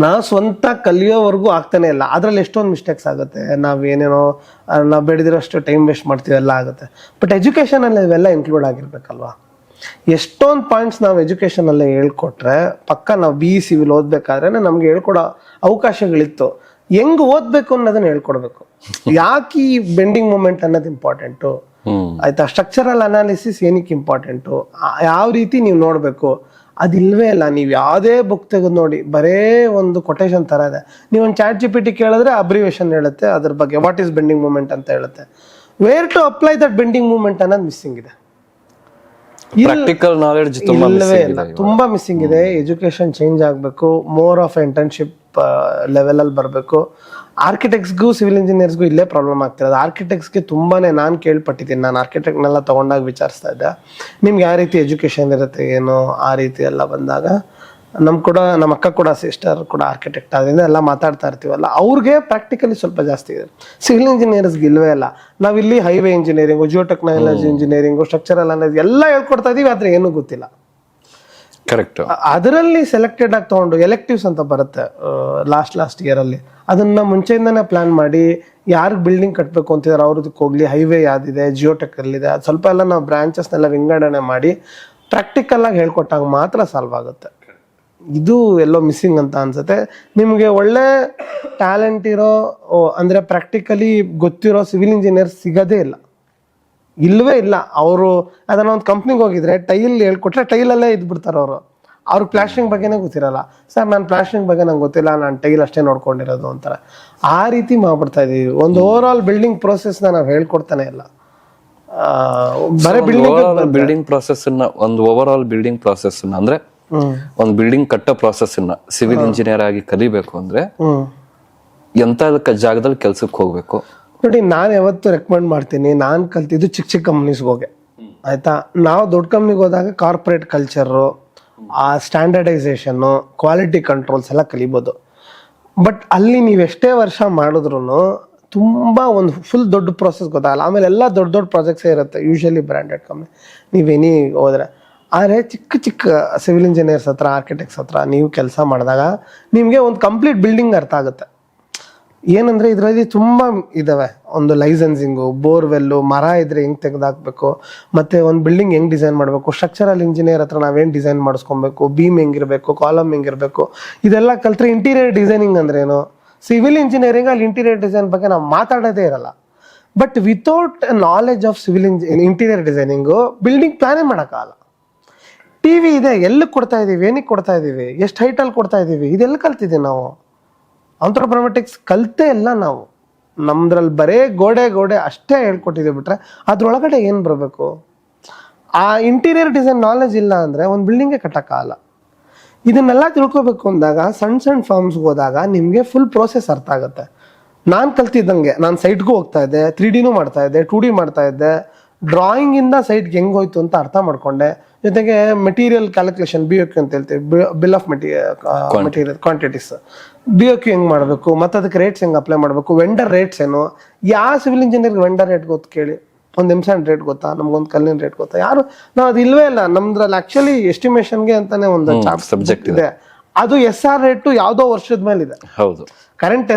S2: ನಾವು ಸ್ವಂತ ಕಲಿಯೋವರೆಗೂ ಆಗ್ತಾನೆ ಇಲ್ಲ. ಅದ್ರಲ್ಲಿ ಎಷ್ಟೊಂದು ಮಿಸ್ಟೇಕ್ಸ್ ಆಗುತ್ತೆ. ನಾವೇನೇನೋ ನಾವು ಬೆಳೆದಿರೋಷ್ಟು ಟೈಮ್ ವೇಸ್ಟ್ ಮಾಡ್ತೀವಿ, ಎಲ್ಲ ಆಗುತ್ತೆ. ಬಟ್ ಎಜುಕೇಶನ್ ಅಲ್ಲಿ ಇವೆಲ್ಲ ಇನ್ಕ್ಲೂಡ್ ಆಗಿರ್ಬೇಕಲ್ವಾ. ಎಷ್ಟೊಂದು ಪಾಯಿಂಟ್ಸ್ ನಾವು ಎಜುಕೇಶನ್ ಅಲ್ಲೇ ಹೇಳ್ಕೊಟ್ರೆ ಪಕ್ಕ ನಾವು BE ಸಿವಿಲ್ ಓದ್ಬೇಕಾದ್ರೆ ನಮ್ಗೆ ಹೇಳ್ಕೊಡೋ ಅವಕಾಶಗಳಿತ್ತು. ಹೆಂಗ್ ಓದ್ಬೇಕು ಅನ್ನೋದನ್ನ ಹೇಳ್ಕೊಡ್ಬೇಕು. ಯಾಕೆ ಈ ಬೆಂಡಿಂಗ್ ಮೂಮೆಂಟ್ ಅನ್ನೋದು ಇಂಪಾರ್ಟೆಂಟು ಆಯ್ತಾ, ಸ್ಟ್ರಕ್ಚರಲ್ ಅನಾಲಿಸಿಸ್ ಏನಕ್ಕೆ ಇಂಪಾರ್ಟೆಂಟು, ಯಾವ ರೀತಿ ನೀವು ನೋಡ್ಬೇಕು, ಅದಿಲ್ವೇ ಇಲ್ಲ. ನೀವು ಯಾವುದೇ ಬುಕ್ ತೆಗೆದು ನೋಡಿ ಬರೇ ಒಂದು ಕೊಟೇಶನ್ ತರ ಇದೆ. ನೀವು ಒಂದು ChatGPT ಕೇಳಿದ್ರೆ ಅಬ್ರಿವೇಷನ್ ಹೇಳುತ್ತೆ ಅದ್ರ ಬಗ್ಗೆ, ವಾಟ್ ಈಸ್ ಬೆಂಡಿಂಗ್ ಮೂಮೆಂಟ್ ಅಂತ ಹೇಳುತ್ತೆ. Where to apply that bending moment ಅನ್ನೋದು ಮಿಸ್ಸಿಂಗ್ ಇದೆ.
S3: ಪ್ರಾಕ್ಟಿಕಲ್ ನಾಲೆಡ್ಜ್
S2: ತುಂಬಾ ಮಿಸ್ಸಿಂಗ್ ಇದೆ. ಎಜುಕೇಶನ್ ಚೇಂಜ್ ಆಗ್ಬೇಕು, ಮೋರ್ ಆಫ್ ಇಂಟರ್ನ್ಶಿಪ್ ಲೆವೆಲ್ ಅಲ್ಲಿ ಬರಬೇಕು. ಆರ್ಕಿಟೆಕ್ಟ್ಸ್ಗೂ ಸಿವಿಲ್ ಇಂಜಿನಿಯರ್ಸ್ಗೂ ಇಲ್ಲೇ ಪ್ರಾಬ್ಲಮ್ ಆಗ್ತಿರೋದು. ಆರ್ಕಿಟೆಕ್ಟ್ಸ್ಗೆ ತುಂಬಾನೇ ನಾನು ಕೇಳ್ಪಟ್ಟಿದ್ದೀನಿ. ನಾನು ಆರ್ಕಿಟೆಕ್ಟ್ನೆಲ್ಲ ತಗೊಂಡಾಗ ವಿಚಾರಿಸ್ತಾ ಇದ್ದೆ, ನಿಮ್ಗೆ ಯಾವ ರೀತಿ ಎಜುಕೇಶನ್ ಇರುತ್ತೆ ಏನೋ ಆ ರೀತಿ ಎಲ್ಲ ಬಂದಾಗ ನಮ್ಮ ಅಕ್ಕ ಕೂಡ ಸಿಸ್ಟರ್ ಕೂಡ ಆರ್ಕಿಟೆಕ್ಟ್ ಆದ್ರಿಂದ ಎಲ್ಲ ಮಾತಾಡ್ತಾ ಇರ್ತೀವಲ್ಲ, ಅವ್ರಿಗೆ ಪ್ರಾಕ್ಟಿಕಲಿ ಸ್ವಲ್ಪ ಜಾಸ್ತಿ ಇದೆ. ಸಿವಿಲ್ ಇಂಜಿನಿಯರ್ಸ್ಗೆ ಇಲ್ವೇ ಇಲ್ಲ. ನಾವಿಲ್ಲಿ highway engineering, Jio technology engineering, structural analysis ಎಲ್ಲ ಹೇಳ್ಕೊಡ್ತಾ ಇದೀವಿ, ಆದ್ರೆ ಏನೂ ಗೊತ್ತಿಲ್ಲ.
S3: ಕರೆಕ್ಟ್.
S2: ಅದರಲ್ಲಿ ಸೆಲೆಕ್ಟೆಡ್ ಆಗಿ ತಗೊಂಡು ಎಲೆಕ್ಟಿವ್ಸ್ ಅಂತ ಬರುತ್ತೆ ಲಾಸ್ಟ್ ಇಯರ್ ಅಲ್ಲಿ, ಅದನ್ನ ಮುಂಚೆಯಿಂದಾನೇ ಪ್ಲಾನ್ ಮಾಡಿ ಯಾರಿಗೆ ಬಿಲ್ಡಿಂಗ್ ಕಟ್ಟಬೇಕು ಅಂತಿದ್ರೆ ಅವ್ರದಕ್ಕೆ ಹೋಗ್ಲಿ, ಹೈವೇ ಯಾವ್ದಿದೆ, ಜಿಯೋ ಟೆಕ್ ಅಲ್ಲಿದೆ, ಅದು ಸ್ವಲ್ಪ ಎಲ್ಲ ನಾವು ಬ್ರಾಂಚಸ್ನೆಲ್ಲ ವಿಂಗಡಣೆ ಮಾಡಿ ಪ್ರಾಕ್ಟಿಕಲ್ ಆಗಿ ಹೇಳ್ಕೊಟ್ಟಾಗ ಮಾತ್ರ ಸಾಲ್ವ್ ಆಗುತ್ತೆ. ಇದು ಎಲ್ಲೋ ಮಿಸ್ಸಿಂಗ್ ಅಂತ ಅನ್ಸುತ್ತೆ. ನಿಮ್ಗೆ ಒಳ್ಳೆ ಟ್ಯಾಲೆಂಟ್ ಇರೋ ಅಂದ್ರೆ ಪ್ರಾಕ್ಟಿಕಲಿ ಗೊತ್ತಿರೋ ಸಿವಿಲ್ ಇಂಜಿನಿಯರ್ ಸಿಗೋದೇ ಇಲ್ಲ, ಇಲ್ವೇ ಇಲ್ಲ. ಅವರು ಅದನ್ನ ಒಂದು ಕಂಪ್ನಿಗೆ ಹೋಗಿದ್ರೆ ಟೈಲ್ ಹೇಳ್ಕೊಟ್ರೆ ಟೈಲಲ್ಲೇ ಇದ್ಬಿಡ್ತಾರೆ ಅವರು. ಅವ್ರಿಗೆ ಪ್ಲಾಸ್ಟ್ರಿಂಗ್ ಬಗ್ಗೆನೇ ಗೊತ್ತಿರಲ್ಲ. ಸರ್ ನಾನು ಪ್ಲಾಸ್ಟ್ರಿಂಗ್ ಬಗ್ಗೆ ನಂಗೆ ಗೊತ್ತಿಲ್ಲ, ನಾನು ಟೈಲ್ ಅಷ್ಟೇ ನೋಡ್ಕೊಂಡಿರೋದು ಅಂತಾರೆ. ಆ ರೀತಿ ಮಾಡ್ಬಿಡ್ತಾ ಇದೀವಿ. ಒಂದು ಓವರ್ ಆಲ್ ಬಿಲ್ಡಿಂಗ್ ಪ್ರೋಸೆಸ್ ನಾವು ಹೇಳ್ಕೊಡ್ತಾನೆ ಇಲ್ಲ. ಬರೀ
S3: ಬಿಲ್ಡಿಂಗ್ ಪ್ರಾಸೆಸ್ ಒಂದು ಓವರ್ ಆಲ್ ಬಿಲ್ಡಿಂಗ್ ಪ್ರಾಸೆಸ್ ಅಂದ್ರೆ ಒಂದು ಬಿಲ್ಡಿಂಗ್ ಕಟ್ಟೋ ಪ್ರಾಸೆಸ್ ಸಿವಿಲ್ ಇಂಜಿನಿಯರ್ ಆಗಿ ಕಲಿಬೇಕು ಅಂದ್ರೆ ಎಂತ ಜಾಗದಲ್ಲಿ ಕೆಲ್ಸಕ್ಕೆ ಹೋಗ್ಬೇಕು
S2: ನೋಡಿ. ನಾನು ಯಾವತ್ತು ರೆಕಮೆಂಡ್ ಮಾಡ್ತೀನಿ, ನಾನು ಕಲ್ತಿದ್ದು ಚಿಕ್ಕ ಕಂಪ್ನೀಸ್ಗೆ ಹೋಗಿ ಆಯ್ತಾ. ನಾವು ದೊಡ್ಡ ಕಂಪ್ನಿಗೆ ಹೋದಾಗ ಕಾರ್ಪೊರೇಟ್ ಕಲ್ಚರು ಆ ಸ್ಟ್ಯಾಂಡರ್ಡೈಸೇಷನ್ನು, ಕ್ವಾಲಿಟಿ ಕಂಟ್ರೋಲ್ಸ್ ಎಲ್ಲ ಕಲಿಬೋದು. ಬಟ್ ಅಲ್ಲಿ ನೀವು ಎಷ್ಟೇ ವರ್ಷ ಮಾಡಿದ್ರು ತುಂಬ ಒಂದು ಫುಲ್ ದೊಡ್ಡ ಪ್ರೋಸೆಸ್ ಗೊತ್ತಾಗಲ್ಲ. ಆಮೇಲೆ ಎಲ್ಲ ದೊಡ್ಡ ದೊಡ್ಡ ಪ್ರಾಜೆಕ್ಟ್ಸೇ ಇರುತ್ತೆ ಯೂಶಲಿ ಬ್ರ್ಯಾಂಡೆಡ್ ಕಂಪ್ನಿ. ನೀವೇನಿ ಹೋದ್ರೆ ಆದರೆ ಚಿಕ್ಕ ಚಿಕ್ಕ ಸಿವಿಲ್ ಇಂಜಿನಿಯರ್ಸ್ ಹತ್ರ, ಆರ್ಕಿಟೆಕ್ಟ್ಸ್ ಹತ್ರ ನೀವು ಕೆಲಸ ಮಾಡಿದಾಗ ನಿಮಗೆ ಒಂದು ಕಂಪ್ಲೀಟ್ ಬಿಲ್ಡಿಂಗ್ ಅರ್ಥ ಆಗುತ್ತೆ. ಏನಂದರೆ ಇದರಲ್ಲಿ ತುಂಬ ಇದ್ದಾವೆ. ಒಂದು ಲೈಸೆನ್ಸಿಂಗು, ಬೋರ್ವೆಲ್ಲು, ಮರ ಇದ್ರೆ ಹೆಂಗೆ ತೆಗೆದಾಕಬೇಕು, ಮತ್ತು ಒಂದು ಬಿಲ್ಡಿಂಗ್ ಹೆಂಗೆ ಡಿಸೈನ್ ಮಾಡಬೇಕು, ಸ್ಟ್ರಕ್ಚರಲ್ ಇಂಜಿನಿಯರ್ ಹತ್ರ ನಾವೇನು ಡಿಸೈನ್ ಮಾಡಿಸ್ಕೊಬೇಕು, ಬೀಮ್ ಹೆಂಗಿರಬೇಕು, ಕಾಲಮ್ ಹೆಂಗಿರಬೇಕು, ಇದೆಲ್ಲ ಕಲ್ತ್ರೆ ಇಂಟೀರಿಯರ್ ಡಿಸೈನಿಂಗ್ ಅಂದ್ರೇನು. ಸಿವಿಲ್ ಇಂಜಿನಿಯರಿಂಗ್ ಅಲ್ಲಿ ಇಂಟೀರಿಯರ್ ಡಿಸೈನ್ ಬಗ್ಗೆ ನಾವು ಮಾತಾಡೋದೇ ಇರಲ್ಲ. But without knowledge of civil interior designing building ಪ್ಲಾನೇ ಮಾಡೋಕ್ಕಾಗಲ್ಲ. ಟಿವಿ ಇದೆ, ಎಲ್ಲಿ ಕೊಡ್ತಾ ಇದ್ದೀವಿ, ಏನಕ್ಕೆ ಕೊಡ್ತಾ ಇದ್ದೀವಿ, ಎಷ್ಟು ಹೈಟಲ್ಲಿ ಕೊಡ್ತಾ ಇದ್ದೀವಿ, ಇದೆಲ್ಲ ಕಲ್ತಿದ್ದೀವಿ ನಾವು. ಆಂಥ್ರೋಪ್ರೊಮೆಟಿಕ್ಸ್ ಕಲ್ತೇ ಇಲ್ಲ ನಾವು. ನಮ್ದ್ರಲ್ಲಿ ಬರೇ ಗೋಡೆ ಅಷ್ಟೇ ಹೇಳ್ಕೊಟ್ಟಿದ್ದೀವಿ ಬಿಟ್ರೆ ಅದ್ರೊಳಗಡೆ ಏನು ಬರಬೇಕು. ಆ ಇಂಟೀರಿಯರ್ ಡಿಸೈನ್ ನಾಲೆಜ್ ಇಲ್ಲ ಅಂದರೆ ಒಂದು ಬಿಲ್ಡಿಂಗೇ ಕಟ್ಟಕ್ಕಾಗಲ್ಲ. ಇದನ್ನೆಲ್ಲ ತಿಳ್ಕೊಬೇಕು ಅಂದಾಗ ಸಣ್ಣ ಫಾರ್ಮ್ಸ್ಗೆ ಹೋದಾಗ ನಿಮಗೆ ಫುಲ್ ಪ್ರೋಸೆಸ್ ಅರ್ಥ ಆಗುತ್ತೆ. ನಾನು ಕಲ್ತಿದ್ದಂಗೆ ನಾನು ಸೈಟ್ಗೂ ಹೋಗ್ತಾ ಇದ್ದೆ, 3Dನೂ ಮಾಡ್ತಾ ಇದ್ದೆ, 2D ಮಾಡ್ತಾ ಇದ್ದೆ. ಡ್ರಾಯಿಂಗಿಂದ ಸೈಟ್ಗೆ ಹೆಂಗೆ ಹೋಯ್ತು ಅಂತ ಅರ್ಥ ಮಾಡ್ಕೊಂಡೆ. ಜೊತೆಗೆ ಮೆಟೀರಿಯಲ್ ಕ್ಯಾಲ್ಕುಲೇಷನ್, BOQ ಅಂತ ಹೇಳ್ತೀವಿ, bill of material quantities, BOQ ಹೆಂಗೆ ಮಾಡಬೇಕು, ಮತ್ತು ಅದಕ್ಕೆ ರೇಟ್ಸ್ ಹೆಂಗೆ ಅಪ್ಲೈ ಮಾಡಬೇಕು, ವೆಂಡರ್ ರೇಟ್ಸ್ ಏನು. ಯಾವ ಸಿವಿಲ್ ಇಂಜಿನಿಯರ್ಗೆ ವೆಂಡರ್ ರೇಟ್ ಗೊತ್ತು ಕೇಳಿ? ಒಂದು ಎಮ್ಸಾಂಡ್ ರೇಟ್ ಗೊತ್ತಾ? ನಮ್ಗೊಂದು ಕಲ್ಲಿನ ರೇಟ್ ಗೊತ್ತಾ? ಯಾರು ನಾವು ಅದು ಇಲ್ವೇ ಇಲ್ಲ ನಮ್ದ್ರಲ್ಲಿ. ಆಕ್ಚುಲಿ ಎಸ್ಟಿಮೇಷನ್ಗೆ ಅಂತಾನೆ ಒಂದು ಸಬ್ಜೆಕ್ಟ್ ಇದೆ. ಅದು SR ರೇಟು ಯಾವುದೋ ವರ್ಷದ ಮೇಲೆ ಇದೆ.
S3: ಹೌದು,
S2: ಕರೆಂಟ್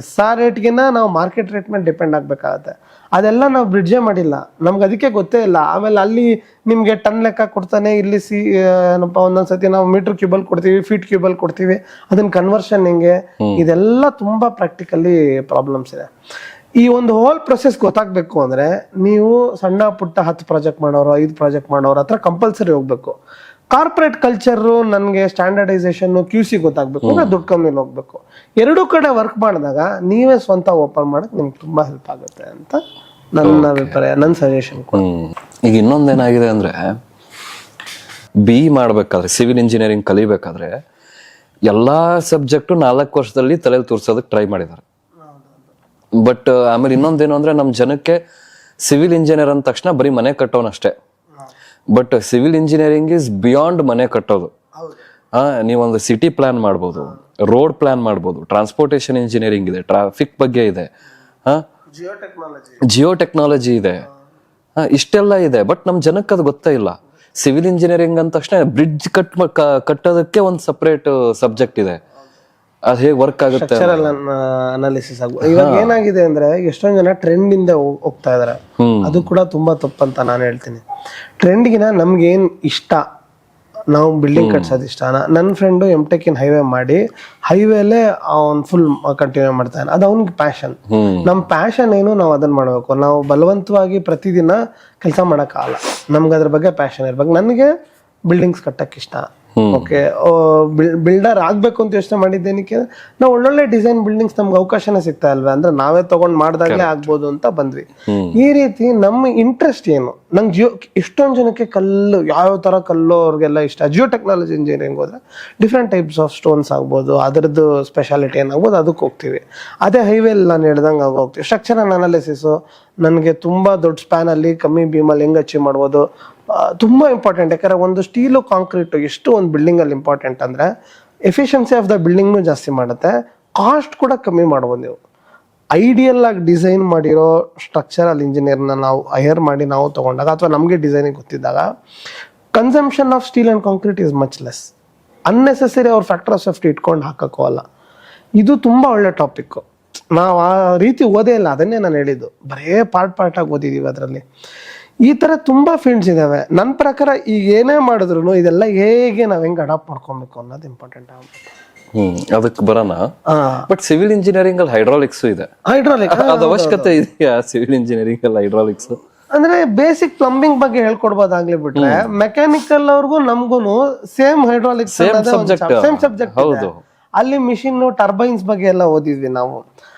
S2: SR ರೇಟ್ಗಿನ್ನ ನಾವು ಮಾರ್ಕೆಟ್ ರೇಟ್ ಮೇಲೆ ಡಿಪೆಂಡ್ ಆಗಬೇಕಾಗತ್ತೆ. ಅದೆಲ್ಲ ನಾವು ಬ್ರಿಡ್ಜೇ ಮಾಡಿಲ್ಲ, ನಮ್ಗೆ ಅದಕ್ಕೆ ಗೊತ್ತೇ ಇಲ್ಲ. ಆಮೇಲೆ ಅಲ್ಲಿ ನಿಮಗೆ ಟನ್ ಲೆಕ್ಕ ಕೊಡ್ತಾನೆ, ಇಲ್ಲಿ ಏನಪ್ಪ ಒಂದೊಂದ್ಸತಿ ನಾವು ಮೀಟರ್ ಕ್ಯೂಬಲ್ ಕೊಡ್ತೀವಿ, ಫೀಟ್ ಕ್ಯೂಬಲ್ ಕೊಡ್ತೀವಿ, ಅದನ್ನ ಕನ್ವರ್ಷನ್ ಹೆಂಗೆ, ಇದೆಲ್ಲ ತುಂಬಾ ಪ್ರಾಕ್ಟಿಕಲಿ ಪ್ರಾಬ್ಲಮ್ಸ್ ಇದೆ. ಈ ಒಂದು ಹೋಲ್ ಪ್ರೊಸೆಸ್ ಗೊತ್ತಾಗಬೇಕು ಅಂದರೆ ನೀವು ಸಣ್ಣ ಪುಟ್ಟ 10 ಪ್ರಾಜೆಕ್ಟ್ ಮಾಡೋರು, 5 ಪ್ರಾಜೆಕ್ಟ್ ಮಾಡೋರು ಹತ್ರ ಕಂಪಲ್ಸರಿ ಹೋಗ್ಬೇಕು. ಕಾರ್ಪೊರೇಟ್ ಕಲ್ಚರು, ನನಗೆ ಸ್ಟ್ಯಾಂಡರ್ಡೈಸೇಷನ್, QC ಗೊತ್ತಾಗಬೇಕು ಅಂದ್ರೆ ದೊಡ್ಡ ಕಂಪ್ನಿಲಿ ಹೋಗ್ಬೇಕು. ಎರಡೂ ಕಡೆ ವರ್ಕ್ ಮಾಡಿದಾಗ ನೀವೇ ಸ್ವಂತ ಓಪನ್ ಮಾಡಕ್ಕೆ ನಿಮ್ಗೆ ತುಂಬಾ ಹೆಲ್ಪ್ ಆಗುತ್ತೆ ಅಂತ ನನ್ನ ಅಭಿಪ್ರಾಯ, ನನ್ನ ಸಜೆಷನ್.
S3: ಈಗ ಇನ್ನೊಂದೇನಾಗಿದೆ ಅಂದ್ರೆ, ಮಾಡ್ಬೇಕಾದ್ರೆ ಸಿವಿಲ್ ಇಂಜಿನಿಯರಿಂಗ್ ಕಲಿಬೇಕಾದ್ರೆ ಎಲ್ಲಾ ಸಬ್ಜೆಕ್ಟು 4 ವರ್ಷದಲ್ಲಿ ತಲೆಯಲ್ಲಿ ತೋರ್ಸೋದಕ್ಕೆ ಟ್ರೈ ಮಾಡಿದ್ದಾರೆ. ಬಟ್ ಆಮೇಲೆ ಇನ್ನೊಂದೇನು ಅಂದ್ರೆ, ನಮ್ಮ ಜನಕ್ಕೆ ಸಿವಿಲ್ ಇಂಜಿನಿಯರ್ ಅಂದ ತಕ್ಷಣ ಬರೀ ಮನೆ ಕಟ್ಟೋನಷ್ಟೇ. But civil engineering is beyond ಮನೆ ಕಟ್ಟೋದು. ನೀವೊಂದು ಸಿಟಿ ಪ್ಲಾನ್ ಮಾಡ್ಬೋದು, ರೋಡ್ ಪ್ಲಾನ್ ಮಾಡ್ಬೋದು, ಟ್ರಾನ್ಸ್ಪೋರ್ಟೇಷನ್ ಇಂಜಿನಿಯರಿಂಗ್ ಇದೆ, ಟ್ರಾಫಿಕ್ ಬಗ್ಗೆ ಇದೆ, ಜಿಯೋ ಟೆಕ್ನಾಲಜಿ ಇದೆ, ಇಷ್ಟೆಲ್ಲ ಇದೆ. ಬಟ್ ನಮ್ ಜನಕ್ಕೆ ಅದು ಗೊತ್ತೇ ಇಲ್ಲ. ಸಿವಿಲ್ ಇಂಜಿನಿಯರಿಂಗ್ ಅಂದ ತಕ್ಷಣ ಬ್ರಿಡ್ಜ್ ಕಟ್ಟೋದಕ್ಕೆ ಒಂದು ಸಪರೇಟ್ ಸಬ್ಜೆಕ್ಟ್ ಇದೆ, ಅದು ಹೇಗೆ ವರ್ಕ್ ಆಗುತ್ತೆ,
S2: ಅನಾಲಿಸಿಸ್ ಆಗ್ಬೋದು. ಇವಾಗ ಏನಾಗಿದೆ ಅಂದ್ರೆ, ಎಷ್ಟೊಂದ್ ಜನ ಟ್ರೆಂಡ್ ಇಂದ ಹೋಗ್ತಾ ಇದಾರೆ. ಅದು ಕೂಡ ತುಂಬಾ ತಪ್ಪಂತ ನಾನು ಹೇಳ್ತೀನಿ. ಟ್ರೆಂಡ್ಗಿನ ನಮ್ಗೇನ್ ಇಷ್ಟ, ನಾವು ಬಿಲ್ಡಿಂಗ್ ಕಟ್ಸೋದು ಇಷ್ಟನಾ. ನನ್ನ ಫ್ರೆಂಡು MTech ಇನ್ ಹೈವೇ ಮಾಡಿ ಹೈವೇಲೆ ಅವ್ನು ಫುಲ್ ಕಂಟಿನ್ಯೂ ಮಾಡ್ತಾನೆ, ಅದು ಅವ್ನಿಗೆ ಪ್ಯಾಷನ್. ನಮ್ಮ ಪ್ಯಾಷನ್ ಏನು, ನಾವು ಅದನ್ನ ಮಾಡ್ಬೇಕು. ನಾವು ಬಲವಂತವಾಗಿ ಪ್ರತಿದಿನ ಕೆಲಸ ಮಾಡೋಕ್ಕಾಗಲ್ಲ. ನಮ್ಗೆ ಅದ್ರ ಬಗ್ಗೆ ಪ್ಯಾಷನ್ ಇರ್ಬೇಕು. ನನಗೆ ಬಿಲ್ಡಿಂಗ್ಸ್ ಕಟ್ಟಕ್ಕೆ ಇಷ್ಟ. ಓಕೆ, ಬಿಲ್ಡರ್ ಆಗ್ಬೇಕು ಅಂತ ಯೋಚನೆ ಮಾಡಿದ್ದೇನಕ್ಕೆ, ನಾವು ಒಳ್ಳೊಳ್ಳೆ ಡಿಸೈನ್ ಬಿಲ್ಡಿಂಗ್ಸ್ ನಮ್ಗೆ ಅವಕಾಶನೇ ಸಿಗ್ತಾ ಇಲ್ವಾ ಅಂದ್ರೆ ನಾವೇ ತಗೊಂಡ್ ಮಾಡ್ದಾಗ್ಲೇ ಆಗ್ಬೋದು ಅಂತ ಬಂದ್ವಿ. ಈ ರೀತಿ ನಮ್ಮ ಇಂಟ್ರೆಸ್ಟ್ ಏನು, ನಂಗೆ ಎಷ್ಟೊಂದು ಜನಕ್ಕೆ ಕಲ್ಲು, ಯಾವ ತರ ಕಲ್ಲು ಅವ್ರಿಗೆಲ್ಲ ಇಷ್ಟ. ಜಿಯೋ ಟೆಕ್ನಾಲಜಿ ಇಂಜಿನಿಯರಿಂಗ್ ಹೋದ್ರೆ ಡಿಫ್ರೆಂಟ್ ಟೈಪ್ಸ್ ಆಫ್ ಸ್ಟೋನ್ಸ್ ಆಗ್ಬೋದು, ಅದರದ್ದು ಸ್ಪೆಷಾಲಿಟಿ ಏನಾಗ್ಬೋದು, ಅದಕ್ಕೆ ಹೋಗ್ತೀವಿ. ಅದೇ ಹೈವೇಲಿ ನಾನು ಹೇಳ್ದಂಗೆ ಹೋಗ್ತೀವಿ. ಸ್ಟ್ರಕ್ಚರಲ್ ಅನಾಲಿಸಿಸು ನನಗೆ ತುಂಬಾ ದೊಡ್ಡ ಸ್ಪ್ಯಾನ್ ಅಲ್ಲಿ ಕಮ್ಮಿ ಬೀಮಲ್ಲಿ ಹೆಂಗ್ ಅಚೀವ್ ಮಾಡ್ಬೋದು ತುಂಬಾ ಇಂಪಾರ್ಟೆಂಟ್. ಯಾಕಂದ್ರೆ ಒಂದು ಸ್ಟೀಲು, ಕಾಂಕ್ರೀಟು ಎಷ್ಟು ಒಂದು ಬಿಲ್ಡಿಂಗ್ ಅಲ್ಲಿ ಇಂಪಾರ್ಟೆಂಟ್ ಅಂದ್ರೆ ಎಫಿಷಿಯನ್ಸಿ ಆಫ್ ದ ಬಿಲ್ಡಿಂಗ್ನು ಜಾಸ್ತಿ ಮಾಡುತ್ತೆ, ಕಾಸ್ಟ್ ಕೂಡ ಕಮ್ಮಿ ಮಾಡ್ಬೋದು. ನೀವು ಐಡಿಯಲ್ ಆಗಿ ಡಿಸೈನ್ ಮಾಡಿರೋ ಸ್ಟ್ರಕ್ಚರಲ್ ಇಂಜಿನಿಯರ್ನ ನಾವು ಹೈಯರ್ ಮಾಡಿ ನಾವು ತಗೊಂಡಾಗ, ಅಥವಾ ನಮಗೆ ಡಿಸೈನಿಂಗ್ ಗೊತ್ತಿದ್ದಾಗ, consumption of steel and concrete is much less. Unnecessary ಅವ್ರ ಫ್ಯಾಕ್ಟರ್ ಆಫ್ ಸೇಫ್ಟಿ ಇಟ್ಕೊಂಡು ಹಾಕಕ್ಕೂ ಅಲ್ಲ. ಇದು ತುಂಬಾ ಒಳ್ಳೆ ಟಾಪಿಕ್. ನಾವು ಆ ರೀತಿ ಓದೇ ಇಲ್ಲ, ಅದನ್ನೇ ನಾನು ಹೇಳಿದ್ದು. ಬರೇ ಪಾರ್ಟ್ ಆಗಿ ಓದಿದೀವಿ ಅದರಲ್ಲಿ. ಈ ತರ ತುಂಬಾ ಫೀಲ್ಡ್ಸ್ ಇದಾವೆ. ನನ್ನ ಪ್ರಕಾರ ಈಗ ಏನೇ ಮಾಡಿದ್ರು ಇದೆಲ್ಲ ಹೇಗೆ ನಾವ್ ಹೆಂಗ್ ಅಡಾಪ್ಟ್ ಮಾಡ್ಕೊಬೇಕು ಅನ್ನೋದು ಇಂಪಾರ್ಟೆಂಟ್ ಆಗುತ್ತೆ.
S3: ಅದಕ್ಕೆ ಬರೋಣ. ಬಟ್ ಸಿವಿಲ್ ಇಂಜಿನಿಯರಿಂಗ್ ಅಲ್ಲಿ ಹೈಡ್ರಾಲಿಕ್ಸ್ ಇದೆ. ಅದು ಅವಶ್ಯಕತೆ ಇದೆಯಾ ಸಿವಿಲ್ ಇಂಜಿನಿಯರಿಂಗ್ ಅಲ್ಲಿ ಹೈಡ್ರಾಲಿಕ್ಸ್?
S2: ಅಂದ್ರೆ ಬೇಸಿಕ್ ಪ್ಲಂಬಿಂಗ್ ಬಗ್ಗೆ ಹೇಳ್ಕೊಡ್ಬೋದಾಗ್ಲಿ ಬಿಟ್ರೆ, ಮೆಕ್ಯಾನಿಕಲ್ ಅವ್ರಿಗೂ ನಮ್ಗೂನು ಸೇಮ್ ಹೈಡ್ರಾಲಿಕ್ಸ್ ಸೇಮ್ ಸಬ್ಜೆಕ್ಟ್.
S3: ಹೌದು,
S2: ಅಲ್ಲಿ ಮಿಷಿನ್ ಟರ್ಬೈನ್ಸ್ ಬಗ್ಗೆ ಎಲ್ಲ ಓದಿದ್ವಿ ನಾವು.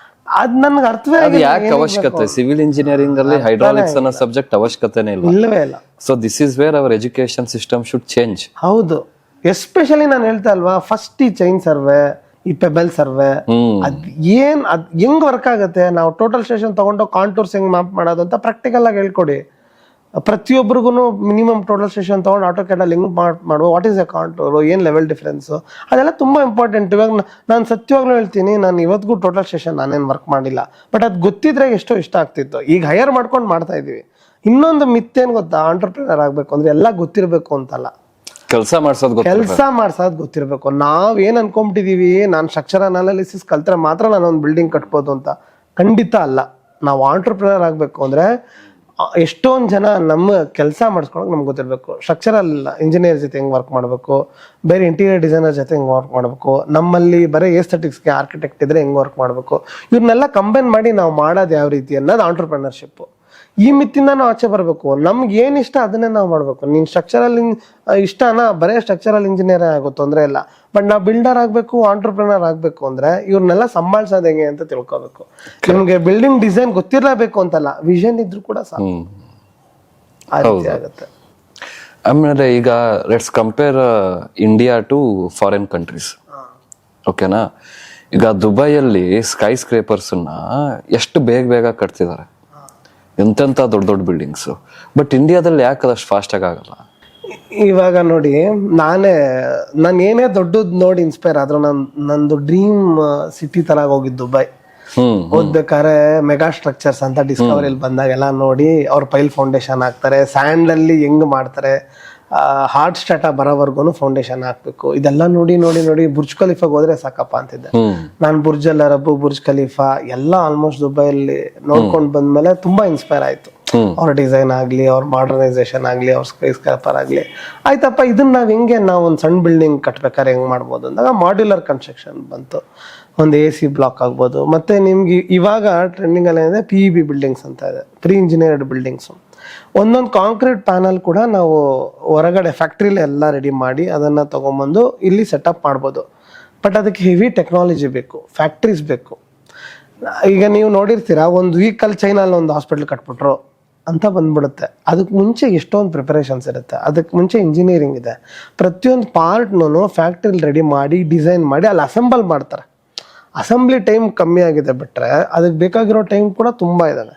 S2: ಅದ್ ನನ್ಗೆ ಅರ್ಥವೇ
S3: ಆಗಿಲ್ಲ. ಯಾಕೆ ಅವಶ್ಯಕತೆ ಸಿವಿಲ್ ಇಂಜಿನಿಯರಿಂಗ್ ಅಲ್ಲಿ ಹೈಡ್ರಾಲಿಕ್ಸ್ ಅನ್ನೋ ಸಬ್ಜೆಕ್ಟ್ ಅವಶ್ಯಕತೆನೇ
S2: ಇಲ್ಲವೇ ಇಲ್ಲ.
S3: So this is where our education system should change.
S2: ಹೌದು, ಎಸ್ಪೆಷಲಿ ನಾನು ಹೇಳ್ತಾ ಅಲ್ವಾ, ಫಸ್ಟ್ ಈ ಚೈನ್ ಸರ್ವೆ, ಈ ಪೆಬಲ್ ಸರ್ವೆ, ಅದ್ ಹೆಂಗ್ ವರ್ಕ್ ಆಗುತ್ತೆ. ನಾವು ಟೋಟಲ್ ಸ್ಟೇಷನ್ ತಗೊಂಡು ಕಾಂಟೂರ್ಸ್ ಹೆಂಗ್ ಮ್ಯಾಪ್ ಮಾಡೋದು ಅಂತ ಪ್ರಾಕ್ಟಿಕಲ್ ಆಗಿ ಹೇಳ್ಕೊಡಿ. ಪ್ರತಿಯೊಬ್ಬರಿಗೂ ಮಿನಿಮಮ್ ಟೋಟಲ್ ಸ್ಟೇಷನ್ ತೊಗೊಂಡು ಆಟೋ ಕ್ಯಾಡಲ್ಲಿ ಹೆಂಗ್ ಮಾಡುವ, ವಾಟ್ ಈಸ್ ಎ ಕಾಂಟೂರ್, ಏನು ಲೆವೆಲ್ ಡಿಫ್ರೆನ್ಸು, ಅದೆಲ್ಲ ತುಂಬ ಇಂಪಾರ್ಟೆಂಟ್. ಇವಾಗ ನಾನು ಸತ್ಯವಾಗ್ಲೂ ಹೇಳ್ತೀನಿ, ನಾನು ಇವತ್ತಿಗೂ ಟೋಟಲ್ ಸ್ಟೇಷನ್ ನಾನೇನು ವರ್ಕ್ ಮಾಡಿಲ್ಲ, ಬಟ್ ಅದು ಗೊತ್ತಿದ್ರೆ ಎಷ್ಟೋ ಇಷ್ಟ ಆಗ್ತಿತ್ತು. ಈಗ ಹೈಯರ್ ಮಾಡ್ಕೊಂಡು ಮಾಡ್ತಾ ಇದೀವಿ. ಇನ್ನೊಂದು ಮಿತ್ತೇನು ಗೊತ್ತಾ, ಆಂಟರ್ಪ್ರಿನರ್ ಆಗಬೇಕು ಅಂದ್ರೆ ಎಲ್ಲ ಗೊತ್ತಿರಬೇಕು ಅಂತಲ್ಲ,
S3: ಕೆಲಸ
S2: ಮಾಡ್ಸೋದು ಗೊತ್ತಿರಬೇಕು. ನಾವ್ ಏನ್ ಅನ್ಕೊಂಬಿಟ್ಟಿದೀವಿ, ನಾನು ಸ್ಟ್ರಕ್ಚರ್ ಅನಾಲಿಸಿಸ್ ಕಲ್ತ್ರೆ ಮಾತ್ರ ನಾನು ಒಂದು ಬಿಲ್ಡಿಂಗ್ ಕಟ್ಬೋದು ಅಂತ, ಖಂಡಿತ ಅಲ್ಲ. ನಾವು ಆಂಟರ್ಪ್ರಿನರ್ ಆಗಬೇಕು ಅಂದ್ರೆ ಎಷ್ಟೊಂದು ಜನ ನಮ್ಮ ಕೆಲಸ ಮಾಡಿಸ್ಕೊಳಕ್ ನಮ್ಗೆ ಗೊತ್ತಿರಬೇಕು. ಸ್ಟ್ರಕ್ಚರಲ್ ಇಂಜಿನಿಯರ್ ಜೊತೆ ಹೆಂಗ್ ವರ್ಕ್ ಮಾಡಬೇಕು, ಬೇರೆ ಇಂಟೀರಿಯರ್ ಡಿಸೈನರ್ ಜೊತೆ ಹೆಂಗ್ ವರ್ಕ್ ಮಾಡಬೇಕು, ನಮ್ಮಲ್ಲಿ ಬರೀ ಏಸ್ಥೆಟಿಕ್ಸ್ಗೆ ಆರ್ಕಿಟೆಕ್ಟ್ ಇದ್ರೆ ಹೆಂಗ್ ವರ್ಕ್ ಮಾಡಬೇಕು, ಇವ್ರನ್ನೆಲ್ಲ ಕಂಬೈನ್ ಮಾಡಿ ನಾವು ಮಾಡೋದು ಯಾವ ರೀತಿ ಅನ್ನೋದು ಆಂಟರ್ಪ್ರಿನರ್ಶಿಪ್. ಈ ಮಿತ್ತಿಂದ ನಾವು ಆಚೆ ಬರಬೇಕು. ನಮ್ಗೆ ಏನ್ ಇಷ್ಟ ಅದನ್ನೇ ನಾವು ಮಾಡ್ಬೇಕು. ನೀನ್ ಸ್ಟ್ರಕ್ಚರಲ್ ಇಷ್ಟನಾ, ಬರೇ ಸ್ಟ್ರಕ್ಚರಲ್ ಇಂಜಿನಿಯರ್ ಆಗೋ ತೊಂದರೆ ಇಲ್ಲ, ಬಟ್ ನಾವು ಬಿಲ್ಡರ್ ಆಗ್ಬೇಕು, ಆಂಟರ್ಪ್ರಿನರ್ ಆಗ್ಬೇಕು ಅಂದ್ರೆ ಇವ್ರನ್ನೆಲ್ಲ ಸಂಭಾಳಿಸೋದು ಹೆಂಗೆ ಅಂತ ತಿಳ್ಕೊಬೇಕು. ನಿಮ್ಗೆ ಬಿಲ್ಡಿಂಗ್ ಡಿಸೈನ್ ಗೊತ್ತಿರಲೇಬೇಕು ಅಂತಲ್ಲ, ವಿಷನ್ ಇದ್ರು ಕೂಡ ಸಾಕು, ಆ ರೀತಿ ಆಗುತ್ತೆ.
S3: ಆಮೇಲೆ ಈಗ let's compare India to foreign countries, ಓಕೆನಾ? ಈಗ ದುಬೈಯಲ್ಲಿ ಸ್ಕೈ ಸ್ಕ್ರೇಪರ್ಸ್ನ ಎಷ್ಟು ಬೇಗ ಕಟ್ತಿದ್ದಾರೆ, ಎಂತೆಂಥ ದೊಡ್ಡ ಬಿಲ್ಡಿಂಗ್ಸ್. ಬಟ್ ಇಂಡಿಯಾದಲ್ಲಿ ಯಾಕೆ ಅದಷ್ಟು ಫಾಸ್ಟಾಗಿ ಆಗಲ್ಲ?
S2: ಇವಾಗ ನೋಡಿ, ನಾನು ಏನೇ ದೊಡ್ಡದ್ ನೋಡಿ ಇನ್ಸ್ಪೈರ್ ಆದ್ರೂ ನಂದು ಡ್ರೀಮ್ ಸಿಟಿ ತರ ಹೋಗಿದ್ದು ದುಬೈ. ಓದ್ಬೇಕಾದ್ರೆ ಮೆಗಾ ಸ್ಟ್ರಕ್ಚರ್ಸ್ ಅಂತ ಡಿಸ್ಕವರಿಲಿ ಬಂದಾಗೆಲ್ಲ ನೋಡಿ, ಅವ್ರ ಪೈಲ್ ಫೌಂಡೇಶನ್ ಹಾಕ್ತಾರೆ, ಸ್ಯಾಂಡ್ ಅಲ್ಲಿ ಹೆಂಗ್ ಮಾಡ್ತಾರೆ, ಹಾರ್ಡ್ ಸ್ಟಾಟ ಬರೋವರ್ಗು ಫೌಂಡೇಶನ್ ಹಾಕ್ಬೇಕು. ಇದೆಲ್ಲ ನೋಡಿ ಬುರ್ಜ್ ಖಲೀಫಾಗ್ ಹೋದ್ರೆ ಸಾಕಪ್ಪ ಅಂತಿದ್ದೆ ನಾನು. ಬುರ್ಜ್ ಅಲ್ ಅರಬ್, ಬುರ್ಜ್ ಖಲೀಫಾ ಎಲ್ಲ ಆಲ್ಮೋಸ್ಟ್ ದುಬೈಯಲ್ಲಿ ನೋಡ್ಕೊಂಡ್ ಬಂದ್ಮೇಲೆ ತುಂಬಾ ಇನ್ಸ್ಪೈರ್ ಆಯ್ತು. ಅವ್ರ ಡಿಸೈನ್ ಆಗ್ಲಿ, ಅವ್ರ ಮಾಡರ್ನೈಸೇಷನ್ ಆಗ್ಲಿ, ಅವ್ರ ಸ್ಕೈ ಸ್ಕ್ರಾಪರ್ ಆಗ್ಲಿ. ಆಯ್ತಪ್ಪ, ಇದನ್ನ ನಾವು ಒಂದ್ ಸಣ್ಣ ಬಿಲ್ಡಿಂಗ್ ಕಟ್ಬೇಕಾದ್ರೆ ಹೆಂಗ್ ಮಾಡ್ಬೋದು ಅಂದಾಗ ಮಾಡ್ಯುಲರ್ ಕನ್ಸ್ಟ್ರಕ್ಷನ್ ಬಂತು. ಒಂದು AC ಬ್ಲಾಕ್ ಆಗ್ಬೋದು. ಮತ್ತೆ ನಿಮ್ಗೆ ಇವಾಗ ಟ್ರೆಂಡಿಂಗ್ ಅಲ್ಲಿ ಏನಿದೆ, PEB ಬಿಲ್ಡಿಂಗ್ಸ್ ಅಂತ ಇದೆ, ಪ್ರೀ ಇಂಜಿನಿಯರ್ಡ್ ಬಿಲ್ಡಿಂಗ್ಸ್. ಒಂದೊಂದು ಕಾಂಕ್ರೀಟ್ ಪ್ಯಾನಲ್ ಕೂಡ ನಾವು ಹೊರಗಡೆ ಫ್ಯಾಕ್ಟ್ರಿಲಿ ಎಲ್ಲ ರೆಡಿ ಮಾಡಿ ಅದನ್ನ ತಗೊಂಬಂದು ಇಲ್ಲಿ ಸೆಟಪ್ ಮಾಡ್ಬೋದು. ಬಟ್ ಅದಕ್ಕೆ ಹೆವಿ ಟೆಕ್ನಾಲಜಿ ಬೇಕು, ಫ್ಯಾಕ್ಟ್ರೀಸ್ ಬೇಕು. ಈಗ ನೀವು ನೋಡಿರ್ತೀರಾ, ಒಂದು ವೀಕಲ್ಲಿ ಚೈನಲ್ಲಿ ಒಂದು ಹಾಸ್ಪಿಟಲ್ ಕಟ್ಬಿಟ್ರು ಅಂತ ಬಂದ್ಬಿಡುತ್ತೆ. ಅದಕ್ಕೆ ಮುಂಚೆ ಎಷ್ಟೊಂದು ಪ್ರಿಪರೇಷನ್ಸ್ ಇರುತ್ತೆ, ಅದಕ್ಕೆ ಮುಂಚೆ ಇಂಜಿನಿಯರಿಂಗ್ ಇದೆ. ಪ್ರತಿಯೊಂದು ಪಾರ್ಟ್ನೂ ಫ್ಯಾಕ್ಟ್ರಿಲಿ ರೆಡಿ ಮಾಡಿ ಡಿಸೈನ್ ಮಾಡಿ ಅಲ್ಲಿ ಅಸೆಂಬಲ್ ಮಾಡ್ತಾರೆ. ಅಸೆಂಬ್ಲಿ ಟೈಮ್ ಕಮ್ಮಿ ಆಗಿದೆ ಬಿಟ್ರೆ ಅದಕ್ಕೆ ಬೇಕಾಗಿರೋ ಟೈಮ್ ಕೂಡ ತುಂಬ ಇದ್ದಾವೆ.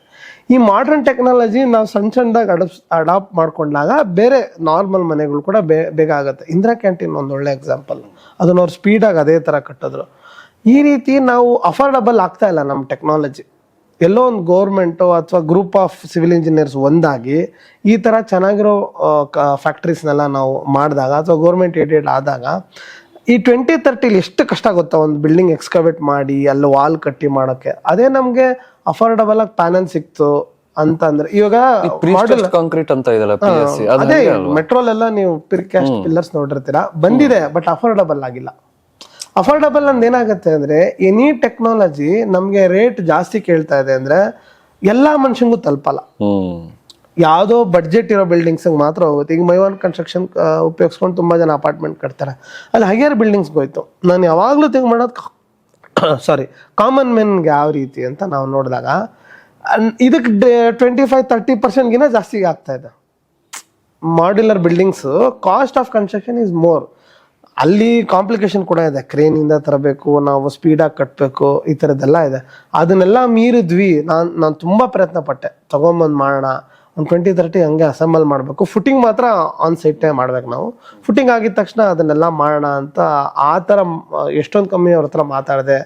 S2: ಈ ಮಾಡರ್ನ್ ಟೆಕ್ನಾಲಜಿ ನಾವು ಸಣ್ಣದಾಗಿ ಅಡಾಪ್ಟ್ ಮಾಡ್ಕೊಂಡಾಗ ಬೇರೆ ನಾರ್ಮಲ್ ಮನೆಗಳು ಕೂಡ ಬೇಗ ಆಗುತ್ತೆ. ಇಂದಿರಾ ಕ್ಯಾಂಟೀನ್ ಒಂದು ಒಳ್ಳೆ ಎಕ್ಸಾಂಪಲ್, ಅದನ್ನ ಅವ್ರು ಸ್ಪೀಡಾಗಿ ಅದೇ ಥರ ಕಟ್ಟಿದ್ರು. ಈ ರೀತಿ ನಾವು ಅಫೋರ್ಡಬಲ್ ಆಗ್ತಾ ಇಲ್ಲ ನಮ್ಮ ಟೆಕ್ನಾಲಜಿ. ಎಲ್ಲೋ ಒಂದು ಗೌರ್ಮೆಂಟು ಅಥವಾ ಗ್ರೂಪ್ ಆಫ್ ಸಿವಿಲ್ ಇಂಜಿನಿಯರ್ಸ್ ಒಂದಾಗಿ ಈ ಥರ ಚೆನ್ನಾಗಿರೋ ಫ್ಯಾಕ್ಟ್ರೀಸ್ನೆಲ್ಲ ನಾವು ಮಾಡಿದಾಗ ಅಥವಾ ಗೌರ್ಮೆಂಟ್ ಏಡೆಡ್ ಆದಾಗ ಈ 2030 ಎಷ್ಟು ಕಷ್ಟ ಗೊತ್ತಾ ಒಂದು ಬಿಲ್ಡಿಂಗ್ ಎಕ್ಸ್ಕವೇಟ್ ಮಾಡಿ ಅಲ್ಲಿ ವಾಲ್ ಕಟ್ಟಿ ಮಾಡೋಕ್ಕೆ. ಅದೇ ನಮ್ಗೆ ಅಫೋರ್ಡಬಲ್ ಆಗಿ ಪ್ಯಾನಲ್ ಸಿಕ್ತು ಅಂತಂದ್ರೆ, ಇವಾಗ
S3: ಕಾಂಕ್ರೀಟ್ ಅಂತ ಇದೆಲ್ಲ,
S2: ಅದೇ ಮೆಟ್ರೋಲೆಲ್ಲ ನೀವು ಪಿರ್ಕ್ಯಾಸ್ಟ್ ಪಿಲ್ಲರ್ಸ್ ನೋಡಿರ್ತೀರಾ, ಬಂದಿದೆ ಬಟ್ ಅಫೋರ್ಡಬಲ್ ಆಗಿಲ್ಲ. ಅಫೋರ್ಡಬಲ್ ಅಂದ್ ಏನಾಗುತ್ತೆ ಅಂದ್ರೆ, ಎನಿ ಟೆಕ್ನಾಲಜಿ ನಮ್ಗೆ ರೇಟ್ ಜಾಸ್ತಿ ಕೇಳ್ತಾ ಇದೆ ಅಂದ್ರೆ ಎಲ್ಲಾ ಮನುಷ್ಯಂಗೂ ತಲುಪಲ್ಲ. ಯಾವುದೋ ಬಡ್ಜೆಟ್ ಇರೋ ಬಿಲ್ಡಿಂಗ್ಸ್ ಮಾತ್ರ ಹೋಗುತ್ತೆ. ಈಗ ಮೈವಾನ್ ಕನ್ಸ್ಟ್ರಕ್ಷನ್ ಉಪಯೋಗಿಸ್ಕೊಂಡು ತುಂಬಾ ಜನ ಅಪಾರ್ಟ್ಮೆಂಟ್ ಕಟ್ತಾರೆ, ಅಲ್ಲಿ ಹೈಯರ್ ಬಿಲ್ಡಿಂಗ್ಸ್ ಹೋಯ್ತು. ನಾನು ಯಾವಾಗ್ಲೂ ಥಿಂಕ್ ಮಾಡೋದು ಕಾಮನ್ ಮೆನ್ಗೆ ಯಾವ ರೀತಿ ಅಂತ ನಾವು ನೋಡಿದಾಗ ಇದಕ್ಕೆ 25-30% ಜಾಸ್ತಿಗೆ ಆಗ್ತಾ ಇದೆ. Modular buildings cost of construction is more. ಅಲ್ಲಿ ಕಾಂಪ್ಲಿಕೇಶನ್ ಕೂಡ ಇದೆ, ಕ್ರೇನಿಂದ ತರಬೇಕು, ನಾವು ಸ್ಪೀಡಾಗಿ ಕಟ್ಟಬೇಕು, ಈ ಥರದ್ದೆಲ್ಲ ಇದೆ. ಅದನ್ನೆಲ್ಲ ಮೀರಿದ್ವಿ. ನಾನು ತುಂಬ ಪ್ರಯತ್ನ ಪಟ್ಟೆ, ತಗೊಂಬಂದು ಮಾಡೋಣ, ಒಂದು 20-30 ಹಂಗೆ ಅಸೆಂಬಲ್ ಮಾಡಬೇಕು. ಫುಟಿಂಗ್ ಮಾತ್ರ ಆನ್ ಸೈಟೇ ಮಾಡ್ಬೇಕು ನಾವು. ಫುಟಿಂಗ್ ಆಗಿದ ತಕ್ಷಣ ಅದನ್ನೆಲ್ಲ ಮಾಡೋಣ ಅಂತ ಆ ಥರ ಎಷ್ಟೊಂದು ಕಂಪ್ನಿ ಅವ್ರ ಹತ್ರ ಮಾತಾಡಿದೆ,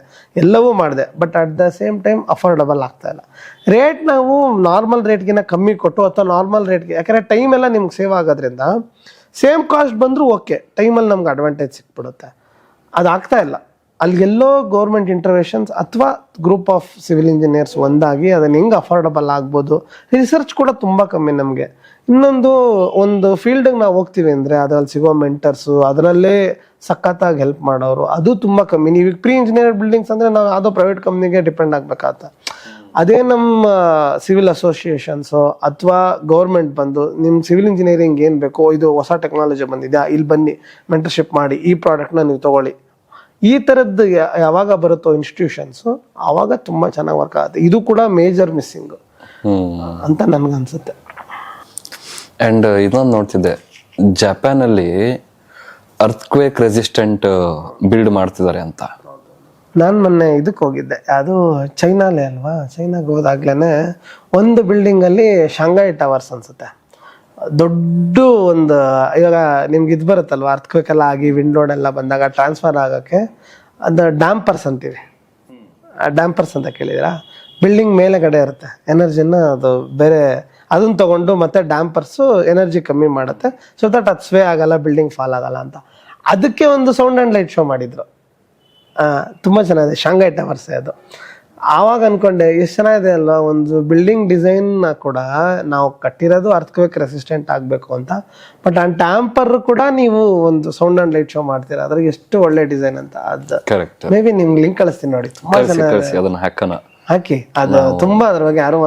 S2: ಎಲ್ಲವೂ ಮಾಡಿದೆ. But at the same time affordable ಆಗ್ತಾ ಇಲ್ಲ. ರೇಟ್ ನಾವು ನಾರ್ಮಲ್ ರೇಟ್ಗಿನ್ನ ಕಮ್ಮಿ ಕೊಟ್ಟು ಅಥವಾ ನಾರ್ಮಲ್ ರೇಟ್ಗೆ, ಯಾಕಂದರೆ ಟೈಮ್ ಎಲ್ಲ ನಿಮ್ಗೆ ಸೇವ್ ಆಗೋದ್ರಿಂದ ಸೇಮ್ ಕಾಸ್ಟ್ ಬಂದರೂ ಓಕೆ, ಟೈಮಲ್ಲಿ ನಮ್ಗೆ ಅಡ್ವಾಂಟೇಜ್ ಸಿಕ್ಬಿಡುತ್ತೆ. ಅದಾಗ್ತಾ ಇಲ್ಲ. ಅಲ್ಲಿಗೆಲ್ಲೋ ಗೌರ್ಮೆಂಟ್ ಇಂಟರ್ವೆನ್ಷನ್ಸ್ ಅಥವಾ ಗ್ರೂಪ್ ಆಫ್ ಸಿವಿಲ್ ಇಂಜಿನಿಯರ್ಸ್ ಒಂದಾಗಿ ಅದನ್ನ ಹೆಂಗೆ ಅಫೋರ್ಡಬಲ್ ಆಗ್ಬೋದು. ರಿಸರ್ಚ್ ಕೂಡ ತುಂಬ ಕಮ್ಮಿ ನಮಗೆ. ಒಂದು ಫೀಲ್ಡಿಗೆ ನಾವು ಹೋಗ್ತೀವಿ ಅಂದರೆ ಅದರಲ್ಲಿ ಸಿಗೋ ಮೆಂಟರ್ಸು, ಅದರಲ್ಲೇ ಸಖತ್ತಾಗಿ ಹೆಲ್ಪ್ ಮಾಡೋರು, ಅದು ತುಂಬ ಕಮ್ಮಿ. ನೀವು ಪ್ರೀ ಇಂಜಿನಿಯರ್ ಬಿಲ್ಡಿಂಗ್ಸ್ ಅಂದರೆ ನಾವು ಯಾವುದೋ ಪ್ರೈವೇಟ್ ಕಂಪ್ನಿಗೆ ಡಿಪೆಂಡ್ ಆಗಬೇಕಾಗತ್ತೆ. ಅದೇ ನಮ್ಮ ಸಿವಿಲ್ ಅಸೋಸಿಯೇಷನ್ಸು ಅಥವಾ ಗೌರ್ಮೆಂಟ್ ಬಂದು ನಿಮ್ಮ ಸಿವಿಲ್ ಇಂಜಿನಿಯರಿಂಗ್ ಏನು ಬೇಕೋ, ಇದು ಹೊಸ ಟೆಕ್ನಾಲಜಿ ಬಂದಿದೆ, ಇಲ್ಲಿ ಬನ್ನಿ ಮೆಂಟರ್ಶಿಪ್ ಮಾಡಿ, ಈ ಪ್ರಾಡಕ್ಟ್ನ ನೀವು ತೊಗೊಳ್ಳಿ, ಈ ಥರದ್ದು ಯಾವಾಗ ಬರುತ್ತೋ ಇನ್ಸ್ಟಿಟ್ಯೂಷನ್ಸು, ಆವಾಗ ತುಂಬ ಚೆನ್ನಾಗಿ ವರ್ಕ್ ಆಗುತ್ತೆ. ಇದು ಕೂಡ ಮೇಜರ್ ಮಿಸ್ಸಿಂಗ್ ಅಂತ ನನ್ಗನ್ಸುತ್ತೆ.
S3: ಆ್ಯಂಡ್ ಇದೊಂದು ನೋಡ್ತಿದ್ದೆ, ಜಪಾನಲ್ಲಿ ಅರ್ಥ್ಕ್ವೇಕ್ ರೆಸಿಸ್ಟೆಂಟ್ ಬಿಲ್ಡ್ ಮಾಡ್ತಿದ್ದಾರೆ ಅಂತ.
S2: ನಾನು ಮೊನ್ನೆ ಇದಕ್ಕೆ ಹೋಗಿದ್ದೆ, ಅದು ಚೈನಾಲೇ ಅಲ್ವಾ, ಚೈನಾಗೆ ಹೋದಾಗ್ಲೇ ಒಂದು ಬಿಲ್ಡಿಂಗಲ್ಲಿ ಶಾಂಘೈ ಟವರ್ಸ್ ಅನ್ಸುತ್ತೆ, ದೊಡ್ಡ ಒಂದು ಇವಾಗ ನಿಮ್ಗೆ ಇದು ಬರುತ್ತಲ್ವ ಅರ್ಥಕ್ವೆಲ್ಲ ಆಗಿ ವಿಂಡೋಡ್ ಎಲ್ಲ ಬಂದಾಗ ಟ್ರಾನ್ಸ್ಫರ್ ಆಗೋಕ್ಕೆ ಅದು ಡ್ಯಾಂಪರ್ಸ್ ಅಂತೀವಿ. ಡ್ಯಾಂಪರ್ಸ್ ಅಂತ ಕೇಳಿದಿರಾ? ಬಿಲ್ಡಿಂಗ್ ಮೇಲೆಗಡೆ ಇರುತ್ತೆ ಎನರ್ಜಿನ, ಅದು ಬೇರೆ ಅದನ್ನ ತಗೊಂಡು ಮತ್ತೆ ಡ್ಯಾಂಪರ್ಸು ಎನರ್ಜಿ ಕಮ್ಮಿ ಮಾಡುತ್ತೆ, ಸೊ ದಟ್ ಅದು ಸ್ವೇ ಆಗಲ್ಲ, ಬಿಲ್ಡಿಂಗ್ ಫಾಲ್ ಆಗಲ್ಲ ಅಂತ. ಅದಕ್ಕೆ ಒಂದು ಸೌಂಡ್ ಆ್ಯಂಡ್ ಲೈಟ್ ಶೋ ಮಾಡಿದ್ರು, ತುಂಬ ಚೆನ್ನಾಗಿದೆ, ಶಾಂಘೈ ಟವರ್ಸ್ ಅದು. ಆವಾಗ ಅನ್ಕೊಂಡೆ ಎಷ್ಟು ಚೆನ್ನಾಗಿದೆ ಅಲ್ವಾ, ಒಂದು ಬಿಲ್ಡಿಂಗ್ ಡಿಸೈನ್ ಕೂಡ ನಾವು ಕಟ್ಟಿರೋದು ಅರ್ಥಕ್ವೇಕ್ ರೆಸಿಸ್ಟೆಂಟ್ ಆಗಬೇಕು ಅಂತ, ಬಟ್ ಆ ಟ್ಯಾಂಪರ್ ಕೂಡ ನೀವು ಒಂದು ಸೌಂಡ್ ಆ್ಯಂಡ್ ಲೈಟ್ ಶೋ ಮಾಡ್ತೀರಾ, ಅದ್ರಿಗೆ ಎಷ್ಟು ಒಳ್ಳೆ ಡಿಸೈನ್ ಅಂತ. ಅದು
S3: ಕರೆಕ್ಟ್.
S2: ಮೇ ಬಿ ನಿಮ್ಗೆ ಲಿಂಕ್ ಕಳಿಸ್ತೀನಿ ನೋಡಿ, ತುಂಬಾ ಚೆನ್ನಾಗಿ
S3: ಅದನ್ನ ಹಾಕೋಣ,
S2: ಹಾಕಿ. ಅದು ತುಂಬಾ ಅದ್ರ ಬಗ್ಗೆ ಯಾರು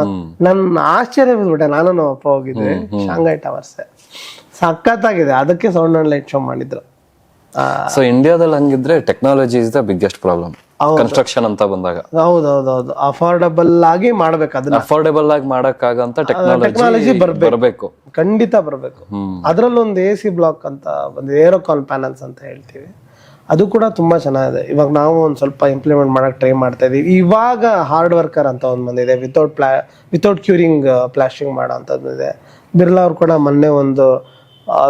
S2: ನನ್ನ ಆಶ್ಚರ್ಯ ಬಿದ್ಬಿಟ್ಟೆ. ನಾನು ನಮ್ಮ ಅಪ್ಪ ಹೋಗಿದ್ವಿ, ಶಾಂಘೈ ಟವರ್ಸ್ ಸಖತ್ತಾಗಿದೆ, ಅದಕ್ಕೆ ಸೌಂಡ್ ಅಂಡ್ ಲೈಟ್ ಶೋ ಮಾಡಿದ್ರು.
S3: ಸೊ ಇಂಡಿಯಾದಲ್ಲಿ ಹಂಗಿದ್ರೆ technology is the biggest problem construction ಅಂತ ಬಂದಾಗ.
S2: ಹೌದೌದೌದು, ಅಫೋರ್ಡಬಲ್ ಆಗಿ ಮಾಡ್ಬೇಕು, ಅದನ್ನ
S3: ಅಫೋರ್ಡೆಬಲ್ ಆಗಿ ಮಾಡಕ್ಕಾಗಂತ
S2: ಟೆಕ್ನಾಲಜಿ
S3: ಬರಬೇಕು,
S2: ಖಂಡಿತ ಬರಬೇಕು. ಅದ್ರಲ್ಲಿ ಒಂದು AC ಬ್ಲಾಕ್ ಅಂತ ಒಂದು ಏರೋಕಾನ್ ಪ್ಯಾನಲ್ಸ್ ಅಂತ ಹೇಳ್ತೀವಿ, ಅದು ಕೂಡ ತುಂಬಾ ಚೆನ್ನಾಗಿದೆ. ಇವಾಗ ನಾವು ಒಂದು ಸ್ವಲ್ಪ ಇಂಪ್ಲಿಮೆಂಟ್ ಮಾಡಕ್ ಟ್ರೈ ಮಾಡ್ತಾ ಇದೀವಿ. ಇವಾಗ ಹಾರ್ಡ್ ವರ್ಕರ್ ಅಂತ ಒಂದು ಬಂದಿದೆ, ವಿತೌಟ್ ಕ್ಯೂರಿಂಗ್ ಪ್ಲಾಸ್ಟಿಂಗ್ ಮಾಡೋ ಅಂಥದ್ದು ಇದೆ. ಬಿರ್ಲಾ ಅವ್ರು ಕೂಡ ಮೊನ್ನೆ ಒಂದು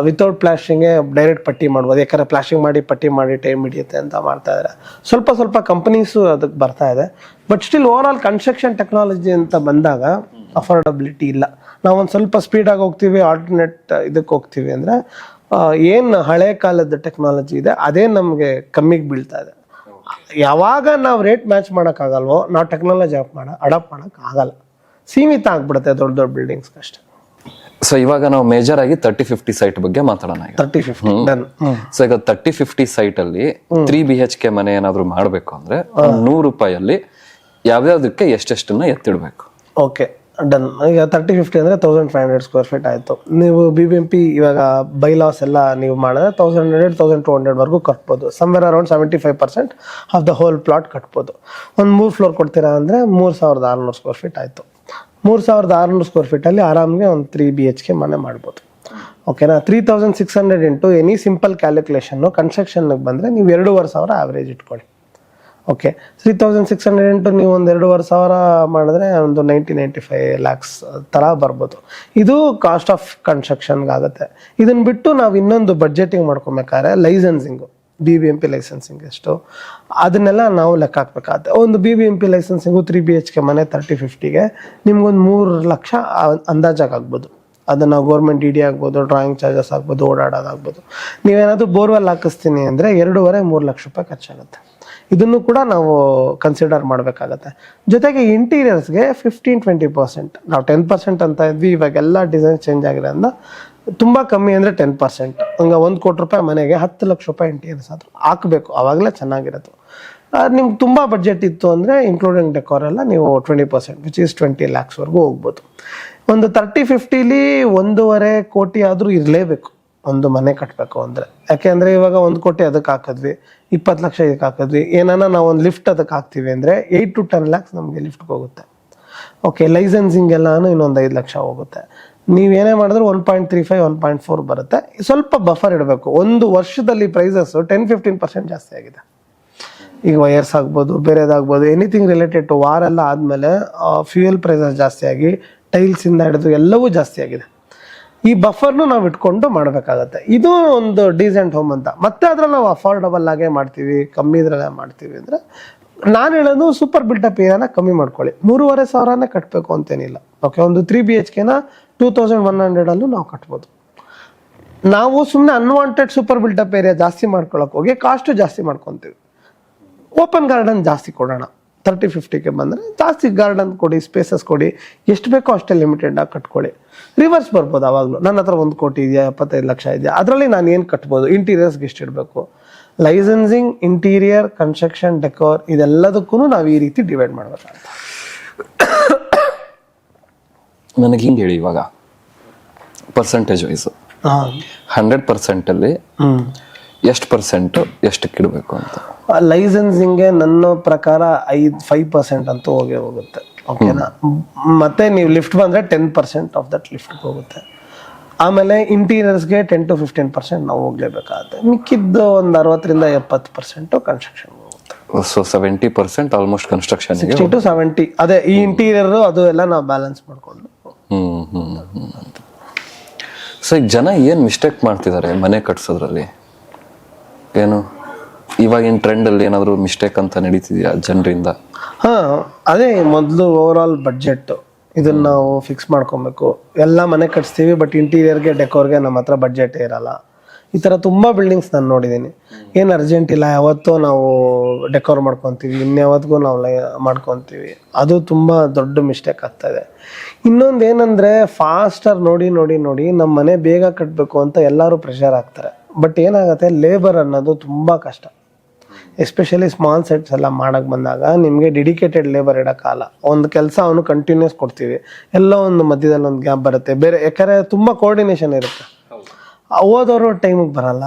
S2: ವಿತೌಟ್ ಪ್ಲಾಸ್ಟಿಂಗೇ ಡೈರೆಕ್ಟ್ ಪಟ್ಟಿ ಮಾಡ್ಬೋದು, ಯಾಕಂದ್ರೆ ಪ್ಲಾಸ್ಟಿಂಗ್ ಮಾಡಿ ಪಟ್ಟಿ ಮಾಡಿ ಟೈಮ್ ಹಿಡಿಯುತ್ತೆ ಅಂತ ಮಾಡ್ತಾ ಇದ್ದಾರೆ. ಸ್ವಲ್ಪ ಕಂಪನೀಸು ಅದಕ್ಕೆ ಬರ್ತಾ ಇದೆ, but still over all construction technology ಅಂತ ಬಂದಾಗ ಅಫೋರ್ಡಬಿಲಿಟಿ ಇಲ್ಲ. ನಾವು ಒಂದು ಸ್ವಲ್ಪ ಸ್ಪೀಡಾಗಿ ಹೋಗ್ತೀವಿ, ಆಲ್ಟರ್ನೇಟ್ ಇದಕ್ಕೆ ಹೋಗ್ತೀವಿ ಅಂದರೆ ಏನು ಹಳೆ ಕಾಲದ ಟೆಕ್ನಾಲಜಿ ಇದೆ ಅದೇ ನಮಗೆ ಕಮ್ಮಿಗೆ ಬೀಳ್ತಾ ಇದೆ. ಯಾವಾಗ ನಾವು ರೇಟ್ ಮ್ಯಾಚ್ ಮಾಡೋಕ್ಕಾಗಲ್ವೋ ನಾವು ಟೆಕ್ನಾಲಜಿ ಅಡಾಪ್ಟ್ ಮಾಡೋಕೆ ಆಗಲ್ಲ, ಸೀಮಿತ ಆಗ್ಬಿಡುತ್ತೆ ದೊಡ್ಡ ಬಿಲ್ಡಿಂಗ್ಸ್ ಅಷ್ಟೇ.
S3: ಸೊ ಇವಾಗ ನಾವು ಮೇಜರ್ ಆಗಿ 30-50 ಸೈಟ್ ಬಗ್ಗೆ ಮಾತಾಡೋಣ.
S2: 30-50
S3: ಸೊ ಈಗ 30-50 ಸೈಟ್ ಅಲ್ಲಿ 3 BHK ಮನೆ ಏನಾದ್ರು ಮಾಡ್ಬೇಕು ಅಂದ್ರೆ ₹100 ಯಾವ್ಯಾವ್ದಕ್ಕೆ ಎಷ್ಟೆಷ್ಟನ್ನ ಎತ್ತಿಡ್ಬೇಕು?
S2: Okay, done. ಈಗ 30-50 ಅಂದರೆ 1500 ಸ್ಕ್ವೇರ್ ಫೀಟ್ ಆಯಿತು. ನೀವು BBMP ಇವಾಗ ಬೈಲಾಸ್ ಎಲ್ಲ ನೀವು ಮಾಡಿದ್ರೆ 1100-1200 ವರ್ಗೂ ಕಟ್ಬೋದು. Somewhere around 75% of the whole plot ಕಟ್ಬೋದು. ಒಂದು 3 ಫ್ಲೋರ್ ಕೊಡ್ತೀರಾ ಅಂದರೆ 3600 ಸ್ಕ್ವೇರ್ ಫೀಟ್ ಆಯಿತು. 3600 ಸ್ಕ್ವೇರ್ ಫೀಟಲ್ಲಿ ಆರಾಮ್ಗೆ ಒಂದು 3 BHK ಮನೆ ಮಾಡ್ಬೋದು. ಓಕೆನಾ? 3600 ಇಂಟು ಎನಿ ಸಿಂಪಲ್ ಕ್ಯಾಲ್ಕುಲೇಷನ್ನು ಕನ್ಸ್ಟ್ರಕ್ಷನ್ಗೆ ಬಂದರೆ ನೀವು 2500 ಆವ್ರೇಜ್ ಇಟ್ಕೊಳ್ಳಿ. ಓಕೆ, 3600 ಇಂಟು ನೀವು ಒಂದು 2500 ಮಾಡಿದ್ರೆ ಒಂದು 90-95 lakhs ಥರ ಬರ್ಬೋದು. ಇದು ಕಾಸ್ಟ್ ಆಫ್ ಕನ್ಸ್ಟ್ರಕ್ಷನ್ಗೆ ಆಗುತ್ತೆ. ಇದನ್ನು ಬಿಟ್ಟು ನಾವು ಇನ್ನೊಂದು ಬಡ್ಜೆಟಿಂಗ್ ಮಾಡ್ಕೊಬೇಕಾದ್ರೆ ಲೈಸೆನ್ಸಿಂಗು, BBMP ಲೈಸೆನ್ಸಿಂಗ್ ಎಷ್ಟು ಅದನ್ನೆಲ್ಲ ನಾವು ಲೆಕ್ಕ ಹಾಕ್ಬೇಕಾಗುತ್ತೆ. ಒಂದು BBMP ಲೈಸೆನ್ಸಿಂಗು 3 BHK ಮನೆ 30-50ಗೆ ನಿಮ್ಗೊಂದು 3 ಲಕ್ಷ ಅಂದಾಜಾಗ್ಬೋದು. ಅದನ್ನು ಗೌರ್ಮೆಂಟ್ DD ಆಗ್ಬೋದು, ಡ್ರಾಯಿಂಗ್ ಚಾರ್ಜಸ್ ಆಗ್ಬೋದು, ಓಡಾಡೋದಾಗ್ಬೋದು. ನೀವೇನಾದರೂ ಬೋರ್ವೆಲ್ ಹಾಕಿಸ್ತೀನಿ ಅಂದರೆ 2.5-3 ಲಕ್ಷ ರೂಪಾಯಿ ಖರ್ಚಾಗುತ್ತೆ. ಇದನ್ನು ಕೂಡ ನಾವು ಕನ್ಸಿಡರ್ ಮಾಡಬೇಕಾಗತ್ತೆ. ಜೊತೆಗೆ ಇಂಟೀರಿಯರ್ಸ್ಗೆ 15-20%, ನಾವು 10% ಅಂತ ಇದ್ವಿ, ಇವಾಗೆಲ್ಲ ಡಿಸೈನ್ ಚೇಂಜ್ ಆಗಿರೋದ್ರಿಂದ ತುಂಬ ಕಮ್ಮಿ ಅಂದರೆ 10%. ಹಂಗೆ 1 ಕೋಟಿ ರೂಪಾಯಿ ಮನೆಗೆ 10 ಲಕ್ಷ ರೂಪಾಯಿ ಇಂಟೀರಿಯರ್ಸ್ ಆದರೂ ಹಾಕಬೇಕು, ಆವಾಗಲೇ ಚೆನ್ನಾಗಿರೋದು. ನಿಮ್ಗೆ ತುಂಬ ಬಡ್ಜೆಟ್ ಇತ್ತು ಅಂದರೆ ಇನ್ಕ್ಲೂಡಿಂಗ್ ಡೆಕೋರ್ ಎಲ್ಲ ನೀವು 20%, ವಿಚ್ ಈಸ್ 20 lakhsವರೆಗೂ ಹೋಗ್ಬೋದು. ಒಂದು 30-50ಲಿ 1.5 ಕೋಟಿ ಆದರೂ ಇರಲೇಬೇಕು ಒಂದು ಮನೆ ಕಟ್ಟಬೇಕು ಅಂದರೆ. ಯಾಕೆಂದರೆ ಇವಾಗ 1 ಕೋಟಿ ಅದಕ್ಕೆ ಹಾಕಿದ್ವಿ, 20 ಲಕ್ಷ ಇದಕ್ಕೆ ಹಾಕಿದ್ವಿ, ಏನಾನ ನಾವು ಒಂದು ಲಿಫ್ಟ್ ಅದಕ್ಕೆ ಹಾಕ್ತೀವಿ ಅಂದರೆ 8-10 lakhs ನಮಗೆ ಲಿಫ್ಟ್ಗೆ ಹೋಗುತ್ತೆ. ಓಕೆ, ಲೈಸೆನ್ಸಿಂಗ್ ಎಲ್ಲಾನು ಇನ್ನೊಂದು 5 ಲಕ್ಷ ಹೋಗುತ್ತೆ. ನೀವೇನೇ ಮಾಡಿದ್ರು 1.35-1.4 ಬರುತ್ತೆ. ಸ್ವಲ್ಪ ಬಫರ್ ಇಡಬೇಕು. ಒಂದು ವರ್ಷದಲ್ಲಿ ಪ್ರೈಸಸ್ 10-15% ಜಾಸ್ತಿ ಆಗಿದೆ. ಈಗ ವೈರ್ಸ್ ಆಗ್ಬೋದು, ಬೇರೆದಾಗ್ಬೋದು, ಎನಿಥಿಂಗ್ ರಿಲೇಟೆಡ್ ಟು ವಾರ್ ಎಲ್ಲ ಆದಮೇಲೆ ಫ್ಯೂಯಲ್ ಪ್ರೈಸಸ್ ಜಾಸ್ತಿ ಆಗಿ ಟೈಲ್ಸಿಂದ ಹಿಡಿದು ಎಲ್ಲವೂ ಜಾಸ್ತಿ ಆಗಿದೆ. ಈ ಬಫರ್ನು ನಾವು ಇಟ್ಕೊಂಡು ಮಾಡಬೇಕಾಗತ್ತೆ. ಇದು ಒಂದು ಡೀಸೆಂಟ್ ಹೋಮ್ ಅಂತ. ಮತ್ತೆ ಅದ್ರಲ್ಲಿ ನಾವು ಅಫೋರ್ಡಬಲ್ ಆಗೇ ಮಾಡ್ತೀವಿ, ಕಮ್ಮಿ ಇದ್ರಲ್ಲೇ ಮಾಡ್ತೀವಿ ಅಂದರೆ ನಾನು ಹೇಳೋದು ಸೂಪರ್ ಬಿಲ್ಟಪ್ ಏರಿಯಾನ ಕಮ್ಮಿ ಮಾಡ್ಕೊಳ್ಳಿ. 3500 ಕಟ್ಟಬೇಕು ಅಂತೇನಿಲ್ಲ. ಓಕೆ, ಒಂದು 3 BHKನ 2100 ನಾವು ಕಟ್ಬೋದು. ನಾವು ಸುಮ್ಮನೆ ಅನ್ವಾಂಟೆಡ್ ಸೂಪರ್ ಬಿಲ್ಟಪ್ ಏರಿಯಾ ಜಾಸ್ತಿ ಮಾಡ್ಕೊಳಕ್ಕೆ ಹೋಗಿ ಕಾಸ್ಟು ಜಾಸ್ತಿ ಮಾಡ್ಕೊತೀವಿ. ಓಪನ್ ಗಾರ್ಡನ್ ಜಾಸ್ತಿ ಕೊಡೋಣ. 30-50ಗೆ ಬಂದರೆ ಜಾಸ್ತಿ ಗಾರ್ಡನ್ ಕೊಡಿ, ಸ್ಪೇಸಸ್ ಕೊಡಿ, ಎಷ್ಟು ಬೇಕೋ ಅಷ್ಟೇ ಲಿಮಿಟೆಡ್ ಆಗಿ ಕಟ್ಕೊಳ್ಳಿ. ರಿವರ್ಸ್ ಬರ್ಬೋದು. ಆವಾಗಲೂ ನನ್ನ ಹತ್ರ 1 ಕೋಟಿ ಇದೆಯಾ, 75 ಲಕ್ಷ ಇದೆಯಾ, ಅದರಲ್ಲಿ ನಾನು ಏನು ಕಟ್ಬೋದು, ಇಂಟೀರಿಯರ್ಸ್ಗೆ ಎಷ್ಟು ಇಡಬೇಕು, ಲೈಸೆನ್ಸಿಂಗ್, ಇಂಟೀರಿಯರ್, ಕನ್ಸ್ಟ್ರಕ್ಷನ್, ಡೆಕೋರ್ ಇದೆಲ್ಲದಕ್ಕೂ ನಾವು ಈ ರೀತಿ ಡಿವೈಡ್ ಮಾಡಬೇಕಾಗುತ್ತೆ.
S3: ನನಗೆ ಹಿಂಗೆ ಹೇಳಿ, ಇವಾಗ ಪರ್ಸೆಂಟೇಜ್ ವೈಸು 100%ಅಲ್ಲಿ ಎಷ್ಟು ಪರ್ಸೆಂಟು ಎಷ್ಟಕ್ಕೆ ಇಡಬೇಕು ಅಂತ?
S2: ಲೈಸೆನ್ಸಿಂಗ್ಗೆ ನನ್ನ ಪ್ರಕಾರ 5% ಅಂತೂ ಹೋಗುತ್ತೆ. ಓಕೆನಾ? ಮತ್ತೆ ನೀವು ಲಿಫ್ಟ್ ಬಂದರೆ 10% ಆಫ್ ದಟ್ ಲಿಫ್ಟ್ಗೆ ಹೋಗುತ್ತೆ. ಆಮೇಲೆ ಇಂಟೀರಿಯರ್ಸ್ಗೆ 10-15% ನಾವು ಹೋಗ್ಲೇಬೇಕಾಗುತ್ತೆ. ಮಿಕ್ಕಿದ್ದು ಒಂದು 60-70% ಕನ್ಸ್ಟ್ರಕ್ಷನ್ ಹೋಗುತ್ತೆ.
S3: ಸೊ 70% ಆಲ್ಮೋಸ್ಟ್ ಕನ್ಸ್ಟ್ರಕ್ಷನ್,
S2: 60-70 ಅದೇ ಈ ಇಂಟೀರಿಯರ್ ಅದು ಎಲ್ಲ ನಾವು ಬ್ಯಾಲೆನ್ಸ್ ಮಾಡ್ಕೊಂಡು.
S3: ಸೊ ಈಗ ಜನ ಏನು ಮಿಸ್ಟೇಕ್ ಮಾಡ್ತಿದ್ದಾರೆ ಮನೆ ಕಟ್ಸೋದ್ರಲ್ಲಿ? ಏನು ಇವಾಗಿನ ಟ್ರೆಂಡಲ್ಲಿ ಏನಾದರೂ ಮಿಸ್ಟೇಕ್ ಅಂತ ನಡೀತಿದೆಯಾ ಜನರಿಂದ?
S2: ಅದೇ ಮೊದಲು ಓವರ್ ಆಲ್ ಬಡ್ಜೆಟ್ ಇದನ್ನ ನಾವು ಫಿಕ್ಸ್ ಮಾಡ್ಕೊಬೇಕು. ಎಲ್ಲ ಮನೆ ಕಟ್ಸ್ತೀವಿ, ಬಟ್ ಇಂಟೀರಿಯರ್ಗೆ ಡೆಕೋರ್ಗೆ ನಮ್ಮ ಹತ್ರ ಬಡ್ಜೆಟ್ ಇರಲ್ಲ. ಈ ಥರ ತುಂಬ ಬಿಲ್ಡಿಂಗ್ಸ್ ನಾನು ನೋಡಿದ್ದೀನಿ. ಏನು ಅರ್ಜೆಂಟ್ ಇಲ್ಲ, ಯಾವತ್ತೋ ನಾವು ಡೆಕೋರ್ ಮಾಡ್ಕೊತೀವಿ, ಇನ್ಯಾವತ್ತಿಗೂ ನಾವು ಮಾಡ್ಕೊತೀವಿ. ಅದು ತುಂಬ ದೊಡ್ಡ ಮಿಸ್ಟೇಕ್ ಆಗ್ತಾಯಿದೆ. ಇನ್ನೊಂದು ಏನಂದರೆ ಫಾಸ್ಟರ್ ನೋಡಿ ನೋಡಿ ನೋಡಿ ನಮ್ಮ ಮನೆ ಬೇಗ ಕಟ್ಟಬೇಕು ಅಂತ ಎಲ್ಲರೂ ಪ್ರೆಷರ್ ಆಗ್ತಾರೆ. ಬಟ್ ಏನಾಗುತ್ತೆ, ಲೇಬರ್ ಅನ್ನೋದು ತುಂಬ ಕಷ್ಟ. ಎಸ್ಪೆಷಲಿ ಸ್ಮಾಲ್ ಸೆಟ್ಸ್ ಎಲ್ಲ ಮಾಡೋಕ್ಕೆ ಬಂದಾಗ ನಿಮಗೆ ಡೆಡಿಕೇಟೆಡ್ ಲೇಬರ್ ಇಡೋಕ್ಕಾಗಲ್ಲ. ಒಂದು ಕೆಲಸ ಅವನು ಕಂಟಿನ್ಯೂಸ್ ಕೊಡ್ತೀವಿ, ಎಲ್ಲೋ ಒಂದು ಮಧ್ಯದಲ್ಲಿ ಒಂದು ಗ್ಯಾಪ್ ಬರುತ್ತೆ ಬೇರೆ, ಯಾಕಂದರೆ ತುಂಬ ಕೋಆರ್ಡಿನೇಷನ್ ಇರುತ್ತೆ. ಓದೋರು ಟೈಮಿಗೆ ಬರಲ್ಲ,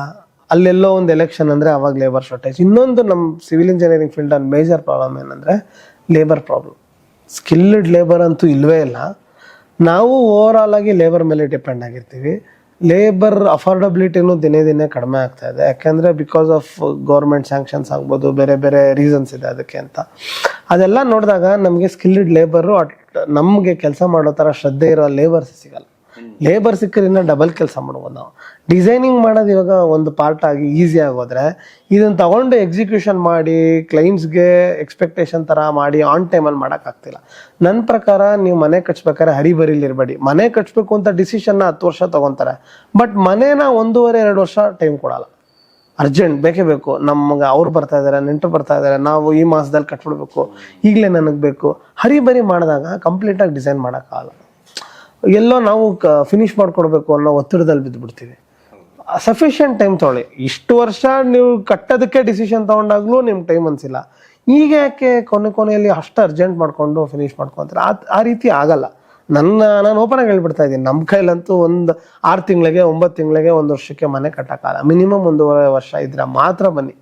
S2: ಅಲ್ಲೆಲ್ಲೋ ಒಂದು ಎಲೆಕ್ಷನ್ ಅಂದರೆ ಅವಾಗ ಲೇಬರ್ ಶಾರ್ಟೇಜ್. ಇನ್ನೊಂದು ನಮ್ಮ ಸಿವಿಲ್ ಇಂಜಿನಿಯರಿಂಗ್ ಫೀಲ್ಡ್ ಒಂದು ಮೇಜರ್ ಪ್ರಾಬ್ಲಮ್ ಏನಂದರೆ ಲೇಬರ್ ಪ್ರಾಬ್ಲಮ್. ಸ್ಕಿಲ್ಡ್ ಲೇಬರ್ ಅಂತೂ ಇಲ್ಲವೇ ಇಲ್ಲ. ನಾವು ಓವರ್ ಆಲ್ ಆಗಿ ಲೇಬರ್ ಮೇಲೆ ಡಿಪೆಂಡ್ ಆಗಿರ್ತೀವಿ. ಲೇಬರ್ ಅಫೋರ್ಡಬಿಲಿಟಿನೂ ದಿನೇ ದಿನೇ ಕಡಿಮೆ ಆಗ್ತಾ ಇದೆ. ಯಾಕೆಂದರೆ ಬಿಕಾಸ್ ಆಫ್ ಗೌರ್ಮೆಂಟ್ ಸ್ಯಾಂಕ್ಷನ್ಸ್ ಆಗ್ಬೋದು, ಬೇರೆ ಬೇರೆ ರೀಸನ್ಸ್ ಇದೆ ಅದಕ್ಕೆ ಅಂತ. ಅದೆಲ್ಲ ನೋಡಿದಾಗ ನಮಗೆ ಸ್ಕಿಲ್ಡ್ ಲೇಬರು ನಮಗೆ ಕೆಲಸ ಮಾಡೋ ಥರ ಶ್ರದ್ಧೆ ಇರೋ ಲೇಬರ್ಸ್ ಸಿಗಲ್ಲ. ಲೇಬರ್ ಸಿಕ್ಕರಿಂದ ಡಬಲ್ ಕೆಲಸ ಮಾಡ್ಬೋದು. ನಾವು ಡಿಸೈನಿಂಗ್ ಮಾಡೋದು ಇವಾಗ ಒಂದು ಪಾರ್ಟ್ ಆಗಿ ಈಸಿ ಆಗೋದ್ರೆ, ಇದನ್ನು ತಗೊಂಡು ಎಕ್ಸಿಕ್ಯೂಷನ್ ಮಾಡಿ ಕ್ಲೈಂಟ್ಸ್ಗೆ ಎಕ್ಸ್ಪೆಕ್ಟೇಷನ್ ಥರ ಮಾಡಿ ಆನ್ ಟೈಮಲ್ಲಿ ಮಾಡೋಕ್ಕಾಗ್ತಿಲ್ಲ. ನನ್ನ ಪ್ರಕಾರ ನೀವು ಮನೆ ಕಟ್ಸ್ಬೇಕಾದ್ರೆ ಹರಿಬರಿಲಿರಬೇಡಿ. ಮನೆ ಕಟ್ಸ್ಬೇಕು ಅಂತ ಡಿಸಿಷನ್ನ 10 ವರ್ಷ ತೊಗೊತಾರೆ, ಬಟ್ ಮನೇನ 1.5-2 ವರ್ಷ ಟೈಮ್ ಕೊಡಲ್ಲ. ಅರ್ಜೆಂಟ್ ಬೇಕೇ ಬೇಕು, ನಮ್ಗೆ ಅವ್ರು ಬರ್ತಾ ಇದ್ದಾರೆ, ನೆಂಟರು ಬರ್ತಾ ಇದ್ದಾರೆ, ನಾವು ಈ ಮಾಸದಲ್ಲಿ ಕಟ್ಬಿಡ್ಬೇಕು, ಈಗಲೇ ನನಗೆ ಬೇಕು. ಹರಿಬರಿ ಮಾಡಿದಾಗ ಕಂಪ್ಲೀಟಾಗಿ ಡಿಸೈನ್ ಮಾಡೋಕ್ಕಾಗಲ್ಲ. ಎಲ್ಲೋ ನಾವು ಫಿನಿಶ್ ಮಾಡ್ಕೊಡ್ಬೇಕು ಅನ್ನೋ ಒತ್ತಡದಲ್ಲಿ ಬಿದ್ದುಬಿಡ್ತೀವಿ. ಸಫಿಷಿಯೆಂಟ್ ಟೈಮ್ ತೊಗೊಳ್ಳಿ. ಇಷ್ಟು ವರ್ಷ ನೀವು ಕಟ್ಟೋದಕ್ಕೆ ಡಿಸಿಷನ್ ತೊಗೊಂಡಾಗ್ಲೂ ನಿಮ್ಗೆ ಟೈಮ್ ಅನಿಸಿಲ್ಲ, ಈಗ ಯಾಕೆ ಕೊನೆಯಲ್ಲಿ ಅಷ್ಟು ಅರ್ಜೆಂಟ್ ಮಾಡಿಕೊಂಡು ಫಿನಿಶ್ ಮಾಡ್ಕೊತಾರೆ? ಆ ರೀತಿ ಆಗಲ್ಲ. ನಾನು ಓಪನ್ ಆಗಿ ಹೇಳ್ಬಿಡ್ತಾ ಇದ್ದೀನಿ, ನಮ್ಮ ಕೈಲಂತೂ ಒಂದು 6 ತಿಂಗಳಿಗೆ 9 ತಿಂಗಳಿಗೆ 1 ವರ್ಷಕ್ಕೆ ಮನೆ ಕಟ್ಟೋಕ್ಕಾಗಲ್ಲ. ಮಿನಿಮಮ್ 1.5 ವರ್ಷ ಇದ್ರೆ ಮಾತ್ರ ಬನ್ನಿ.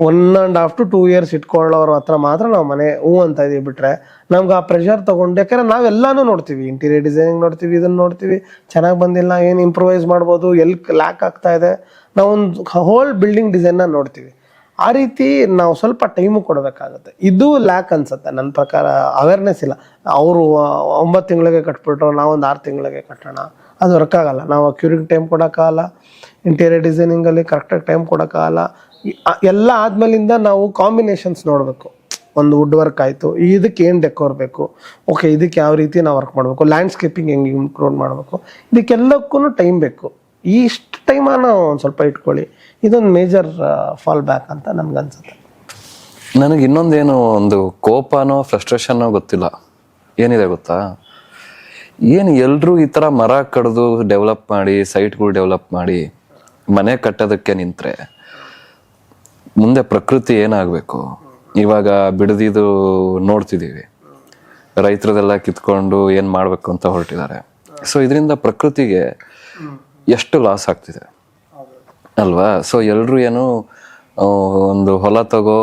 S2: 1.5 to 2 years ಇಟ್ಕೊಳ್ಳೋರ ಹತ್ರ ಮಾತ್ರ ನಾವು ಮನೆ ಅಂತ ಇದೀವಿ. ಬಿಟ್ರೆ ನಮ್ಗೆ ಆ ಪ್ರೆಷರ್ ತಗೊಂಡು, ಯಾಕಂದ್ರೆ ನಾವೆಲ್ಲಾನು ನೋಡ್ತೀವಿ, ಇಂಟೀರಿಯರ್ ಡಿಸೈನಿಂಗ್ ನೋಡ್ತೀವಿ, ಇದನ್ನ ನೋಡ್ತೀವಿ, ಚೆನ್ನಾಗಿ ಬಂದಿಲ್ಲ, ಏನು ಇಂಪ್ರೂವೈಸ್ ಮಾಡ್ಬೋದು, ಎಲ್ಲಿ ಲ್ಯಾಕ್ ಆಗ್ತಾ ಇದೆ, ನಾವೊಂದು ಹೋಲ್ ಬಿಲ್ಡಿಂಗ್ ಡಿಸೈನ್ನ ನೋಡ್ತೀವಿ. ಆ ರೀತಿ ನಾವು ಸ್ವಲ್ಪ ಟೈಮು ಕೊಡಬೇಕಾಗುತ್ತೆ. ಇದು ಲ್ಯಾಕ್ ಅನ್ಸುತ್ತೆ ನನ್ನ ಪ್ರಕಾರ. ಅವೇರ್ನೆಸ್ ಇಲ್ಲ. ಅವರು 9 ತಿಂಗಳಿಗೆ ಕಟ್ಬಿಟ್ರು, ನಾವೊಂದು 6 ತಿಂಗಳಿಗೆ ಕಟ್ಟೋಣ, ಅದು ವರ್ಕ್ ಆಗಲ್ಲ. ನಾವು ಕ್ಯೂರಿಂಗ್ ಟೈಮ್ ಕೊಡೋಕ್ಕಾಗಲ್ಲ, ಇಂಟೀರಿಯರ್ ಡಿಸೈನಿಂಗಲ್ಲಿ ಕರೆಕ್ಟಾಗಿ ಟೈಮ್ ಕೊಡೋಕ್ಕಾಗಲ್ಲ. ಎಲ್ಲ ಆದ್ಮೇಲಿಂದ ನಾವು ಕಾಂಬಿನೇಷನ್ಸ್ ನೋಡಬೇಕು. ಒಂದು ವುಡ್ ವರ್ಕ್ ಆಯಿತು, ಇದಕ್ಕೆ ಏನು ಡೆಕೋರ್ ಬೇಕು, ಓಕೆ ಇದಕ್ಕೆ ಯಾವ ರೀತಿ ನಾವು ವರ್ಕ್ ಮಾಡಬೇಕು, ಲ್ಯಾಂಡ್ಸ್ಕೇಪಿಂಗ್ ಹೆಂಗೆ ಇನ್ಕ್ಲೂಡ್ ಮಾಡಬೇಕು, ಇದಕ್ಕೆಲ್ಲಕ್ಕೂ ಟೈಮ್ ಬೇಕು. ಇಷ್ಟು ಟೈಮನ್ನು ಒಂದು ಸ್ವಲ್ಪ ಇಟ್ಕೊಳ್ಳಿ. ಇದೊಂದು ಮೇಜರ್ ಫಾಲ್ ಬ್ಯಾಕ್ ಅಂತ ನನ್ಗನ್ಸುತ್ತೆ.
S3: ನನಗೆ ಇನ್ನೊಂದೇನು, ಒಂದು ಕೋಪನೋ ಫ್ರಸ್ಟ್ರೇಷನ್ನೋ ಗೊತ್ತಿಲ್ಲ, ಏನಿದೆ ಗೊತ್ತಾ, ಏನು ಎಲ್ಲರೂ ಈ ಥರ ಮರ ಕಡ್ದು ಡೆವಲಪ್ ಮಾಡಿ, ಸೈಟ್ಗಳು ಡೆವಲಪ್ ಮಾಡಿ ಮನೆ ಕಟ್ಟೋದಕ್ಕೆ ನಿಂತರೆ ಮುಂದೆ ಪ್ರಕೃತಿ ಏನಾಗಬೇಕು? ಇವಾಗ ಬಿಡದಿದು ನೋಡ್ತಿದ್ದೀವಿ, ರೈತರದೆಲ್ಲ ಕಿತ್ಕೊಂಡು ಏನು ಮಾಡಬೇಕು ಅಂತ ಹೊರಟಿದ್ದಾರೆ. ಸೊ ಇದರಿಂದ ಪ್ರಕೃತಿಗೆ ಎಷ್ಟು ಲಾಸ್ ಆಗ್ತಿದೆ ಅಲ್ವಾ? ಸೊ ಎಲ್ಲರೂ ಏನು ಒಂದು ಹೊಲ ತಗೋ,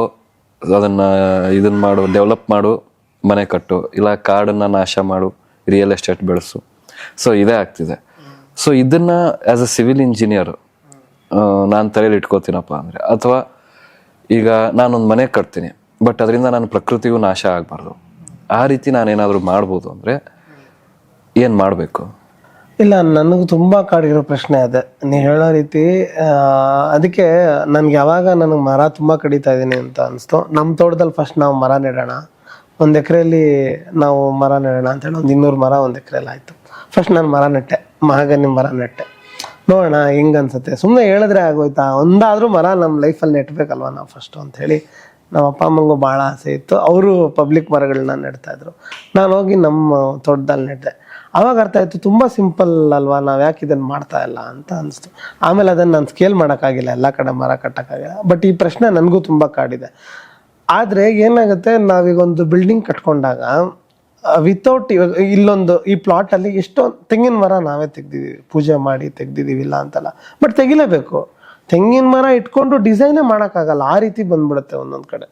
S3: ಇದನ್ನ ಮಾಡು, ಡೆವಲಪ್ ಮಾಡು, ಮನೆ ಕಟ್ಟು, ಇಲ್ಲ ಕಾಡನ್ನು ನಾಶ ಮಾಡು, ರಿಯಲ್ ಎಸ್ಟೇಟ್ ಬೆಳೆಸು. ಸೊ ಇದೇ ಆಗ್ತಿದೆ. ಸೊ ಇದನ್ನ ಆ್ಯಸ್ ಅ ಸಿವಿಲ್ ಇಂಜಿನಿಯರ್ ನಾನು ತಲೆಯಲ್ಲಿ ಇಟ್ಕೋತೀನಪ್ಪ ಅಂದರೆ, ಅಥವಾ ಈಗ ನಾನೊಂದು ಮನೆ ಕಟ್ತೀನಿ, ಬಟ್ ಅದರಿಂದ ನಾನು ಪ್ರಕೃತಿಗೂ ನಾಶ ಆಗಬಾರ್ದು, ಆ ರೀತಿ ನಾನೇನಾದರೂ ಮಾಡ್ಬೋದು ಅಂದರೆ ಏನು ಮಾಡಬೇಕು?
S2: ಇಲ್ಲ, ನನಗೂ ತುಂಬ ಕಾಡಿರೋ ಪ್ರಶ್ನೆ ಅದೇ ನೀವು ಹೇಳೋ ರೀತಿ. ಅದಕ್ಕೆ ನನಗೆ ಯಾವಾಗ ನನಗೆ ಮರ ತುಂಬ ಕಡಿತಾ ಇದ್ದೀನಿ ಅಂತ ಅನಿಸ್ತು, ನಮ್ಮ ತೋಟದಲ್ಲಿ ಫಸ್ಟ್ ನಾವು ಮರ ನೆಡೋಣ, 1 ಎಕರೆಯಲ್ಲಿ ನಾವು ಮರ ನೆಡೋಣ ಅಂತೇಳಿ ಒಂದು 200 ಮರ 1 ಎಕರೆಯಲ್ಲಿ ಆಯಿತು. ಫಸ್ಟ್ ನಾನು ಮರ ನೆಟ್ಟೆ, ಮಹಾಗನಿ ಮರ ನೆಟ್ಟೆ, ನೋಡೋಣ ಹೆಂಗೆ ಅನ್ಸುತ್ತೆ. ಸುಮ್ಮನೆ ಹೇಳಿದ್ರೆ ಆಗೋಯ್ತಾ, ಒಂದಾದರೂ ಮರ ನಮ್ಮ ಲೈಫಲ್ಲಿ ನೆಟ್ಟಬೇಕಲ್ವ ನಾವು ಫಸ್ಟು ಅಂಥೇಳಿ ನಮ್ಮ ಅಪ್ಪ ಅಮ್ಮಂಗೂ ಭಾಳ ಆಸೆ ಇತ್ತು. ಅವರು ಪಬ್ಲಿಕ್ ಮರಗಳನ್ನ ನೆಡ್ತಾಯಿದ್ರು, ನಾನು ಹೋಗಿ ನಮ್ಮ ತೋಟದಲ್ಲಿ ನೆಟ್ಟೆ. ಆವಾಗ ಅರ್ಥ ಆಯಿತು, ತುಂಬ ಸಿಂಪಲ್ ಅಲ್ವಾ, ನಾವು ಯಾಕೆ ಇದನ್ನು ಮಾಡ್ತಾ ಇಲ್ಲ ಅಂತ ಅನಿಸ್ತು. ಆಮೇಲೆ ಅದನ್ನು ನಾನು ಸ್ಕೇಲ್ ಮಾಡೋಕ್ಕಾಗಿಲ್ಲ, ಎಲ್ಲ ಕಡೆ ಮರ ಕಟ್ಟೋಕ್ಕಾಗಿಲ್ಲ. ಬಟ್ ಈ ಪ್ರಶ್ನೆ ನನಗೂ ತುಂಬ ಕಾಡಿದೆ. ಆದರೆ ಏನಾಗುತ್ತೆ, ನಾವೀಗೊಂದು ಬಿಲ್ಡಿಂಗ್ ಕಟ್ಕೊಂಡಾಗ ವಿತೌಟ್ ಇವಾಗ ಇಲ್ಲೊಂದು ಈ ಪ್ಲಾಟಲ್ಲಿ ಎಷ್ಟೋ ತೆಂಗಿನ ಮರ ನಾವೇ ತೆಗ್ದಿದ್ದೀವಿ, ಪೂಜೆ ಮಾಡಿ ತೆಗ್ದಿದ್ದೀವಿ, ಇಲ್ಲ ಅಂತಲ್ಲ, ಬಟ್ ತೆಗಿಲೇಬೇಕು. ತೆಂಗಿನ ಮರ ಇಟ್ಕೊಂಡು ಡಿಸೈನೇ ಮಾಡೋಕ್ಕಾಗಲ್ಲ, ಆ ರೀತಿ ಬಂದ್ಬಿಡುತ್ತೆ ಒಂದೊಂದು ಕಡೆ.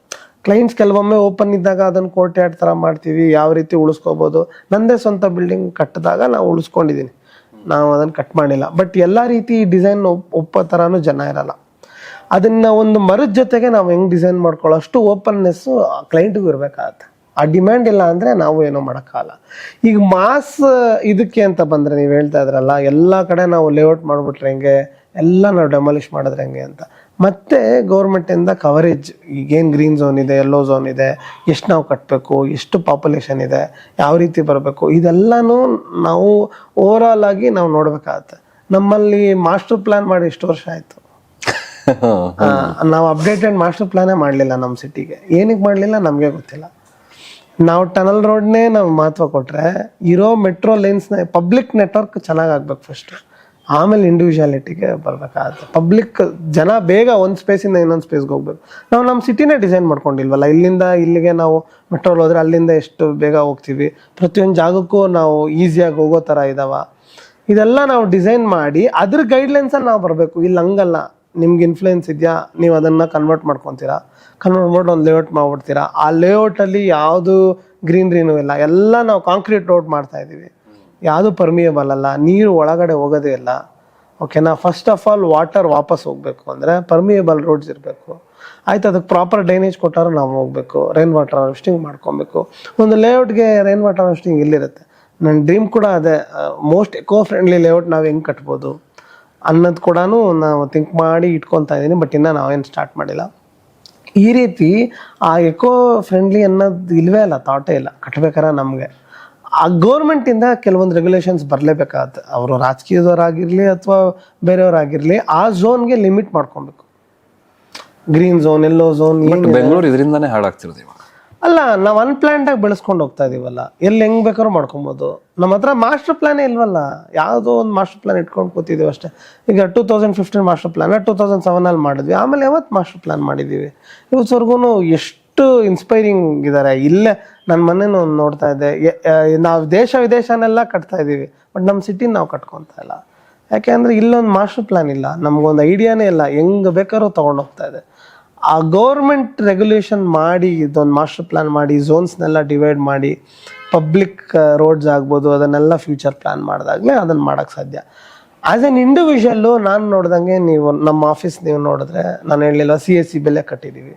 S2: ಕ್ಲೈಂಟ್ಸ್ ಕೆಲವೊಮ್ಮೆ ಓಪನ್ ಇದ್ದಾಗ ಅದನ್ನು ಕೋರ್ಟ್ಯಾರ್ಡ್ ಥರ ಮಾಡ್ತೀವಿ, ಯಾವ ರೀತಿ ಉಳಿಸ್ಕೋಬೋದು. ನಂದೇ ಸ್ವಂತ ಬಿಲ್ಡಿಂಗ್ ಕಟ್ಟಿದಾಗ ನಾವು ಉಳಿಸ್ಕೊಂಡಿದ್ದೀನಿ, ನಾವು ಅದನ್ನು ಕಟ್ ಮಾಡಿಲ್ಲ. ಬಟ್ ಎಲ್ಲ ರೀತಿ ಡಿಸೈನ್ ಒಪ್ಪೋ ಥರನೂ ಜನ ಇರಲ್ಲ. ಅದನ್ನು ಒಂದು ಮರದ ಜೊತೆಗೆ ನಾವು ಹೆಂಗೆ ಡಿಸೈನ್ ಮಾಡ್ಕೊಳ್ಳೋ ಅಷ್ಟು ಓಪನ್ನೆಸ್ಸು ಕ್ಲೈಂಟಿಗೂ ಇರಬೇಕಾಗತ್ತೆ. ಆ ಡಿಮ್ಯಾಂಡ್ ಇಲ್ಲ ಅಂದರೆ ನಾವು ಏನೋ ಮಾಡೋಕ್ಕಾಗಲ್ಲ. ಈಗ ಮಾಸ್ ಇದಕ್ಕೆ ಅಂತ ಬಂದರೆ ನೀವು ಹೇಳ್ತಾ ಇದ್ರಲ್ಲ, ಎಲ್ಲ ಕಡೆ ನಾವು ಲೇಔಟ್ ಮಾಡಿಬಿಟ್ರೆ ಹೆಂಗೆ, ಎಲ್ಲ ನಾವು ಡೆಮಾಲಿಷ್ ಮಾಡಿದ್ರೆ ಹೆಂಗೆ ಅಂತ. ಮತ್ತೆ ಗೌರ್ಮೆಂಟಿಂದ ಕವರೇಜ್, ಈಗೇನು ಗ್ರೀನ್ ಝೋನ್ ಇದೆ, ಯೆಲ್ಲೋ ಝೋನ್ ಇದೆ, ಎಷ್ಟು ನಾವು ಕಟ್ಟಬೇಕು, ಎಷ್ಟು ಪಾಪ್ಯುಲೇಷನ್ ಇದೆ, ಯಾವ ರೀತಿ ಬರಬೇಕು, ಇದೆಲ್ಲನೂ ನಾವು ಓವರಾಲ್ ಆಗಿ ನಾವು ನೋಡ್ಬೇಕಾಗತ್ತೆ. ನಮ್ಮಲ್ಲಿ ಮಾಸ್ಟರ್ ಪ್ಲಾನ್ ಮಾಡಿ ಎಷ್ಟು ವರ್ಷ ಆಯಿತು, ನಾವು ಅಪ್ಡೇಟೆಡ್ ಮಾಸ್ಟರ್ ಪ್ಲಾನೇ ಮಾಡಲಿಲ್ಲ ನಮ್ಮ ಸಿಟಿಗೆ. ಏನಕ್ಕೆ ಮಾಡಲಿಲ್ಲ ನಮಗೆ ಗೊತ್ತಿಲ್ಲ. ನಾವು ಟನಲ್ ರೋಡ್ನೇ ನಾವು ಮಹತ್ವ ಕೊಟ್ಟರೆ, ಇರೋ ಮೆಟ್ರೋ ಲೈನ್ಸ್ನ ಪಬ್ಲಿಕ್ ನೆಟ್ವರ್ಕ್ ಚೆನ್ನಾಗಿ ಆಗ್ಬೇಕು ಫಸ್ಟ್, ಆಮೇಲೆ ಇಂಡಿವಿಜುವಾಲಿಟಿಗೆ ಬರ್ಬೇಕಾಗತ್ತೆ. ಪಬ್ಲಿಕ್ ಜನ ಬೇಗ ಒಂದು ಸ್ಪೇಸಿಂದ ಇನ್ನೊಂದು ಸ್ಪೇಸ್ಗೆ ಹೋಗ್ಬೇಕು. ನಾವು ನಮ್ಮ ಸಿಟಿನೇ ಡಿಸೈನ್ ಮಾಡ್ಕೊಂಡಿಲ್ವಲ್ಲ, ಇಲ್ಲಿಂದ ಇಲ್ಲಿಗೆ ನಾವು ಮೆಟ್ರೋಲ್ ಹೋದ್ರೆ ಅಲ್ಲಿಂದ ಎಷ್ಟು ಬೇಗ ಹೋಗ್ತೀವಿ, ಪ್ರತಿಯೊಂದು ಜಾಗಕ್ಕೂ ನಾವು ಈಸಿಯಾಗಿ ಹೋಗೋ ಥರ ಇದಾವ, ಇದೆಲ್ಲ ನಾವು ಡಿಸೈನ್ ಮಾಡಿ ಅದ್ರ ಗೈಡ್ಲೈನ್ಸಲ್ಲಿ ನಾವು ಬರಬೇಕು. ಇಲ್ಲಿ ಹಂಗಲ್ಲ, ನಿಮ್ಗೆ ಇನ್ಫ್ಲೂಯೆನ್ಸ್ ಇದೆಯಾ, ನೀವು ಅದನ್ನು ಕನ್ವರ್ಟ್ ಮಾಡ್ಕೊತೀರಾ, ಕನ್ವರ್ಟ್ ಮಾಡಿ ಒಂದು ಲೇಔಟ್ ಮಾಡ್ಬಿಡ್ತೀರಾ. ಆ ಲೇಔಟಲ್ಲಿ ಯಾವುದು ಗ್ರೀನ್ರಿನೂ ಇಲ್ಲ, ಎಲ್ಲ ನಾವು ಕಾಂಕ್ರೀಟ್ ರೋಡ್ ಮಾಡ್ತಾ ಇದ್ದೀವಿ, ಯಾವುದು ಪರ್ಮಿಯಬಲ್ ಅಲ್ಲ, ನೀರು ಒಳಗಡೆ ಹೋಗೋದೇ ಇಲ್ಲ. ಓಕೆನಾ, ಫಸ್ಟ್ ಆಫ್ ಆಲ್ ವಾಟರ್ ವಾಪಸ್ ಹೋಗಬೇಕು ಅಂದರೆ ಪರ್ಮಿಯಬಲ್ ರೋಡ್ಸ್ ಇರಬೇಕು. ಆಯ್ತು, ಅದಕ್ಕೆ ಪ್ರಾಪರ್ ಡ್ರೈನೇಜ್ ಕೊಟ್ಟಾರು ನಾವು ಹೋಗಬೇಕು, ರೈನ್ ವಾಟರ್ ಹಾರ್ವೆಸ್ಟಿಂಗ್ ಮಾಡ್ಕೊಬೇಕು. ಒಂದು ಲೇಔಟ್ಗೆ ರೈನ್ ವಾಟರ್ ಹಾರ್ವೆಸ್ಟಿಂಗ್ ಇಲ್ಲಿರುತ್ತೆ. ನನ್ನ ಡ್ರೀಮ್ ಕೂಡ ಅದೇ, ಮೋಸ್ಟ್ ಎಕೋ ಫ್ರೆಂಡ್ಲಿ ಲೇಔಟ್ ನಾವು ಹೆಂಗೆ ಕಟ್ಬೋದು ಅನ್ನೋದು ಕೂಡ ನಾವು ಥಿಂಕ್ ಮಾಡಿ ಇಟ್ಕೊತಾ ಇದ್ದೀನಿ. ಬಟ್ ಇನ್ನೂ ನಾವೇನು ಸ್ಟಾರ್ಟ್ ಮಾಡಿಲ್ಲ. ಈ ರೀತಿ ಆ ಎಕೋ ಫ್ರೆಂಡ್ಲಿ ಅನ್ನೋದು ಇಲ್ವೇ ಇಲ್ಲ, ಥಾಟೇ ಇಲ್ಲ. ಕಟ್ಬೇಕಾರೆ ನಮಗೆ ಆ ಗೌರ್ಮೆಂಟಿಂದ ಕೆಲವೊಂದು ರೆಗ್ಯುಲೇಷನ್ಸ್ ಬರಲೇಬೇಕಾಗತ್ತೆ. ಅವರು ರಾಜಕೀಯದವರಾಗಿರಲಿ ಅಥವಾ ಬೇರೆಯವರಾಗಿರಲಿ, ಆ ಝೋನ್ಗೆ ಲಿಮಿಟ್ ಮಾಡ್ಕೊಬೇಕು. Green zone, yellow zone,
S3: Bengaluru ಇದರಿಂದಾನೇ ಹಾಳಾಗ್ತಿರೋದು ಇವಾಗ.
S2: ಅಲ್ಲ, ನಾವು ಅನ್ಪ್ಲಾನ್ಡ್ ಆಗಿ ಬೆಳೆಸ್ಕೊಂಡು ಹೋಗ್ತಾ ಇದೀವಲ್ಲ, ಎಲ್ಲಿ ಹೆಂಗ್ ಬೇಕಾದ್ರೂ ಮಾಡ್ಕೊಬೋದು. ನಮ್ಮ ಹತ್ರ ಮಾಸ್ಟರ್ ಪ್ಲಾನೇ ಇಲ್ವಲ್ಲ, ಯಾವುದೋ ಒಂದು ಮಾಸ್ಟರ್ ಪ್ಲಾನ್ ಇಟ್ಕೊಂಡು ಕೂತಿದ್ದೀವಿ ಅಷ್ಟೇ. ಈಗ 2015 ಮಾಸ್ಟರ್ ಪ್ಲಾನ್ 2007 ಮಾಡಿದ್ವಿ, ಆಮೇಲೆ ಯಾವತ್ತು ಮಾಸ್ಟರ್ ಪ್ಲಾನ್ ಮಾಡಿದ್ದೀವಿ? ಇವತ್ತವರೆಗೂ ಎಷ್ಟು ಇನ್ಸ್ಪೈರಿಂಗ್ ಇದ್ದಾರೆ. ಇಲ್ಲೇ ನನ್ನ ಮನೇನು ನೋಡ್ತಾ ಇದ್ದೆ, ನಾವು ದೇಶ ವಿದೇಶನೆಲ್ಲ ಕಟ್ತಾ ಇದ್ದೀವಿ, ಬಟ್ ನಮ್ಮ ಸಿಟಿನ ನಾವು ಕಟ್ಕೊತಾ ಇಲ್ಲ. ಯಾಕೆಂದರೆ ಇಲ್ಲೊಂದು ಮಾಸ್ಟರ್ ಪ್ಲಾನ್ ಇಲ್ಲ, ನಮಗೊಂದು ಐಡಿಯಾನೇ ಇಲ್ಲ, ಹೆಂಗೆ ಬೇಕಾದ್ರೂ ತೊಗೊಂಡೋಗ್ತಾ ಇದೆ. ಆ ಗೌರ್ಮೆಂಟ್ ರೆಗ್ಯುಲೇಷನ್ ಮಾಡಿ, ಇದೊಂದು ಮಾಸ್ಟರ್ ಪ್ಲಾನ್ ಮಾಡಿ, ಝೋನ್ಸ್ನೆಲ್ಲ ಡಿವೈಡ್ ಮಾಡಿ, ಪಬ್ಲಿಕ್ ರೋಡ್ಸ್ ಆಗ್ಬೋದು, ಅದನ್ನೆಲ್ಲ ಫ್ಯೂಚರ್ ಪ್ಲಾನ್ ಮಾಡಿದಾಗಲೇ ಅದನ್ನು ಮಾಡೋಕ್ಕೆ ಸಾಧ್ಯ. ಆ್ಯಸ್ ಎನ್ ಇಂಡಿವಿಜುವಲ್ಲು ನಾನು ನೋಡ್ದಂಗೆ, ನೀವು ನಮ್ಮ ಆಫೀಸ್ ನೀವು ನೋಡಿದ್ರೆ, ನಾನು ಹೇಳಲಿಲ್ಲ CSC ಬೆಲೆ ಕಟ್ಟಿದ್ದೀವಿ.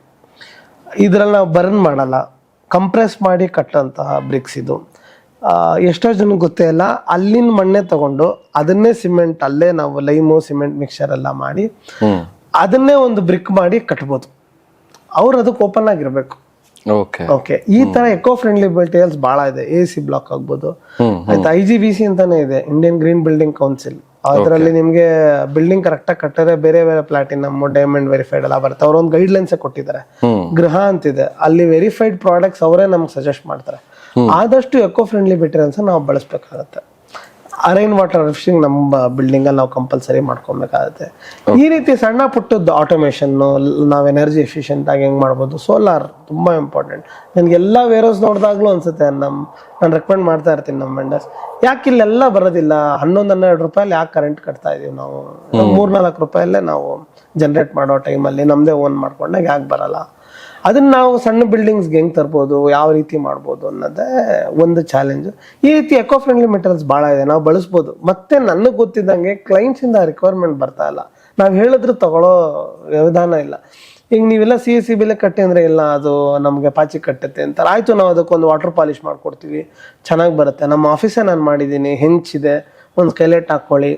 S2: ಇದರಲ್ಲಿ ನಾವು ಬರ್ನ್ ಮಾಡಲ್ಲ, ಕಂಪ್ರೆಸ್ ಮಾಡಿ ಕಟ್ಟೋಂತಹ ಬ್ರಿಕ್ಸ್ ಇದು. ಎಷ್ಟೋ ಜನಕ್ಕೆ ಗೊತ್ತೇ ಇಲ್ಲ, ಅಲ್ಲಿನ ಮಣ್ಣೆ ತಗೊಂಡು ಅದನ್ನೇ ಸಿಮೆಂಟ್, ಅಲ್ಲೇ ನಾವು ಲೈಮು ಸಿಮೆಂಟ್ ಮಿಕ್ಸರ್ ಎಲ್ಲ ಮಾಡಿ ಅದನ್ನೇ ಒಂದು ಬ್ರಿಕ್ ಮಾಡಿ ಕಟ್ಬೋದು. ಅವ್ರು ಅದಕ್ಕೆ ಓಪನ್ ಆಗಿರ್ಬೇಕು. ಓಕೆ, ಈ ತರ ಎಕೋ ಫ್ರೆಂಡ್ಲಿ ಮೆಟೀರಿಯಲ್ಸ್ ಬಹಳ ಇದೆ. AC ಬ್ಲಾಕ್ ಆಗ್ಬೋದು, ಆಯ್ತು, IGBC ಅಂತಾನೆ ಇದೆ, ಇಂಡಿಯನ್ ಗ್ರೀನ್ ಬಿಲ್ಡಿಂಗ್ ಕೌನ್ಸಿಲ್. ಅದರಲ್ಲಿ ನಿಮ್ಗೆ ಬಿಲ್ಡಿಂಗ್ ಕರೆಕ್ಟಾಗಿ ಕಟ್ಟಿದ್ರೆ ಬೇರೆ ಬೇರೆ ಪ್ಲಾಟಿನಮ್, ಡೈಮಂಡ್ ವೆರಿಫೈಡ್ ಎಲ್ಲ ಬರುತ್ತೆ. ಅವ್ರೊಂದು ಗೈಡ್ ಲೈನ್ಸ್ ಕೊಟ್ಟಿದ್ದಾರೆ. ಗೃಹ ಅಂತಿದೆ, ಅಲ್ಲಿ ವೆರಿಫೈಡ್ ಪ್ರಾಡಕ್ಟ್ಸ್ ಅವರೇ ನಮ್ಗೆ ಸಜೆಸ್ಟ್ ಮಾಡ್ತಾರೆ. ಆದಷ್ಟು ಎಕೋ ಫ್ರೆಂಡ್ಲಿ ಮೆಟೀರಿಯಲ್ಸ್ ನಾವು ಬಳಸಬೇಕಾಗತ್ತೆ. ರೈನ್ ವಾಟರ್ ಹಾರ್ವೆಸ್ಟಿಂಗ್ ನಮ್ಮ ಬಿಲ್ಡಿಂಗ್ ಅಲ್ಲಿ ನಾವು ಕಂಪಲ್ಸರಿ ಮಾಡ್ಕೊಬೇಕಾಗುತ್ತೆ. ಈ ರೀತಿ ಸಣ್ಣ ಪುಟ್ಟದ್ದು ಆಟೋಮೇಷನ್, ನಾವು ಎನರ್ಜಿ ಎಫಿಷಿಯೆಂಟ್ ಆಗಿ ಹೆಂಗ್ ಮಾಡ್ಬೋದು. ಸೋಲಾರ್ ತುಂಬಾ ಇಂಪಾರ್ಟೆಂಟ್. ನನಗೆ ಎಲ್ಲ ವೇರೋಸ್ ನೋಡಿದಾಗ್ಲೂ ಅನ್ಸುತ್ತೆ, ನಾನು ರೆಕಮೆಂಡ್ ಮಾಡ್ತಾ ಇರ್ತೀನಿ ನಮ್ಮ ವೆಂಡರ್ಸ್, ಯಾಕೆ ಇಲ್ಲೆಲ್ಲ ಬರೋದಿಲ್ಲ, 11-12 ರೂಪಾಯಲ್ಲಿ ಯಾಕೆ ಕರೆಂಟ್ ಕಟ್ತಾ ಇದೀವಿ ನಾವು, 3-4 ರೂಪಾಯಲ್ಲೇ ನಾವು ಜನರೇಟ್ ಮಾಡೋ ಟೈಮಲ್ಲಿ ನಮ್ಮದೇ ಓನ್ ಮಾಡ್ಕೊಂಡಾಗ ಯಾಕೆ ಬರಲ್ಲ? ಅದನ್ನ ನಾವು ಸಣ್ಣ ಬಿಲ್ಡಿಂಗ್ಸ್ಗೆ ಹೆಂಗೆ ತರ್ಬೋದು, ಯಾವ ರೀತಿ ಮಾಡ್ಬೋದು ಅನ್ನೋದೇ ಒಂದು ಚಾಲೆಂಜು. ಈ ರೀತಿ ಎಕೋ ಫ್ರೆಂಡ್ಲಿ ಮೆಟೀರಿಯಲ್ಸ್ ಭಾಳ ಇದೆ, ನಾವು ಬಳಸ್ಬೋದು. ಮತ್ತೆ ನನಗೆ ಗೊತ್ತಿದ್ದಂಗೆ ಕ್ಲೈಂಟ್ಸಿಂದ ರಿಕ್ವೈರ್ಮೆಂಟ್ ಬರ್ತಾ ಇಲ್ಲ, ನಾವು ಹೇಳಿದ್ರು ತಗೊಳ್ಳೋ ವಿಧಾನ ಇಲ್ಲ. ಈಗ ನೀವೆಲ್ಲ CSC ಬೆಲೆ ಕಟ್ಟಿ ಅಂದರೆ ಇಲ್ಲ, ಅದು ನಮಗೆ ಪಾಚಿ ಕಟ್ಟುತ್ತೆ ಅಂತಾರೆ. ಆಯಿತು, ನಾವು ಅದಕ್ಕೊಂದು ವಾಟರ್ ಪಾಲಿಶ್ ಮಾಡ್ಕೊಡ್ತೀವಿ, ಚೆನ್ನಾಗಿ ಬರುತ್ತೆ. ನಮ್ಮ ಆಫೀಸೇ ನಾನು ಮಾಡಿದ್ದೀನಿ, ಹೆಂಚಿದೆ, ಒಂದು ಸ್ಕೆಲೆಟ್ ಹಾಕ್ಕೊಳ್ಳಿ.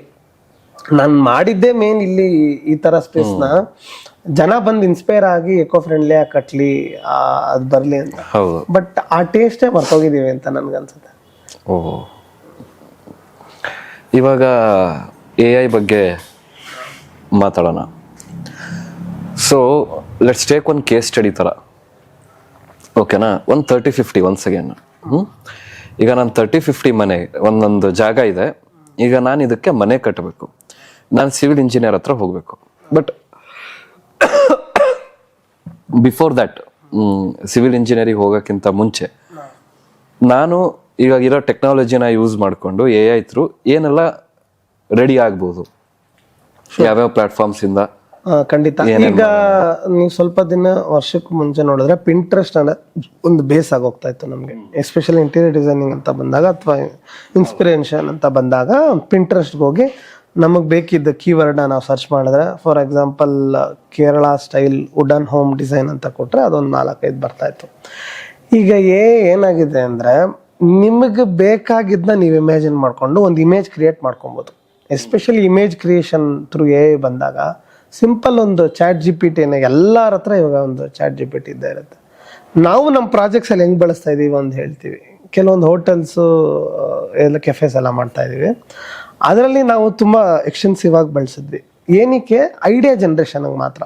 S2: ನಾನು ಮಾಡಿದ್ದೇ ಮೇನ್ ಇಲ್ಲಿ ಈ ಥರ ಸ್ಪೇಸ್ನ ಜನ ಬಂದು ಇನ್ಸ್ಪೈರ್ ಆಗಿ ಎಕೋ ಫ್ರೆಂಡ್ಲಿ ಆಗಿ ಕಟ್ಲಿ, ಅದು ಬರಲಿ ಅಂತ. ಬಟ್ ಆ ಟೇಸ್ಟೇ ಮರ್ತೋಗಿದ್ದೀವಿ ಅಂತ ನನ್ಗನ್ಸುತ್ತೆ.
S3: ಇವಾಗ AI ಬಗ್ಗೆ ಮಾತಾಡೋಣ. ಸೊ ಲೆಟ್ಸ್ ಟೇಕ್ ಒಂದು ಕೇಸ್ ಸ್ಟಡಿ ಥರ, ಓಕೆನಾ? ಒಂದು 30-50 ಒನ್ಸ್ ಅಗೇನ್. ಈಗ ನಾನು 30-50 ಮನೆ, ಒಂದೊಂದು ಜಾಗ ಇದೆ. ಈಗ ನಾನು ಇದಕ್ಕೆ ಮನೆ ಕಟ್ಟಬೇಕು, ನಾನು ಸಿವಿಲ್ ಇಂಜಿನಿಯರ್ ಹತ್ರ ಹೋಗಬೇಕು. But before that, civil engineering ಹೋಗೋಕ್ಕಿಂತ ಮುಂಚೆ ನಾನು ಈಗ ಇರೋ ಟೆಕ್ನಾಲಜಿನ ಯೂಸ್ ಮಾಡಿಕೊಂಡು AI ಥ್ರೂ ಏನೆಲ್ಲ ರೆಡಿ ಆಗ್ಬೋದು, ಯಾವ್ಯಾವ ಪ್ಲಾಟ್ಫಾರ್ಮ್ಸ್ ಇಂದ?
S2: ಖಂಡಿತ. ಈಗ ನೀವು ಸ್ವಲ್ಪ ವರ್ಷಕ್ಕೆ ಮುಂಚೆ ನೋಡಿದ್ರೆ ಪಿಂಟ್ರೆಸ್ಟ್ ಅನ್ನೋದು ಒಂದು ಬೇಸ್ ಆಗೋಗ್ತಾ ಇತ್ತು ನಮಗೆ, ಎಸ್ಪೆಷಲಿ ಇಂಟೀರಿಯರ್ ಡಿಸೈನಿಂಗ್ ಅಂತ ಬಂದಾಗ ಅಥವಾ ಇನ್ಸ್ಪಿರೇಷನ್ ಅಂತ ಬಂದಾಗ ಪಿಂಟ್ರೆಸ್ಟ್ಗೆ ಹೋಗಿ ನಮಗೆ ಬೇಕಿದ್ದ ಕೀವರ್ಡ್ನ ನಾವು ಸರ್ಚ್ ಮಾಡಿದ್ರೆ, for example Kerala style wooden home design ಅಂತ ಕೊಟ್ಟರೆ ಅದೊಂದು 4-5 ಬರ್ತಾಯಿತ್ತು. ಈಗ ಏನಾಗಿದೆ ಅಂದ್ರೆ ನಿಮಗೆ ಬೇಕಾಗಿದ್ನ ನೀವು ಇಮ್ಯಾಜಿನ್ ಮಾಡ್ಕೊಂಡು ಒಂದು ಇಮೇಜ್ ಕ್ರಿಯೇಟ್ ಮಾಡ್ಕೊಬೋದು. ಎಸ್ಪೆಷಲಿ ಇಮೇಜ್ ಕ್ರಿಯೇಷನ್ ಥ್ರೂ ಬಂದಾಗ ಸಿಂಪಲ್ ಒಂದು ಚಾಟ್ GPT ಎಲ್ಲರ ಹತ್ರ ಇವಾಗ ಒಂದು ಚಾಟ್ GPT ಇದ್ದೇ ಇರುತ್ತೆ. ನಾವು ನಮ್ಮ ಪ್ರಾಜೆಕ್ಟ್ಸ್ ಅಲ್ಲಿ ಹೆಂಗ್ ಬಳಸ್ತಾ ಇದೀವಿ ಅಂತ ಹೇಳ್ತೀವಿ. ಕೆಲವೊಂದು ಹೋಟೆಲ್ಸು ಎಲ್ಲ ಕೆಫೆಸ್ ಎಲ್ಲ ಮಾಡ್ತಾ ಇದೀವಿ. ಅದರಲ್ಲಿ ನಾವು ತುಂಬಾ ಎಕ್ಸ್ಟೆನ್ಸಿವ್ ಆಗಿ ಬಳಸಿದ್ವಿ. ಏನಕ್ಕೆ? ಐಡಿಯಾ ಜನರೇಷನ್ ಮಾತ್ರ.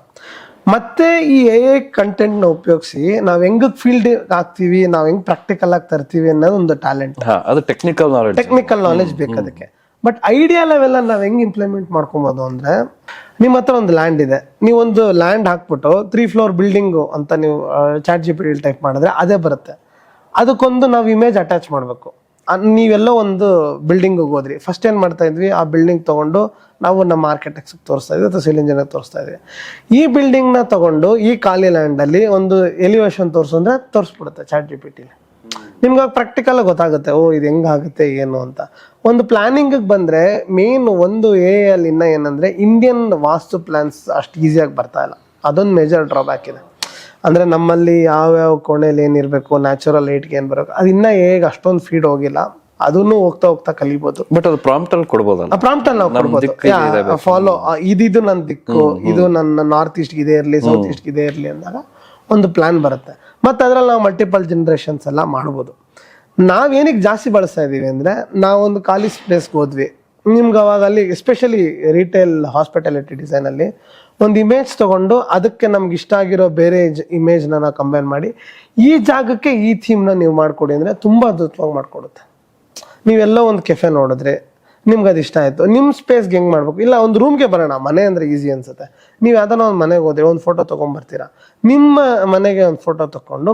S2: ಮತ್ತೆ ಈ AI ಕಂಟೆಂಟ್ನ ಉಪಯೋಗಿಸಿ ನಾವು ಹೆಂಗ್ ಫೀಲ್ಡ್ ಆಗ್ತೀವಿ, ನಾವು ಹೆಂಗ್ ಪ್ರಾಕ್ಟಿಕಲ್ ಆಗಿ ತರ್ತೀವಿ ಅನ್ನೋದು ಒಂದು ಟ್ಯಾಲೆಂಟ್.
S3: ಅದು ಟೆಕ್ನಿಕಲ್
S2: ನಾಲೆಜ್ ಬೇಕು ಅದಕ್ಕೆ. ಬಟ್ ಐಡಿಯಾ ಲೆವೆಲ್ ನಾವು ಹೆಂಗ್ ಇಂಪ್ಲಿಮೆಂಟ್ ಮಾಡ್ಕೊಬೋದು ಅಂದ್ರೆ, ನಿಮ್ಮ ಹತ್ರ ಒಂದು ಲ್ಯಾಂಡ್ ಇದೆ, ನೀವೊಂದು ಲ್ಯಾಂಡ್ ಹಾಕ್ಬಿಟ್ಟು 3 ಫ್ಲೋರ್ ಬಿಲ್ಡಿಂಗು ಅಂತ ನೀವು ಚಾಟ್ GPT ಟೈಪ್ ಮಾಡಿದ್ರೆ ಅದೇ ಬರುತ್ತೆ. ಅದಕ್ಕೊಂದು ನಾವು ಇಮೇಜ್ ಅಟ್ಯಾಚ್ ಮಾಡಬೇಕು. ನೀವೆಲ್ಲೋ ಒಂದು ಬಿಲ್ಡಿಂಗ್ ಹೋದ್ರಿ, ಫಸ್ಟ್ ಏನ್ ಮಾಡ್ತಾ ಇದ್ವಿ, ಆ ಬಿಲ್ಡಿಂಗ್ ತಗೊಂಡು ನಾವು ನಮ್ಮ ಆರ್ಕಿಟೆಕ್ಟ್ಸ್ ತೋರಿಸ್ತಾ ಇದ್ವಿ ಅಥವಾ ಸಿವಿಲ್ ಇಂಜಿನಿಯರ್ ತೋರಿಸ್ತಾ ಇದ್ವಿ. ಈ ಬಿಲ್ಡಿಂಗ್ ನ ತಗೊಂಡು ಈ ಖಾಲಿ ಲ್ಯಾಂಡ್ ಅಲ್ಲಿ ಒಂದು ಎಲಿವೇಶನ್ ತೋರಿಸಂದ್ರೆ ತೋರಿಸ್ಬಿಡುತ್ತೆ ಚಾಟ್ GPT. ನಿಮ್ಗೆ ಪ್ರಾಕ್ಟಿಕಲ್ ಗೊತ್ತಾಗುತ್ತೆ, ಓ ಇದು ಹೆಂಗಾಗುತ್ತೆ ಏನು ಅಂತ. ಒಂದು ಪ್ಲಾನಿಂಗ್ ಬಂದ್ರೆ ಮೇನ್ ಒಂದು ಅಲ್ಲಿ ಇನ್ನ ಏನಂದ್ರೆ ಇಂಡಿಯನ್ ವಾಸ್ತು ಪ್ಲಾನ್ಸ್ ಅಷ್ಟು ಈಸಿಯಾಗಿ ಬರ್ತಾ ಇಲ್ಲ. ಅದೊಂದು ಮೇಜರ್ ಡ್ರಾಬ್ಯಾಕ್ ಇದೆ. ಅಂದ್ರೆ ನಮ್ಮಲ್ಲಿ ಯಾವ್ಯಾವ ಕೋಣೆಯಲ್ಲಿ ಏನಿರ್ಬೇಕು, ನ್ಯಾಚುರಲ್ ಲೈಟ್ಗೆ ಏನ್ ಬರಬೇಕು, ಅದು ಇನ್ನ ಅಷ್ಟೊಂದು ಫೀಡ್ ಹೋಗಿಲ್ಲ. ಅದನ್ನು ಹೋಗ್ತಾ ಕಲಿಬಹುದು.
S3: ಬಟ್ ಅದು ಪ್ರಾಂಪ್ಟ್ ಅಲ್ಲಿ ಕೊಡ್ಬೋದಲ್ಲ?
S2: ಪ್ರಾಂಪ್ಟ್ ಅಲ್ಲಿ ನಾವು ಕೊಡ್ಬೋದು. ಫಾಲೋ ಇದು ನನ್ನ ದಿಕ್ಕು, ಇದು ನನ್ನ ನಾರ್ತ್ ಈಸ್ಟ್ ಇದೇ ಇರ್ಲಿ, ಸೌತ್ ಈಸ್ಟ್ ಇದೇ ಇರ್ಲಿ ಅಂದಾಗ ಒಂದು ಪ್ಲಾನ್ ಬರುತ್ತೆ. ಮತ್ತೆ ಅದ್ರಲ್ಲಿ ನಾವು ಮಲ್ಟಿಪಲ್ ಜನರೇಷನ್ಸ್ ಎಲ್ಲ ಮಾಡ್ಬೋದು. ನಾವೇನಿಗೆ ಜಾಸ್ತಿ ಬಳಸ್ತಾ ಇದೀವಿ ಅಂದ್ರೆ, ನಾವೊಂದು ಖಾಲಿ ಸ್ಪೇಸ್ಗೆ ಹೋದ್ವಿ, ನಿಮ್ಗೆ ಅವಾಗ ಅಲ್ಲಿ ಎಸ್ಪೆಷಲಿ ರಿಟೇಲ್ ಹಾಸ್ಪಿಟಾಲಿಟಿ ಡಿಸೈನ್ ಅಲ್ಲಿ ಒಂದು ಇಮೇಜ್ ತಗೊಂಡು ಅದಕ್ಕೆ ನಮ್ಗೆ ಇಷ್ಟ ಆಗಿರೋ ಬೇರೆ ಇಮೇಜ್ ನಾವು ಕಂಬೈನ್ ಮಾಡಿ ಈ ಜಾಗಕ್ಕೆ ಈ ಥೀಮ್ನ ನೀವು ಮಾಡ್ಕೊಡಿ ಅಂದ್ರೆ ತುಂಬಾ ಅದ್ಭುತವಾಗಿ ಮಾಡ್ಕೊಡುತ್ತೆ. ನೀವೆಲ್ಲ ಒಂದು ಕೆಫೆ ನೋಡಿದ್ರೆ ನಿಮ್ಗೆ ಅದು ಇಷ್ಟ ಆಯ್ತು, ನಿಮ್ ಸ್ಪೇಸ್ಗೆ ಹೆಂಗ್ ಮಾಡ್ಬೇಕು, ಇಲ್ಲ ಒಂದು ರೂಮ್ಗೆ ಬರೋಣ, ಮನೆ ಅಂದ್ರೆ ಈಸಿ ಅನ್ಸುತ್ತೆ. ನೀವು ಯಾವ್ದಾನ ಒಂದು ಮನೆಗೆ ಹೋದ್ರೆ ಒಂದು ಫೋಟೋ ತಗೊಂಡ್ಬರ್ತೀರಾ, ನಿಮ್ಮ ಮನೆಗೆ ಒಂದು ಫೋಟೋ ತಕೊಂಡು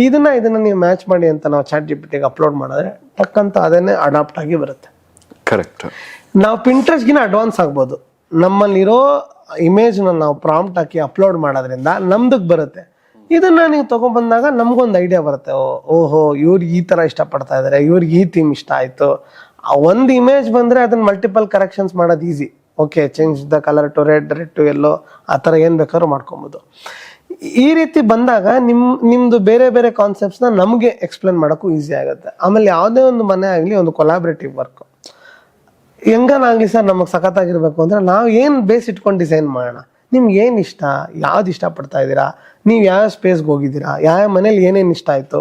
S2: ಇದನ್ನ ನೀವು ಮ್ಯಾಚ್ ಮಾಡಿ ಅಂತ ನಾವು ಚಾಟ್ GPTಗೆ ಅಪ್ಲೋಡ್ ಮಾಡಿದ್ರೆ ಟಕ್ಕಂತ ಅದನ್ನೇ ಅಡಾಪ್ಟ್ ಆಗಿ ಬರುತ್ತೆ.
S3: ಕರೆಕ್ಟ್.
S2: ನಾವು ಪಿಂಟ್ರೆಸ್ಟ್ಗಿನ ಅಡ್ವಾನ್ಸ್ ಆಗ್ಬೋದು. ನಮ್ಮಲ್ಲಿರೋ ಇಮೇಜ್ನ ನಾವು ಪ್ರಾಂಪ್ಟ್ ಹಾಕಿ ಅಪ್ಲೋಡ್ ಮಾಡೋದ್ರಿಂದ ನಮ್ದಕ್ಕೆ ಬರುತ್ತೆ. ಇದನ್ನ ನೀವು ತಗೊಂಡ್ಬಂದಾಗ ನಮ್ಗೊಂದು ಐಡಿಯಾ ಬರುತ್ತೆ, ಓಹೋ ಇವ್ರಿಗೆ ಈ ತರ ಇಷ್ಟಪಡ್ತಾ ಇದಾರೆ, ಇವ್ರಿಗೆ ಈ ಥೀಮ್ ಇಷ್ಟ ಆಯ್ತು. ಒಂದು ಇಮೇಜ್ ಬಂದ್ರೆ ಅದನ್ನ ಮಲ್ಟಿಪಲ್ ಕರೆಕ್ಷನ್ಸ್ ಮಾಡೋದು easy. Okay, change the colour to red to yellow, ಆ ಥರ ಏನ್ ಬೇಕಾದ್ರೂ ಮಾಡ್ಕೊಬೋದು. ಈ ರೀತಿ ಬಂದಾಗ ನಿಮ್ದು ಬೇರೆ ಬೇರೆ ಕಾನ್ಸೆಪ್ಟ್ಸ್ನ ನಮಗೆ ಎಕ್ಸ್ಪ್ಲೇನ್ ಮಾಡೋಕ್ಕೂ ಈಸಿ ಆಗುತ್ತೆ. ಆಮೇಲೆ ಯಾವುದೇ ಒಂದು ಮನೆ ಆಗಲಿ ಒಂದು ಕೊಲಾಬ್ರೇಟಿವ್ ವರ್ಕ್ ಹೆಂಗನಾಗ್ಲಿ ಸರ್, ನಮಗೆ ಸಖತ್ತಾಗಿರ್ಬೇಕು ಅಂದ್ರೆ ನಾವು ಏನು ಬೇಸ್ ಇಟ್ಕೊಂಡು ಡಿಸೈನ್ ಮಾಡೋಣ. ನಿಮ್ಗೆ ಏನು ಇಷ್ಟ, ಯಾವ್ದು ಇಷ್ಟಪಡ್ತಾ ಇದ್ದೀರಾ, ನೀವು ಯಾವ ಸ್ಪೇಸ್ಗೆ ಹೋಗಿದ್ದೀರಾ, ಯಾವ ಮನೇಲಿ ಏನೇನು ಇಷ್ಟ ಆಯಿತು,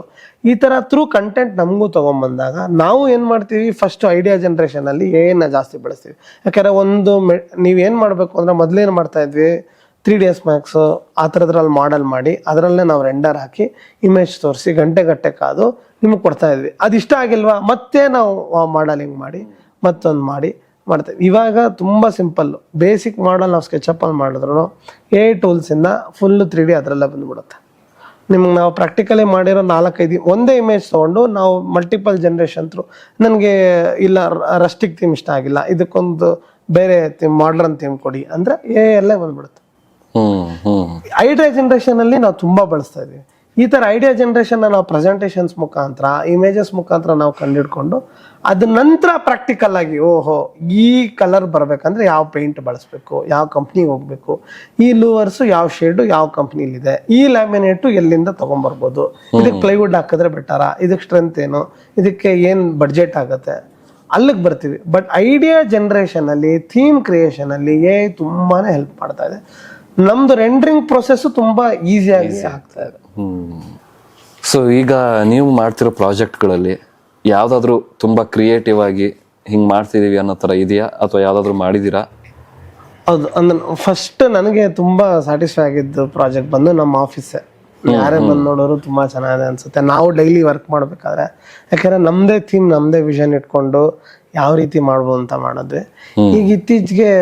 S2: ಈ ಥರ ಥ್ರೂ ಕಂಟೆಂಟ್ ನಮಗೂ ತೊಗೊಂಬಂದಾಗ ನಾವು ಏನು ಮಾಡ್ತೀವಿ, ಫಸ್ಟ್ ಐಡಿಯಾ ಜನ್ರೇಷನ್ ಅಲ್ಲಿ ಏನ ಜಾಸ್ತಿ ಬಳಸ್ತೀವಿ. ಯಾಕಂದರೆ ನೀವೇನು ಮಾಡಬೇಕು ಅಂದ್ರೆ, ಮೊದಲೇನು ಮಾಡ್ತಾ ಇದ್ವಿ, 3ds Max ಆ ಥರದ್ರಲ್ಲಿ ಮಾಡೆಲ್ ಮಾಡಿ ಅದರಲ್ಲೇ ನಾವು ರೆಂಡರ್ ಹಾಕಿ ಇಮೇಜ್ ತೋರಿಸಿ ಗಂಟೆ ಕಾದು ನಿಮಗೆ ಕೊಡ್ತಾ ಇದ್ವಿ. ಅದು ಇಷ್ಟ ಆಗಿಲ್ವಾ, ಮತ್ತೆ ನಾವು ಮಾಡೆಲಿಂಗ್ ಮಾಡಿ ಮತ್ತೊಂದು ಮಾಡ್ತೇವೆ. ಇವಾಗ ತುಂಬಾ ಸಿಂಪಲ್ ಬೇಸಿಕ್ ಮಾಡಲ್ ನಾವು ಸ್ಕೆಚಪ್ ಅಲ್ಲಿ ಮಾಡಿದ್ರು AI ಟೂಲ್ಸ್ ಇಂದ ಫುಲ್ 3D ಅದರಲ್ಲೇ ಬಂದ್ಬಿಡುತ್ತೆ. ನಿಮ್ಗೆ ನಾವು ಪ್ರಾಕ್ಟಿಕಲಿ ಮಾಡಿರೋ 4-5 ಒಂದೇ ಇಮೇಜ್ ತಗೊಂಡು ನಾವು ಮಲ್ಟಿಪಲ್ ಜನರೇಷನ್ ಥ್ರೂ, ನನಗೆ ಇಲ್ಲ ರಸ್ಟಿಕ್ ಥೀಮ್ ಇಷ್ಟ ಆಗಿಲ್ಲ, ಇದಕ್ಕೊಂದು ಬೇರೆ ಥೀಮ್ ಮಾಡರ್ನ್ ಥೀಮ್ ಕೊಡಿ ಅಂದ್ರೆ AI ಅಲ್ಲೇ ಬಂದ್ಬಿಡುತ್ತೆ. ಐಡಿಯಾ ಜನರೇಷನ್ ಅಲ್ಲಿ ನಾವು ತುಂಬಾ ಬಳಸ್ತಾ ಇದೀವಿ. ಈ ತರ ಐಡಿಯಾ ಜನರೇಷನ್ ನಾವು ಪ್ರೆಸೆಂಟೇಷನ್ಸ್ ಮುಖಾಂತರ, ಇಮೇಜಸ್ ಮುಖಾಂತರ ನಾವು ಕಂಡಿಡ್ಕೊಂಡು ಅದ ನಂತರ ಪ್ರಾಕ್ಟಿಕಲ್ ಆಗಿ, ಓಹೋ ಈ ಕಲರ್ ಬರ್ಬೇಕಂದ್ರೆ ಯಾವ ಪೇಂಟ್ ಬಳಸ್ಬೇಕು, ಯಾವ ಕಂಪ್ನಿಗೆ ಹೋಗ್ಬೇಕು, ಈ ಲೂವರ್ಸ್ ಯಾವ ಶೇಡು ಯಾವ ಕಂಪ್ನಿಲಿದೆ, ಈ ಲ್ಯಾಮಿನೇಟು ಎಲ್ಲಿಂದ ತಗೊಂಡ್ಬರ್ಬೋದು, ಇದಕ್ಕೆ ಪ್ಲೈವುಡ್ ಹಾಕಿದ್ರೆ ಬೆಟರಾ, ಇದಕ್ಕೆ ಸ್ಟ್ರೆಂತ್ ಏನು, ಇದಕ್ಕೆ ಏನ್ ಬಡ್ಜೆಟ್ ಆಗುತ್ತೆ, ಅಲ್ಲಿಗೆ ಬರ್ತೀವಿ. ಬಟ್ ಐಡಿಯಾ ಜನರೇಷನ್ ಅಲ್ಲಿ, ಥೀಮ್ ಕ್ರಿಯೇಷನ್ ಅಲ್ಲಿ ತುಂಬಾನೇ ಹೆಲ್ಪ್ ಮಾಡ್ತಾ ಇದೆ. ನಮ್ದು ರೆಂಡರಿಂಗ್ ಪ್ರೊಸೆಸ್ ತುಂಬಾ ಈಸಿಯಾಗಿ ಆಗ್ತಾ ಇದೆ.
S3: ಸೊ ಈಗ ನೀವು ಮಾಡ್ತಿರೋ ಪ್ರಾಜೆಕ್ಟ್ಗಳಲ್ಲಿ ಯಾವ್ದಾದ್ರು ತುಂಬಾ ಕ್ರಿಯೇಟಿವ್ ಆಗಿ ಹಿಂಗ್ ಮಾಡ್ತಿದೀವಿ ಅನ್ನೋ ತರ ಇದೆಯಾ, ಅಥವಾ ಯಾವ್ದಾದ್ರು ಮಾಡಿದೀರಾ?
S2: ಹೌದು, ಅಂದ್ರೆ ಫಸ್ಟ್ ನನಗೆ ತುಂಬಾ ಸ್ಯಾಟಿಸ್ಫೈ ಆಗಿದ್ದು ಪ್ರಾಜೆಕ್ಟ್ ಬಂದು ನಮ್ಮ ಆಫೀಸೇ. ಯಾರೇ ಬಂದು ನೋಡೋರು ತುಂಬಾ ಚೆನ್ನಾಗಿದೆ ಅನ್ಸುತ್ತೆ. ನಾವು ಡೈಲಿ ವರ್ಕ್ ಮಾಡ್ಬೇಕಾದ್ರೆ, ಯಾಕಂದ್ರೆ ನಮ್ದೇ ಥೀಮ್ ನಮ್ದೇ ವಿಷನ್ ಇಟ್ಕೊಂಡು ಯಾವ ರೀತಿ ಮಾಡ್ಬೋದು ಅಂತ ಮಾಡಿದ್ವಿ. ಈಗ ಇತ್ತೀಚೆಗೆ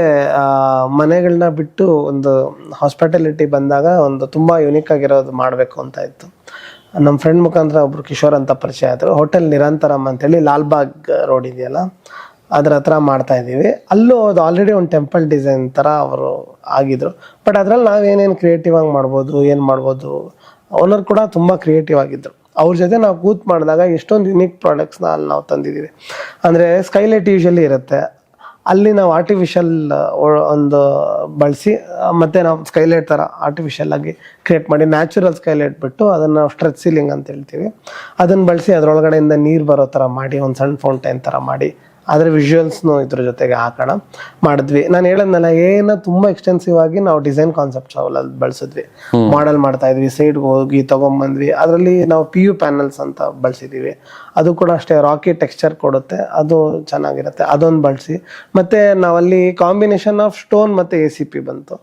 S2: ಮನೆಗಳನ್ನ ಬಿಟ್ಟು ಒಂದು ಹಾಸ್ಪಿಟಾಲಿಟಿ ಬಂದಾಗ ಒಂದು ತುಂಬಾ ಯುನಿಕ್ ಆಗಿರೋದು ಮಾಡ್ಬೇಕು ಅಂತ ಇತ್ತು. ನಮ್ಮ ಫ್ರೆಂಡ್ ಮುಖಾಂತರ ಒಬ್ರು ಕಿಶೋರ್ ಅಂತ ಪರಿಚಯ ಆದ್ರು. ಹೋಟೆಲ್ ನಿರಂತರಂ ಅಂತೇಳಿ ಲಾಲ್ಬಾಗ್ ರೋಡ್ ಇದೆಯಲ್ಲ, ಅದ್ರ ಹತ್ರ ಮಾಡ್ತಾ ಇದೀವಿ. ಅಲ್ಲೂ ಅದು ಆಲ್ರೆಡಿ ಒಂದು ಟೆಂಪಲ್ ಡಿಸೈನ್ ತರ ಅವರು ಆಗಿದ್ರು. ಬಟ್ ಅದ್ರಲ್ಲಿ ನಾವೇನೇನು ಕ್ರಿಯೇಟಿವ್ ಆಗಿ ಮಾಡ್ಬೋದು, ಏನ್ ಮಾಡ್ಬೋದು, ಓನರ್ ಕೂಡ ತುಂಬಾ ಕ್ರಿಯೇಟಿವ್ ಆಗಿದ್ರು. ಅವ್ರ ಜೊತೆ ನಾವು ಕೂತ್ ಮಾಡಿದಾಗ ಎಷ್ಟೊಂದು ಯುನಿಕ್ ಪ್ರಾಡಕ್ಟ್ಸ್ನ ಅಲ್ಲಿ ನಾವು ತಂದಿದ್ದೀವಿ. ಅಂದರೆ ಸ್ಕೈಲೈಟ್ ಯೂಶಲಿ ಇರುತ್ತೆ, ಅಲ್ಲಿ ನಾವು ಆರ್ಟಿಫಿಷಿಯಲ್ ಒಂದು ಬಳಸಿ ಮತ್ತೆ ನಾವು ಸ್ಕೈಲೈಟ್ ಥರ ಆರ್ಟಿಫಿಷಿಯಲ್ ಆಗಿ ಕ್ರಿಯೇಟ್ ಮಾಡಿ ನ್ಯಾಚುರಲ್ ಸ್ಕೈಲೈಟ್ ಬಿಟ್ಟು ಅದನ್ನು ನಾವು ಸ್ಟ್ರೆಚ್ ಸೀಲಿಂಗ್ ಅಂತ ಹೇಳ್ತೀವಿ, ಅದನ್ನು ಬಳಸಿ ಅದರೊಳಗಡೆಯಿಂದ ನೀರು ಬರೋ ಥರ ಮಾಡಿ ಒಂದು ಸಣ್ಣ ಫೌಂಟೈನ್ ಥರ ಮಾಡಿ ಅದರ ವಿಜುವಲ್ಸ್ನು ಇದ್ರ ಜೊತೆಗೆ ಹಾಕೋಣ ಮಾಡಿದ್ವಿ. ನಾನು ಹೇಳದ್ನಲ್ಲ ಏನು ತುಂಬ ಎಕ್ಸ್ಟೆನ್ಸಿವ್ ಆಗಿ ನಾವು ಡಿಸೈನ್ ಕಾನ್ಸೆಪ್ಟ್ಸ್ ಅವೆಲ್ಲ ಬಳಸಿದ್ವಿ, ಮಾಡೆಲ್ ಮಾಡ್ತಾ ಇದ್ವಿ, ಸೈಡ್ಗೆ ಹೋಗಿ ತೊಗೊಂಬಂದ್ವಿ. ಅದರಲ್ಲಿ ನಾವು PU ಪ್ಯಾನಲ್ಸ್ ಅಂತ ಬಳಸಿದ್ದೀವಿ, ಅದು ಕೂಡ ಅಷ್ಟೇ ರಾಕಿ ಟೆಕ್ಸ್ಚರ್ ಕೊಡುತ್ತೆ, ಅದು ಚೆನ್ನಾಗಿರುತ್ತೆ, ಅದೊಂದು ಬಳಸಿ. ಮತ್ತು ನಾವಲ್ಲಿ ಕಾಂಬಿನೇಷನ್ ಆಫ್ ಸ್ಟೋನ್ ಮತ್ತು ACP ಬಂತು,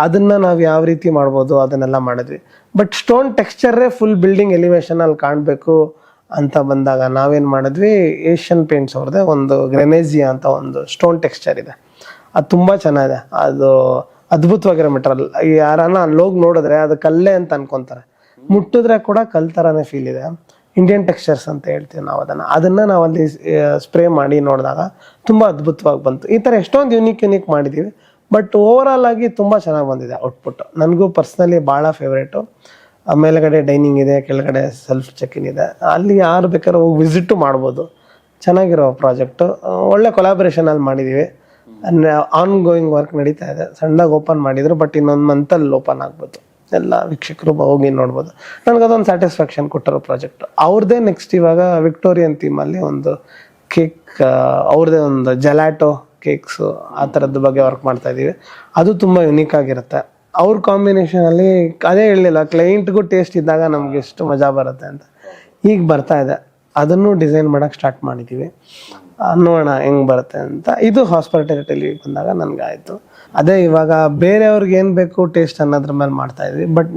S2: ಅದನ್ನು ನಾವು ಯಾವ ರೀತಿ ಮಾಡ್ಬೋದು ಅದನ್ನೆಲ್ಲ ಮಾಡಿದ್ವಿ. ಬಟ್ ಸ್ಟೋನ್ ಟೆಕ್ಸ್ಚರೇ ಫುಲ್ ಬಿಲ್ಡಿಂಗ್ ಎಲಿವೇಶನಲ್ಲಿ ಕಾಣಬೇಕು ಅಂತ ಬಂದಾಗ ನಾವೇನು ಮಾಡಿದ್ವಿ, ಏಷ್ಯನ್ ಪೇಂಟ್ಸ್ ಅವ್ರದ್ದೇ ಒಂದು ಗ್ರೆನೇಜಿಯಾ ಅಂತ ಒಂದು ಸ್ಟೋನ್ ಟೆಕ್ಸ್ಚರ್ ಇದೆ, ಅದು ತುಂಬ ಚೆನ್ನಾಗಿದೆ, ಅದು ಅದ್ಭುತವಾಗಿರೋ ಮೆಟೀರಿಯಲ್. ಯಾರನ್ನ ಅಲ್ಲೋಗಿ ನೋಡಿದ್ರೆ ಅದು ಕಲ್ಲೇ ಅಂತ ಅನ್ಕೊಂತಾರೆ, ಮುಟ್ಟಿದ್ರೆ ಕೂಡ ಕಲ್ ಥರನೇ ಫೀಲ್ ಇದೆ. ಇಂಡಿಯನ್ ಟೆಕ್ಸ್ಚರ್ಸ್ ಅಂತ ಹೇಳ್ತೀವಿ ನಾವು ಅದನ್ನು ನಾವಲ್ಲಿ ಸ್ಪ್ರೇ ಮಾಡಿ ನೋಡಿದಾಗ ತುಂಬ ಅದ್ಭುತವಾಗಿ ಬಂತು. ಈ ಥರ ಎಷ್ಟೊಂದು ಯುನೀಕ್ ಮಾಡಿದ್ದೀವಿ. ಬಟ್ ಓವರ್ ಆಲ್ ಆಗಿ ತುಂಬ ಚೆನ್ನಾಗಿ ಬಂದಿದೆ ಔಟ್ಪುಟ್. ನನಗೂ ಪರ್ಸ್ನಲಿ ಭಾಳ ಫೇವ್ರೇಟು. ಮೇಲ್ಗಡೆ ಡೈನಿಂಗ್ ಇದೆ, ಕೆಳಗಡೆ ಸೆಲ್ಫ್ ಚೆಕಿನ್ ಇದೆ, ಅಲ್ಲಿ ಯಾರು ಬೇಕಾದ್ರೂ ಹೋಗಿ ವಿಸಿಟು ಮಾಡ್ಬೋದು. ಚೆನ್ನಾಗಿರೋ ಪ್ರಾಜೆಕ್ಟು, ಒಳ್ಳೆ ಕೊಲಾಬ್ರೇಷನಲ್ಲಿ ಮಾಡಿದ್ದೀವಿ. ಆನ್ ಗೋಯಿಂಗ್ ವರ್ಕ್ ನಡೀತಾ ಇದೆ, ಸಣ್ಣದಾಗಿ ಓಪನ್ ಮಾಡಿದ್ರು, ಬಟ್ ಇನ್ನೊಂದು ಮಂತಲ್ಲಿ ಓಪನ್ ಆಗ್ಬೋದು, ಎಲ್ಲ ವೀಕ್ಷಕರು ಹೋಗಿ ನೋಡ್ಬೋದು. ನನಗದೊಂದು ಸ್ಯಾಟಿಸ್ಫ್ಯಾಕ್ಷನ್ ಕೊಟ್ಟಿರೋ ಪ್ರಾಜೆಕ್ಟ್. ಅವ್ರದ್ದೇ ನೆಕ್ಸ್ಟ್ ಇವಾಗ ವಿಕ್ಟೋರಿಯನ್ ಥೀಮಲ್ಲಿ ಒಂದು ಕೇಕ್, ಅವ್ರದ್ದೇ ಒಂದು ಜೆಲಾಟೋ ಕೇಕ್ಸು ಆ ಥರದ್ದು ಬಗ್ಗೆ ವರ್ಕ್ ಮಾಡ್ತಾ ಇದ್ದೀವಿ. ಅದು ತುಂಬ ಯುನೀಕ್ ಆಗಿರುತ್ತೆ. ಅವ್ರ ಕಾಂಬಿನೇಷನಲ್ಲಿ ಅದೇ ಹೇಳಲಿಲ್ಲ, ಕ್ಲೈಂಟ್ಗೂ ಟೇಸ್ಟ್ ಇದ್ದಾಗ ನಮ್ಗೆ ಎಷ್ಟು ಮಜಾ ಬರುತ್ತೆ ಅಂತ. ಈಗ ಬರ್ತಾ ಇದೆ, ಅದನ್ನು ಡಿಸೈನ್ ಮಾಡೋಕ್ಕೆ ಸ್ಟಾರ್ಟ್ ಮಾಡಿದ್ದೀವಿ, ನೋಡೋಣ ಹೆಂಗೆ ಬರುತ್ತೆ ಅಂತ. ಇದು ಹಾಸ್ಪಿಟಾಲಿಟಿಲಿ ಬಂದಾಗ ನನಗೆ ಆಯಿತು. ಅದೇ ಇವಾಗ ಬೇರೆಯವ್ರಿಗೆ ಏನು ಬೇಕು ಟೇಸ್ಟ್ ಅನ್ನೋದ್ರ ಮೇಲೆ ಮಾಡ್ತಾ ಇದ್ವಿ. ಬಟ್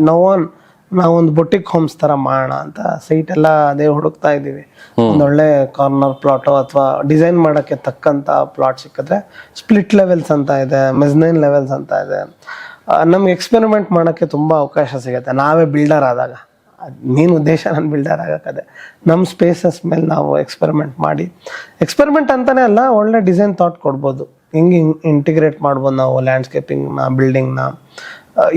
S2: ನಾವೊಂದು ಬೊಟಿಕ್ ಹೋಮ್ಸ್ ಥರ ಮಾಡೋಣ ಅಂತ ಸೈಟ್ ಎಲ್ಲ ಅದೇ ಹುಡುಕ್ತಾ ಇದ್ದೀವಿ. ಒಂದೊಳ್ಳೆ ಕಾರ್ನರ್ ಪ್ಲಾಟು ಅಥವಾ ಡಿಸೈನ್ ಮಾಡೋಕ್ಕೆ ತಕ್ಕಂಥ ಪ್ಲಾಟ್ ಸಿಕ್ಕಿದ್ರೆ, ಸ್ಪ್ಲಿಟ್ ಲೆವೆಲ್ಸ್ ಅಂತ ಇದೆ, ಮೆಜ್ನೈನ್ ಲೆವೆಲ್ಸ್ ಅಂತ ಇದೆ, ನಮ್ಗೆ ಎಕ್ಸ್ಪೆರಿಮೆಂಟ್ ಮಾಡೋಕ್ಕೆ ತುಂಬ ಅವಕಾಶ ಸಿಗುತ್ತೆ. ನಾವೇ ಬಿಲ್ಡರ್ ಆದಾಗ, ಮೇನ್ ಉದ್ದೇಶ ನನ್ನ ಬಿಲ್ಡರ್ ಆಗೋಕ್ಕದೆ, ನಮ್ಮ ಸ್ಪೇಸಸ್ ಮೇಲೆ ನಾವು ಎಕ್ಸ್ಪೆರಿಮೆಂಟ್ ಅಂತಲೇ ಅಲ್ಲ, ಒಳ್ಳೆ ಡಿಸೈನ್ ಥಾಟ್ ಕೊಡ್ಬೋದು, ಹೆಂಗೆ ಇಂಟಿಗ್ರೇಟ್ ಮಾಡ್ಬೋದು ನಾವು ಲ್ಯಾಂಡ್ಸ್ಕೇಪಿಂಗ್ನ, ಬಿಲ್ಡಿಂಗ್ನ,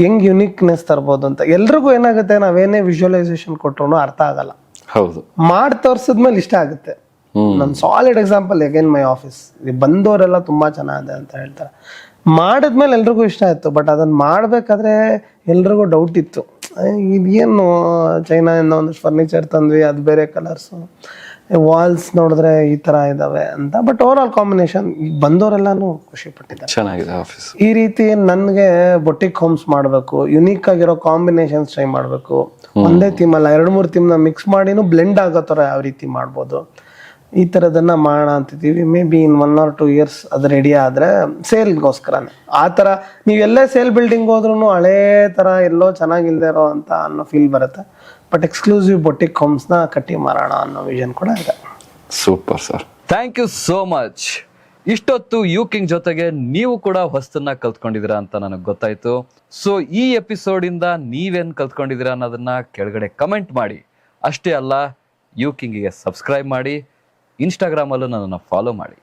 S2: ಹೆಂಗೆ ಯುನೀಕ್ನೆಸ್ ತರ್ಬೋದು ಅಂತ. ಎಲ್ರಿಗೂ ಏನಾಗುತ್ತೆ, ನಾವೇನೇ ವಿಜುವಲೈಸೇಷನ್ ಕೊಟ್ಟರು ಅರ್ಥ ಆಗಲ್ಲ, ಹೌದು, ಮಾಡಿ ತೋರಿಸಿದ್ಮೇಲೆ ಇಷ್ಟ ಆಗುತ್ತೆ. ನನ್ನ solid example again my office, ಬಂದವರೆಲ್ಲ ತುಂಬ ಚೆನ್ನಾಗಿದೆ ಅಂತ ಹೇಳ್ತಾರೆ. ಮಾಡಿದ್ಮೇಲೆ ಎಲ್ರಿಗೂ ಇಷ್ಟ ಆಯಿತು, ಬಟ್ ಅದನ್ನು ಮಾಡಬೇಕಾದ್ರೆ ಎಲ್ರಿಗೂ ಡೌಟ್ ಇತ್ತು, ಇದೇನು ಚೈನಾದಿಂದ ಒಂದಷ್ಟು ಫರ್ನಿಚರ್ ತಂದ್ವಿ, ಅದು ಬೇರೆ ಕಲರ್ಸು, ವಾಲ್ಸ್ ನೋಡಿದ್ರೆ ಈ ಥರ ಇದ್ದಾವೆ ಅಂತ. ಬಟ್ ಓವರ್ ಆಲ್ ಕಾಂಬಿನೇಷನ್ ಈಗ ಬಂದವರೆಲ್ಲನೂ ಖುಷಿ ಪಟ್ಟಿದ್ದಾರೆ, ಚೆನ್ನಾಗಿದೆ ಆಫೀಸ್. ಈ ರೀತಿ ನನಗೆ ಬೊಟಿಕ್ ಹೋಮ್ಸ್ ಮಾಡಬೇಕು, ಯುನೀಕ್ ಆಗಿರೋ ಕಾಂಬಿನೇಷನ್ಸ್ ಟ್ರೈ ಮಾಡಬೇಕು, ಒಂದೇ ಥೀಮಲ್ಲ 2-3 ಥೀಮ್ನ ಮಿಕ್ಸ್ ಮಾಡಿನೂ ಬ್ಲೆಂಡ್ ಆಗೋ ಥರ ಯಾವ ರೀತಿ ಮಾಡ್ಬೋದು, ಈ ಥರದನ್ನು ಮಾಡೋಣ ಅಂತಿದ್ದೀವಿ. May be in 1 or 2 years ಅದು ರೆಡಿ ಆದರೆ ಸೇಲ್ಗೋಸ್ಕರನೇ. ಆ ಥರ ನೀವೆಲ್ಲೇ ಸೇಲ್ ಬಿಲ್ಡಿಂಗ್ ಹೋದ್ರೂ ಹಳೇ ಥರ ಎಲ್ಲೋ ಚೆನ್ನಾಗಿಲ್ದೇ ಇರೋ ಅಂತ ಅನ್ನೋ ಫೀಲ್ ಬರುತ್ತೆ. ಬಟ್ ಎಕ್ಸ್ಕ್ಲೂಸಿವ್ ಬೊಟಿಕ್ ಹೋಮ್ಸ್ನ ಕಟ್ಟಿ ಮಾರೋಣ ಅನ್ನೋ ವಿಷನ್ ಕೂಡ ಇದೆ. Super sir,
S1: thank you so much. ಇಷ್ಟೊತ್ತು ಯೂಕಿಂಗ್ ಜೊತೆಗೆ ನೀವು ಕೂಡ ಹೊಸ್ತನ್ನ ಕಲ್ತ್ಕೊಂಡಿದ್ದೀರಾ ಅಂತ ನನಗೆ ಗೊತ್ತಾಯ್ತು. ಸೊ ಈ ಎಪಿಸೋಡಿಂದ ನೀವೇನು ಕಲ್ತ್ಕೊಂಡಿದ್ದೀರಾ ಅನ್ನೋದನ್ನ ಕೆಳಗಡೆ ಕಮೆಂಟ್ ಮಾಡಿ. ಅಷ್ಟೇ ಅಲ್ಲ, ಯೂಕಿಂಗಿಗೆ ಸಬ್ಸ್ಕ್ರೈಬ್ ಮಾಡಿ, ಇನ್ಸ್ಟಾಗ್ರಾಮಲ್ಲೂ ನನ್ನನ್ನು ಫಾಲೋ ಮಾಡಿ.